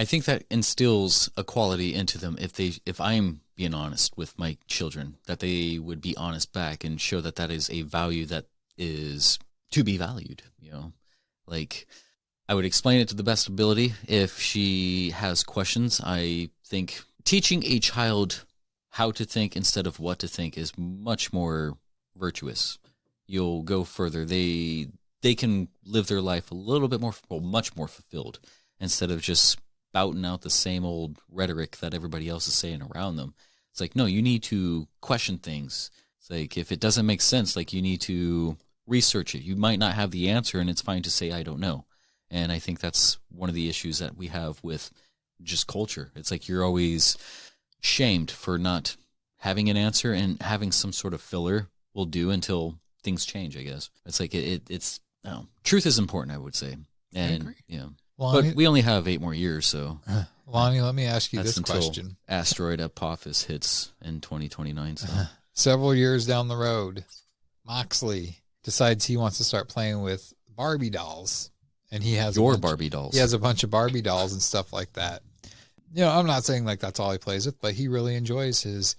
think that instills a quality into them. If I'm being honest with my children, that they would be honest back and show that that is a value that is to be valued. Like I would explain it to the best ability. If she has questions, I think teaching a child how to think instead of what to think is much more virtuous. You'll go further. They can live their life a little bit more, much more fulfilled, instead of just spouting out the same old rhetoric that everybody else is saying around them. It's like, no, you need to question things. It's like, if it doesn't make sense, like, you need to research it. You might not have the answer, and it's fine to say, I don't know. And I think that's one of the issues that we have with just culture. It's like you're always shamed for not having an answer, and having some sort of filler will do until things change, I guess. It's like it's truth is important, I would say. And but we only have 8 more years, so Lonnie, let me ask you that's this question. Asteroid Apophis hits in 2029. So several years down the road, Moxley decides he wants to start playing with Barbie dolls, and he has Barbie dolls. He has a bunch of Barbie dolls and stuff like that. I'm not saying like that's all he plays with, but he really enjoys his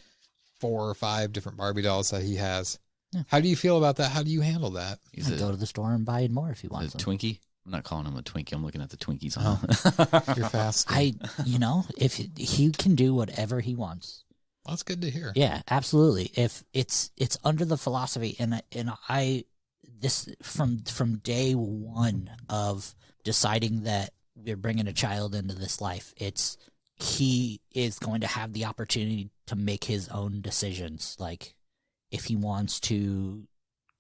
4 or 5 different Barbie dolls that he has. Yeah. How do you feel about that? How do you handle that? Go to the store and buy more if you want. A Twinkie? I'm not calling him a Twinkie. I'm looking at the Twinkies on. Oh. You're fast. If he can do whatever he wants. Well, that's good to hear. Yeah, absolutely. If it's under the philosophy, and this from day one of deciding that we're bringing a child into this life, he is going to have the opportunity to make his own decisions. Like, if he wants to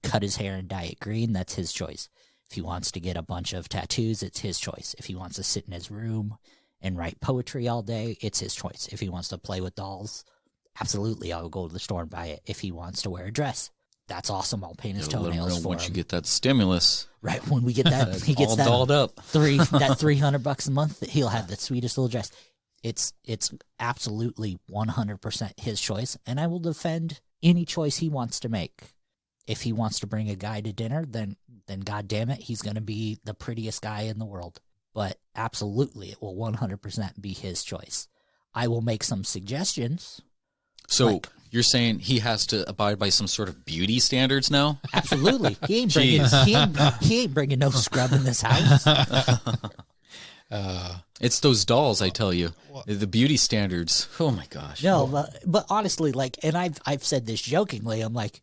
cut his hair and dye it green, that's his choice. If he wants to get a bunch of tattoos, it's his choice. If he wants to sit in his room and write poetry all day, it's his choice. If he wants to play with dolls, absolutely, I'll go to the store and buy it. If he wants to wear a dress, that's awesome. I'll paint his toenails for him. Once you get that stimulus. Right, when we get that, he gets all that dolled up. that $300 a month, he'll have the sweetest little dress. It's absolutely 100% his choice, and I will defend any choice he wants to make. If he wants to bring a guy to dinner, then God damn it, he's going to be the prettiest guy in the world. But absolutely, it will 100% be his choice. I will make some suggestions. So you're saying he has to abide by some sort of beauty standards now? Absolutely. He ain't bringing no scrub in this house. It's those dolls, I tell you. The beauty standards. Oh my gosh. No, but honestly, like, and I've said this jokingly, I'm like,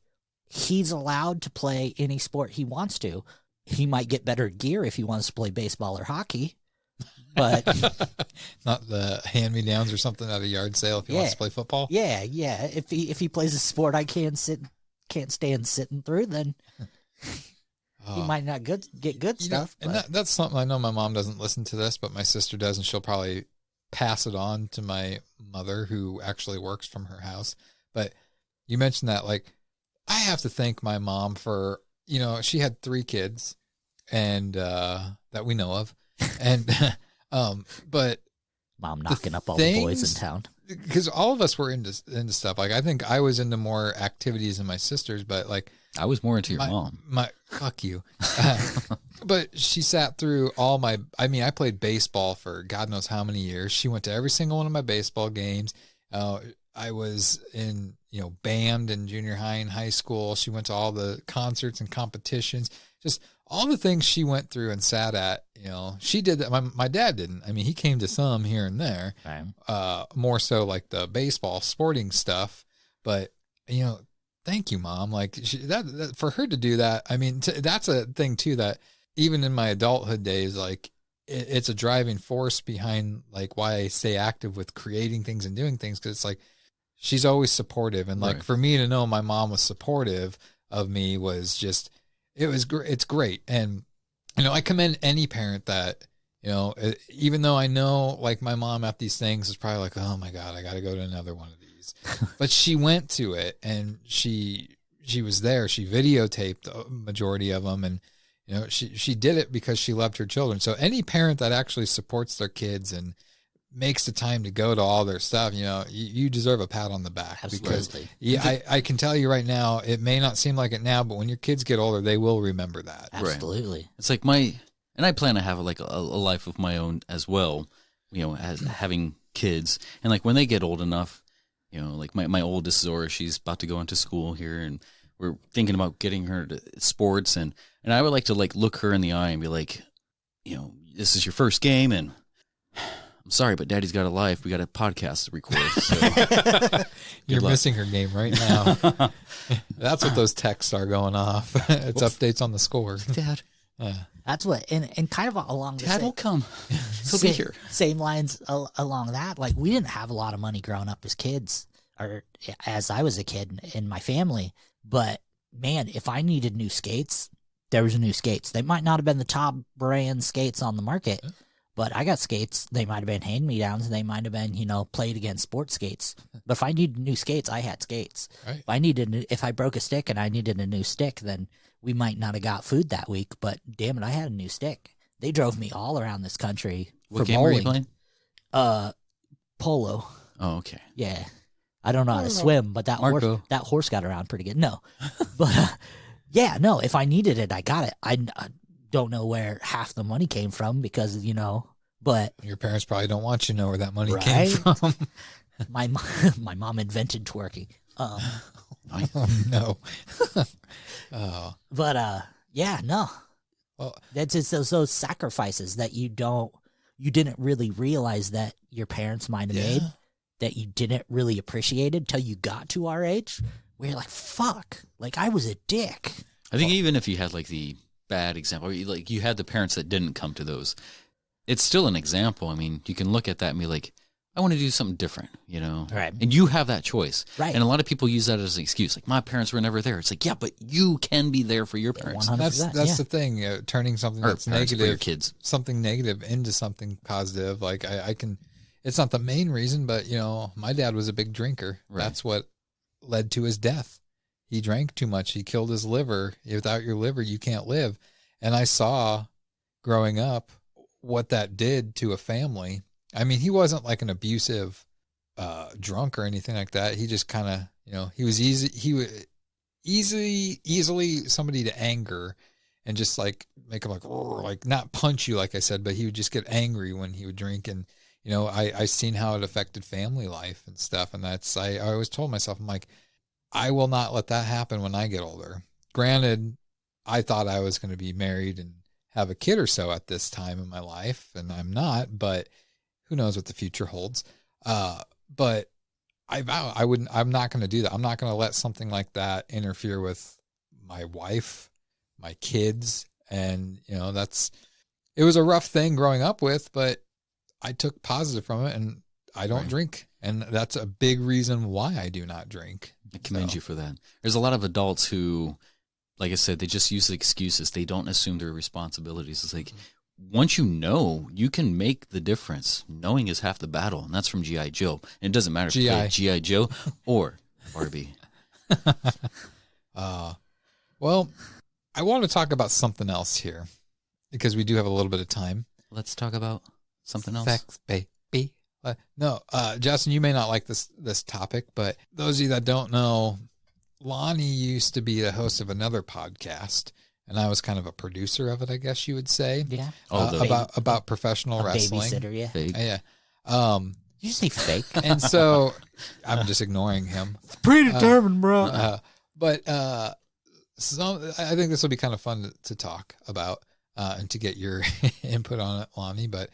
he's allowed to play any sport he wants to. He might get better gear if he wants to play baseball or hockey. But not the hand-me-downs or something at a yard sale if he wants to play football. Yeah. If he plays a sport I can't stand sitting through, then he might not get good stuff. And that's something I know my mom doesn't listen to this, but my sister does, and she'll probably pass it on to my mother, who actually works from her house. But you mentioned that, like, I have to thank my mom for, she had 3 kids, and that we know of, and but mom knocking up all the boys in town, because all of us were into stuff. Like, I think I was into more activities than my sisters, but like I was more into your mom. Fuck you. But she sat through I played baseball for God knows how many years. She went to every single one of my baseball games. I was in, band in junior high and high school. She went to all the concerts and competitions, just all the things she went through and sat at, she did that. My dad didn't. I mean, he came to some here and there, more so like the baseball sporting stuff, but thank you, Mom. Like that for her to do that. I mean, that's a thing too, that even in my adulthood days, like it's a driving force behind like why I stay active with creating things and doing things. 'Cause it's like, she's always supportive. And like, for me to know my mom was supportive of me was just, it's great. And, I commend any parent that, even though I know like my mom at these things is probably like, oh my God, I got to go to another one of these, but she went to it and she was there. She videotaped the majority of them. And, she did it because she loved her children. So any parent that actually supports their kids and makes the time to go to all their stuff, you deserve a pat on the back. Absolutely. Because I can tell you right now, it may not seem like it now, but when your kids get older, they will remember that. Absolutely. Right. It's like and I plan to have like a life of my own as well, as having kids. And like when they get old enough, like my oldest Zora, she's about to go into school here, and we're thinking about getting her to sports. And I would like to like look her in the eye and be like, this is your first game, and I'm sorry, but Daddy's got a life. We got a podcast to record. So you're missing her game right now. That's what those texts are going off. It's updates on the score. Dad. That's what, and kind of along the Dad will come. He'll be here. Same lines along that. Like, we didn't have a lot of money growing up as kids, or as I was a kid in my family. But man, if I needed new skates, there was new skates. They might not have been the top brand skates on the market, but I got skates. They might have been hand-me-downs. They might have been, played against sports skates. But if I needed new skates, I had skates. Right. If I broke a stick and I needed a new stick, then we might not have got food that week. But damn it, I had a new stick. They drove me all around this country What for game bowling. were you playing? Polo. Oh, okay. Yeah. I don't know how to swim, but that horse got around pretty good. No. But if I needed it, I got it. I don't know where half the money came from because, but your parents probably don't want you to know where that money came from. my mom invented twerking. Oh no. But no. Well, that's just those sacrifices that you didn't really realize that your parents might have made, that you didn't really appreciate it till you got to our age, where you're like, fuck, like I was a dick. I think even if you had like the bad example, like you had the parents that didn't come to those, it's still an example. I mean, you can look at that and be like, I want to do something different, Right. And you have that choice. Right. And a lot of people use that as an excuse. Like, my parents were never there. It's like, yeah, but you can be there for your parents. 100%, that's the thing, turning something that's negative, for your kids. something negative into something positive. Like I can, it's not the main reason, but my dad was a big drinker. Right. That's what led to his death. He drank too much. He killed his liver. Without your liver, you can't live. And I saw growing up what that did to a family. I mean, he wasn't like an abusive drunk or anything like that. He just kind of, he was easily somebody to anger and just like make him like not punch you, like I said, but he would just get angry when he would drink. And, I seen how it affected family life and stuff. And I always told myself, I'm like, I will not let that happen when I get older. Granted, I thought I was going to be married and have a kid or so at this time in my life, and I'm not, but who knows what the future holds. But I vow I'm not going to do that. I'm not going to let something like that interfere with my wife, my kids. And, it was a rough thing growing up with, but I took positive from it, and I don't Right. drink. And that's a big reason why I do not drink. I commend you for that. There's a lot of adults who, like I said, they just use excuses. They don't assume their responsibilities. It's like, once you know, you can make the difference. Knowing is half the battle, and that's from G.I. Joe. And it doesn't matter if you play G.I. Joe or Barbie. Well, I want to talk about something else here because we do have a little bit of time. Let's talk about something else. Sex, baby. No, Justin, you may not like this topic, but those of you that don't know, Lonnie used to be the host of another podcast, and I was kind of a producer of it, I guess you would say. Yeah. About professional wrestling. Babysitter, yeah. Fake. Yeah. Did you say fake? And so I'm just ignoring him. It's predetermined, bro. So I think this will be kind of fun to talk about and to get your input on it, Lonnie. But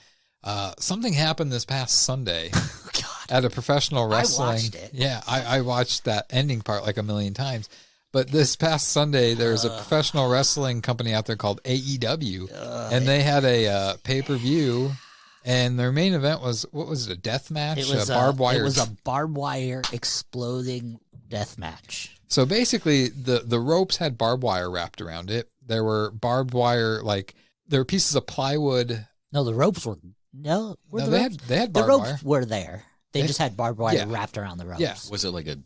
something happened this past Sunday at a professional wrestling. I watched it. Yeah, I watched that ending part like a million times. But this past Sunday, there's a professional wrestling company out there called AEW, and they had a pay-per-view. And their main event was, what was it, a death match? It was barbed wire. It was a barbed wire exploding death match. So basically, the ropes had barbed wire wrapped around it. There were barbed wire, there were pieces of plywood. No, the ropes were They had the barbed ropes wire. were there. They just had barbed wire wrapped around the ropes. Yeah. Was it like a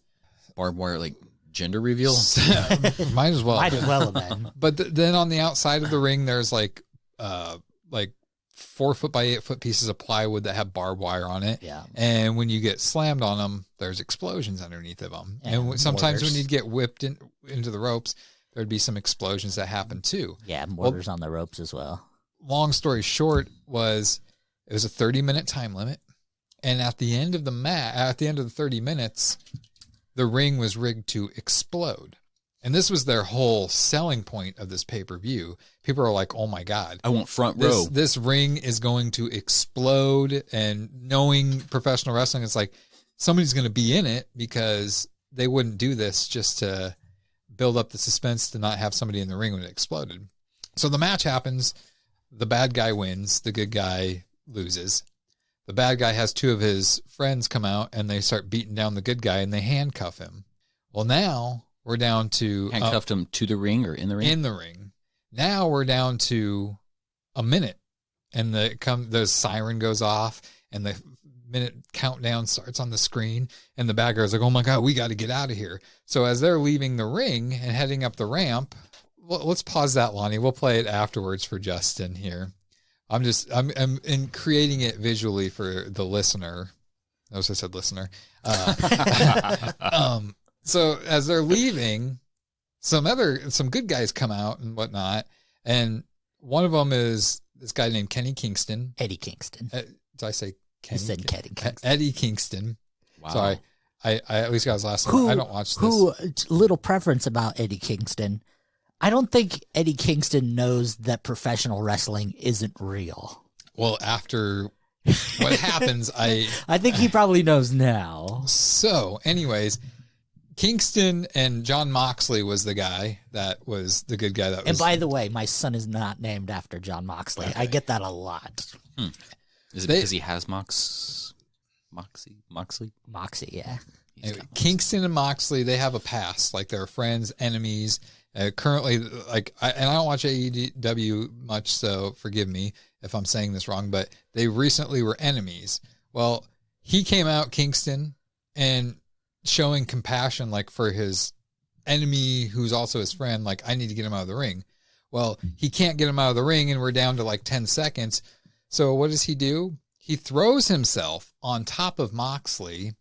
barbed wire, like gender reveal? Might as well. Might as well have been. But then on the outside of the ring, there's like 4 foot by 8 foot pieces of plywood that have barbed wire on it. Yeah. And when you get slammed on them, there's explosions underneath of them. And sometimes when you get whipped into the ropes, there'd be some explosions that happen too. Yeah, mortars on the ropes as well. Long story short it was a 30-minute time limit. And at the end of the 30 minutes, the ring was rigged to explode. And this was their whole selling point of this pay-per-view. People are like, oh my God. I want front row. This ring is going to explode. And knowing professional wrestling, it's like somebody's going to be in it, because they wouldn't do this just to build up the suspense to not have somebody in the ring when it exploded. So the match happens. The bad guy wins. The good guy loses. The bad guy has 2 of his friends come out, and they start beating down the good guy, and they handcuff him. Well, now we're down to... Handcuffed him to the ring or in the ring? In the ring. Now we're down to a minute, and the siren goes off, and the minute countdown starts on the screen, and the bad guy's like, oh my God, we got to get out of here. So as they're leaving the ring and heading up the ramp, let's pause that, Lonnie. We'll play it afterwards for Justin here. I'm in creating it visually for the listener. Notice I said listener. So as they're leaving, some good guys come out and whatnot, and one of them is this guy named Kenny Kingston. Eddie Kingston. Did I say Kenny? You said Kenny Kingston. Eddie Kingston. Wow. Sorry, I at least got his last name. I don't watch this. Little preference about Eddie Kingston. I don't think Eddie Kingston knows that professional wrestling isn't real. Well, after what happens, I think he probably knows now. So, anyways, Kingston and John Moxley was the guy that was the good guy. And by the way, my son is not named after John Moxley. Okay. I get that a lot. Is it because he has Moxley? Moxie, yeah. Anyway, Kingston and Moxley, they have a past. Like, they're friends, enemies. Currently, I don't watch AEW much, so forgive me if I'm saying this wrong, but they recently were enemies. Well, he came out, Kingston, and showing compassion, like, for his enemy who's also his friend, like, I need to get him out of the ring. Well, he can't get him out of the ring, and we're down to like 10 seconds. So what does he do? He throws himself on top of Moxley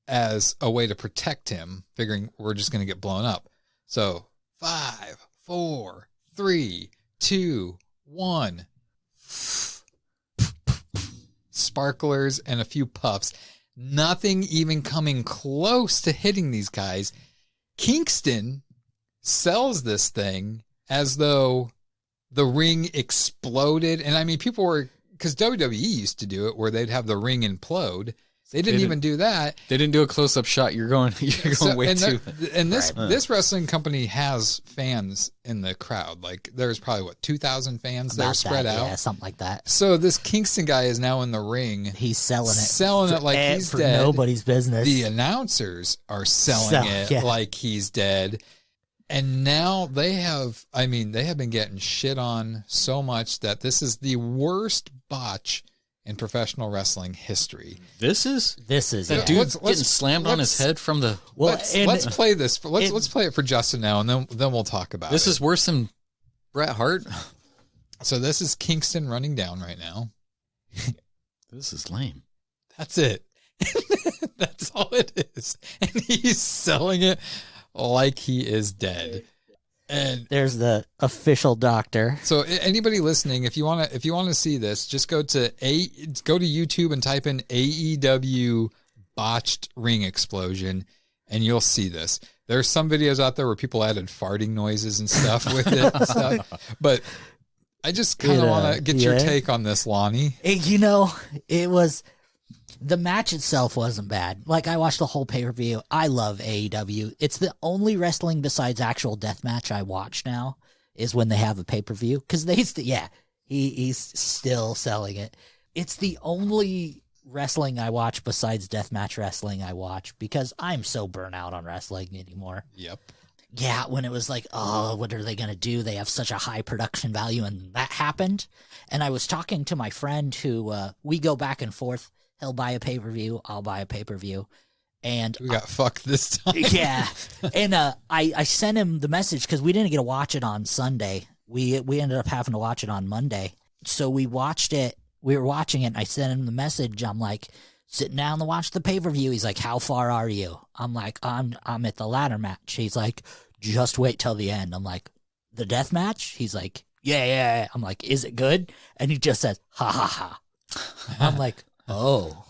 as a way to protect him, figuring we're just going to get blown up. So 5, 4, 3, 2, 1. Sparklers and a few puffs. Nothing even coming close to hitting these guys. Kingston sells this thing as though the ring exploded. And I mean, people were, because WWE used to do it where they'd have the ring implode. They didn't even do that. They didn't do a close-up shot. You're going way too. And this wrestling company has fans in the crowd. Like there's probably 2,000 fans there spread out. Yeah, something like that. So this Kingston guy is now in the ring. He's selling it like he's for dead. Nobody's business. The announcers are selling it like he's dead. And now they have been getting shit on so much that this is the worst botch in professional wrestling history. This is that dude getting slammed on his head from the. Well, let's play this. Let's play it for Justin now, and then we'll talk about it. This is worse than Bret Hart. So this is Kingston running down right now. This is lame. That's it. That's all it is, and he's selling it like he is dead. And there's the official doctor. So anybody listening, if you want to see this, just go to YouTube and type in AEW botched ring explosion, and you'll see this. There's some videos out there where people added farting noises and stuff with it and stuff. But I just kind of want to get your take on this, Lonnie. It was. The match itself wasn't bad. Like, I watched the whole pay-per-view. I love AEW. It's the only wrestling besides actual deathmatch I watch now is when they have a pay-per-view. Because he's still selling it. It's the only wrestling I watch besides deathmatch wrestling I watch because I'm so burnt out on wrestling anymore. Yep. Yeah, when it was like, oh, what are they going to do? They have such a high production value, and that happened. And I was talking to my friend who, we go back and forth. He'll buy a pay-per-view. I'll buy a pay-per-view. And we got fucked this time. Yeah. And I sent him the message because we didn't get to watch it on Sunday. We ended up having to watch it on Monday. So we watched it. We were watching it, and I sent him the message. I'm like, sitting down to watch the pay-per-view. He's like, how far are you? I'm like, I'm at the ladder match. He's like, just wait till the end. I'm like, the death match? He's like, yeah. I'm like, is it good? And he just says, ha, ha, ha. I'm like, oh,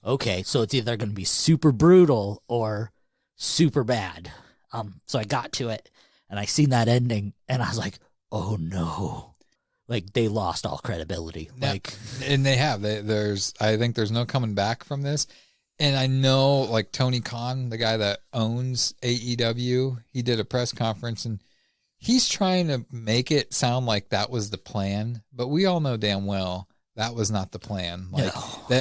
okay. So it's either going to be super brutal or super bad. So I got to it and I seen that ending and I was like, oh no, like they lost all credibility. And they have, I think there's no coming back from this. And I know like Tony Khan, the guy that owns AEW, he did a press conference and he's trying to make it sound like that was the plan, but we all know damn well that was not the plan. Like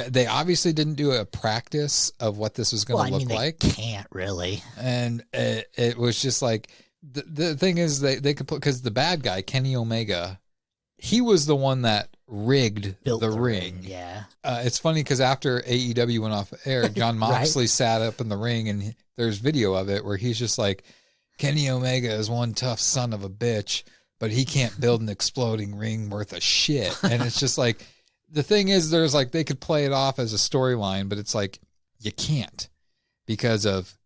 they obviously didn't do a practice of what this was going to look like. They can't really. And it was just like the thing is they could put, because the bad guy Kenny Omega, he was the one that rigged the ring. Yeah. It's funny because after AEW went off air, John Moxley Right? sat up in the ring and there's video of it where he's just like, Kenny Omega is one tough son of a bitch, but he can't build an exploding ring worth of shit. And it's just like, the thing is, there's like, they could play it off as a storyline, but it's like, you can't because of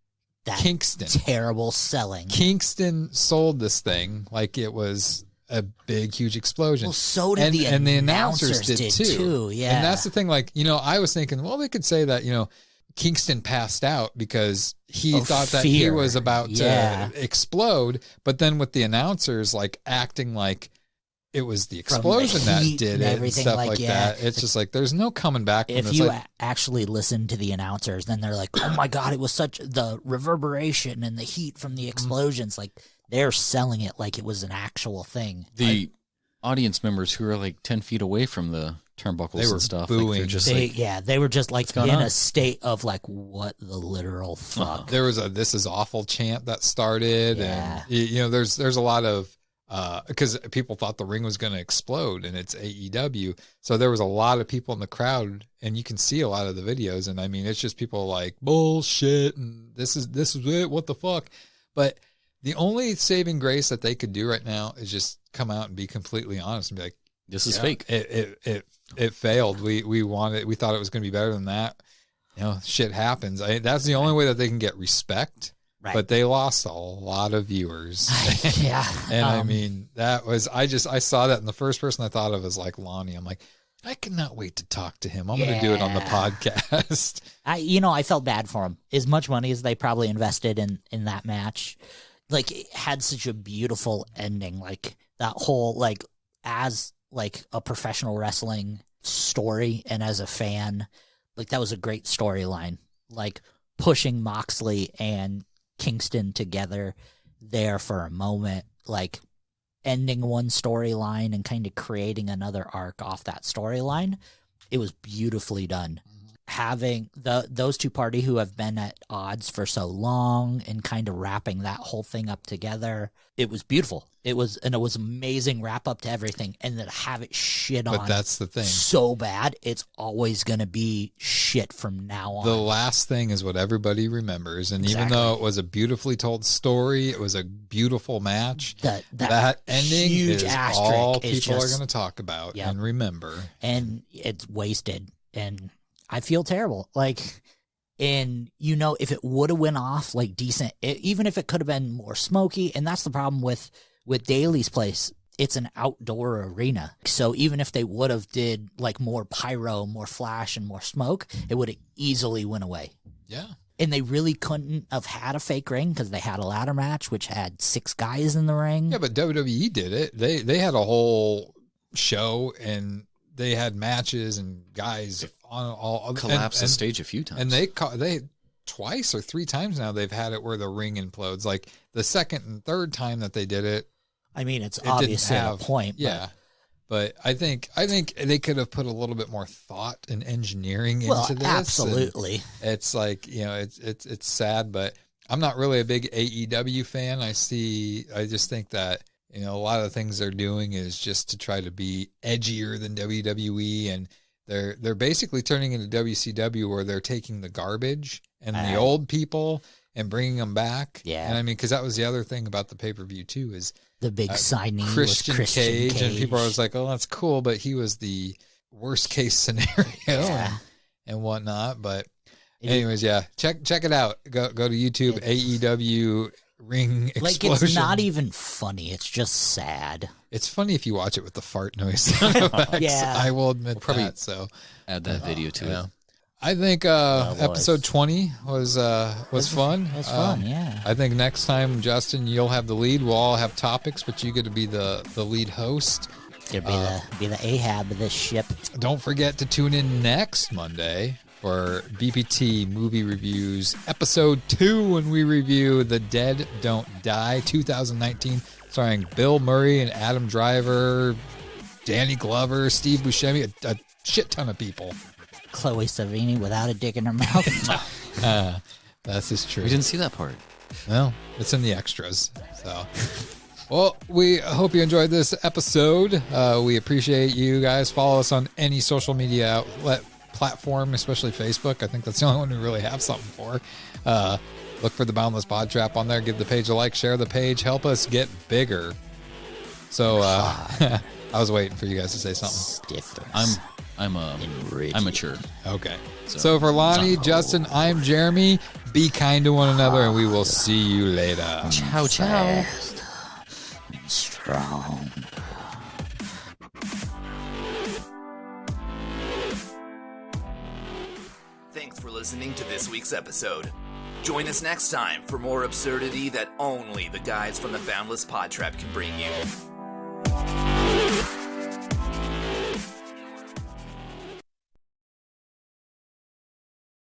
that Kingston. Terrible selling. Kingston sold this thing like it was a big, huge explosion. Well, so did the announcers did too. Yeah. And that's the thing. Like, I was thinking, well, they could say that, Kingston passed out because he thought that he was about to explode. But then with the announcers, like acting like it was the explosion that did it and stuff like that. It's just like, there's no coming back from if this. you actually listen to the announcers, then they're like, oh my God, it was such the reverberation and the heat from the explosions. Like they're selling it like it was an actual thing. The audience members who are like 10 feet away from the turnbuckles and stuff. Booing. Like, they were just like in a state of like, what the literal fuck? There was a "This is awful" chant that started. And there's a lot of, because people thought the ring was going to explode and it's AEW. So there was a lot of people in the crowd and you can see a lot of the videos. And I mean, it's just people like bullshit. And this is it. What the fuck? But the only saving grace that they could do right now is just come out and be completely honest and be like, this is fake. It failed. We thought it was going to be better than that. Shit happens. That's the only way that they can get respect. Right. But they lost a lot of viewers. Yeah. And I mean, that was, I saw that and the first person I thought of was like Lonnie. I'm like, I cannot wait to talk to him. I'm going to do it on the podcast. I felt bad for him. As much money as they probably invested in that match, like it had such a beautiful ending. Like that whole, like as like a professional wrestling story and as a fan, Like, that was a great storyline. Like, pushing Moxley and Kingston together there for a moment, like ending one storyline and kind of creating another arc off that storyline. It was beautifully done. Having those two parties who have been at odds for so long and kind of wrapping that whole thing up together, it was beautiful. It was amazing wrap up to everything, and then have it shit on. But that's the thing. So bad, it's always gonna be shit from now on. The last thing is what everybody remembers, and Exactly. even though it was a beautifully told story, it was a beautiful match. That ending huge is asterisk all is people are just- going to talk about Yep. and remember. And it's wasted, and I feel terrible. Like, and if it would have went off like decent, even if it could have been more smoky, and that's the problem with Daly's place. It's an outdoor arena, so even if they would have did like more pyro, more flash, and more smoke, it would have easily went away. Yeah. And they really couldn't have had a fake ring because they had a ladder match which had 6 guys in the ring. Yeah, but WWE did it. They had a whole show, and they had matches and guys on all Collapsed the stage a few times. And they twice or 3 times now they've had it where the ring implodes. Like the second and third time that they did it. I mean, it's didn't obviously a point. Yeah. But I think they could have put a little bit more thought and engineering into this. Absolutely. And it's like, it's sad, but I'm not really a big AEW fan. I just think that, a lot of the things they're doing is just to try to be edgier than WWE, and they're basically turning into WCW, where they're taking the garbage and the old people and bringing them back. Yeah. And I mean, because that was the other thing about the pay-per-view too, is the big signing Christian was Christian Cage, and people are always like, "Oh, that's cool," but he was the worst case scenario and whatnot. But anyways, yeah, check it out. Go to YouTube, AEW Ring Explosion. Like, it's not even funny. It's just sad. It's funny if you watch it with the fart noise sound effects. Yeah. I will admit probably that. So add that video to it. I think episode 20 was fun. It was fun, yeah. I think next time, Justin, you'll have the lead. We'll all have topics, but you get to be the lead host. You'll be the Ahab of this ship. Don't forget to tune in next Monday for BPT Movie Reviews, Episode 2, when we review The Dead Don't Die, 2019, starring Bill Murray and Adam Driver, Danny Glover, Steve Buscemi, a shit ton of people. Chloe Savini without a dick in her mouth. That's just true. We didn't see that part. Well, it's in the extras. So, well, we hope you enjoyed this episode. We appreciate you guys. Follow us on any social media outlet platform, especially Facebook. I think that's the only one we really have something for. Look for the Boundless Pod Trap on there. Give the page a like. Share the page. Help us get bigger. So, I was waiting for you guys to say something. Stiffers. I'm mature. Okay. So for Lonnie, Justin, I'm Jeremy. Be kind to one another, and we will see you later. Ciao, ciao. Strong. Thanks for listening to this week's episode. Join us next time for more absurdity that only the guys from the Boundless Pod Trap can bring you.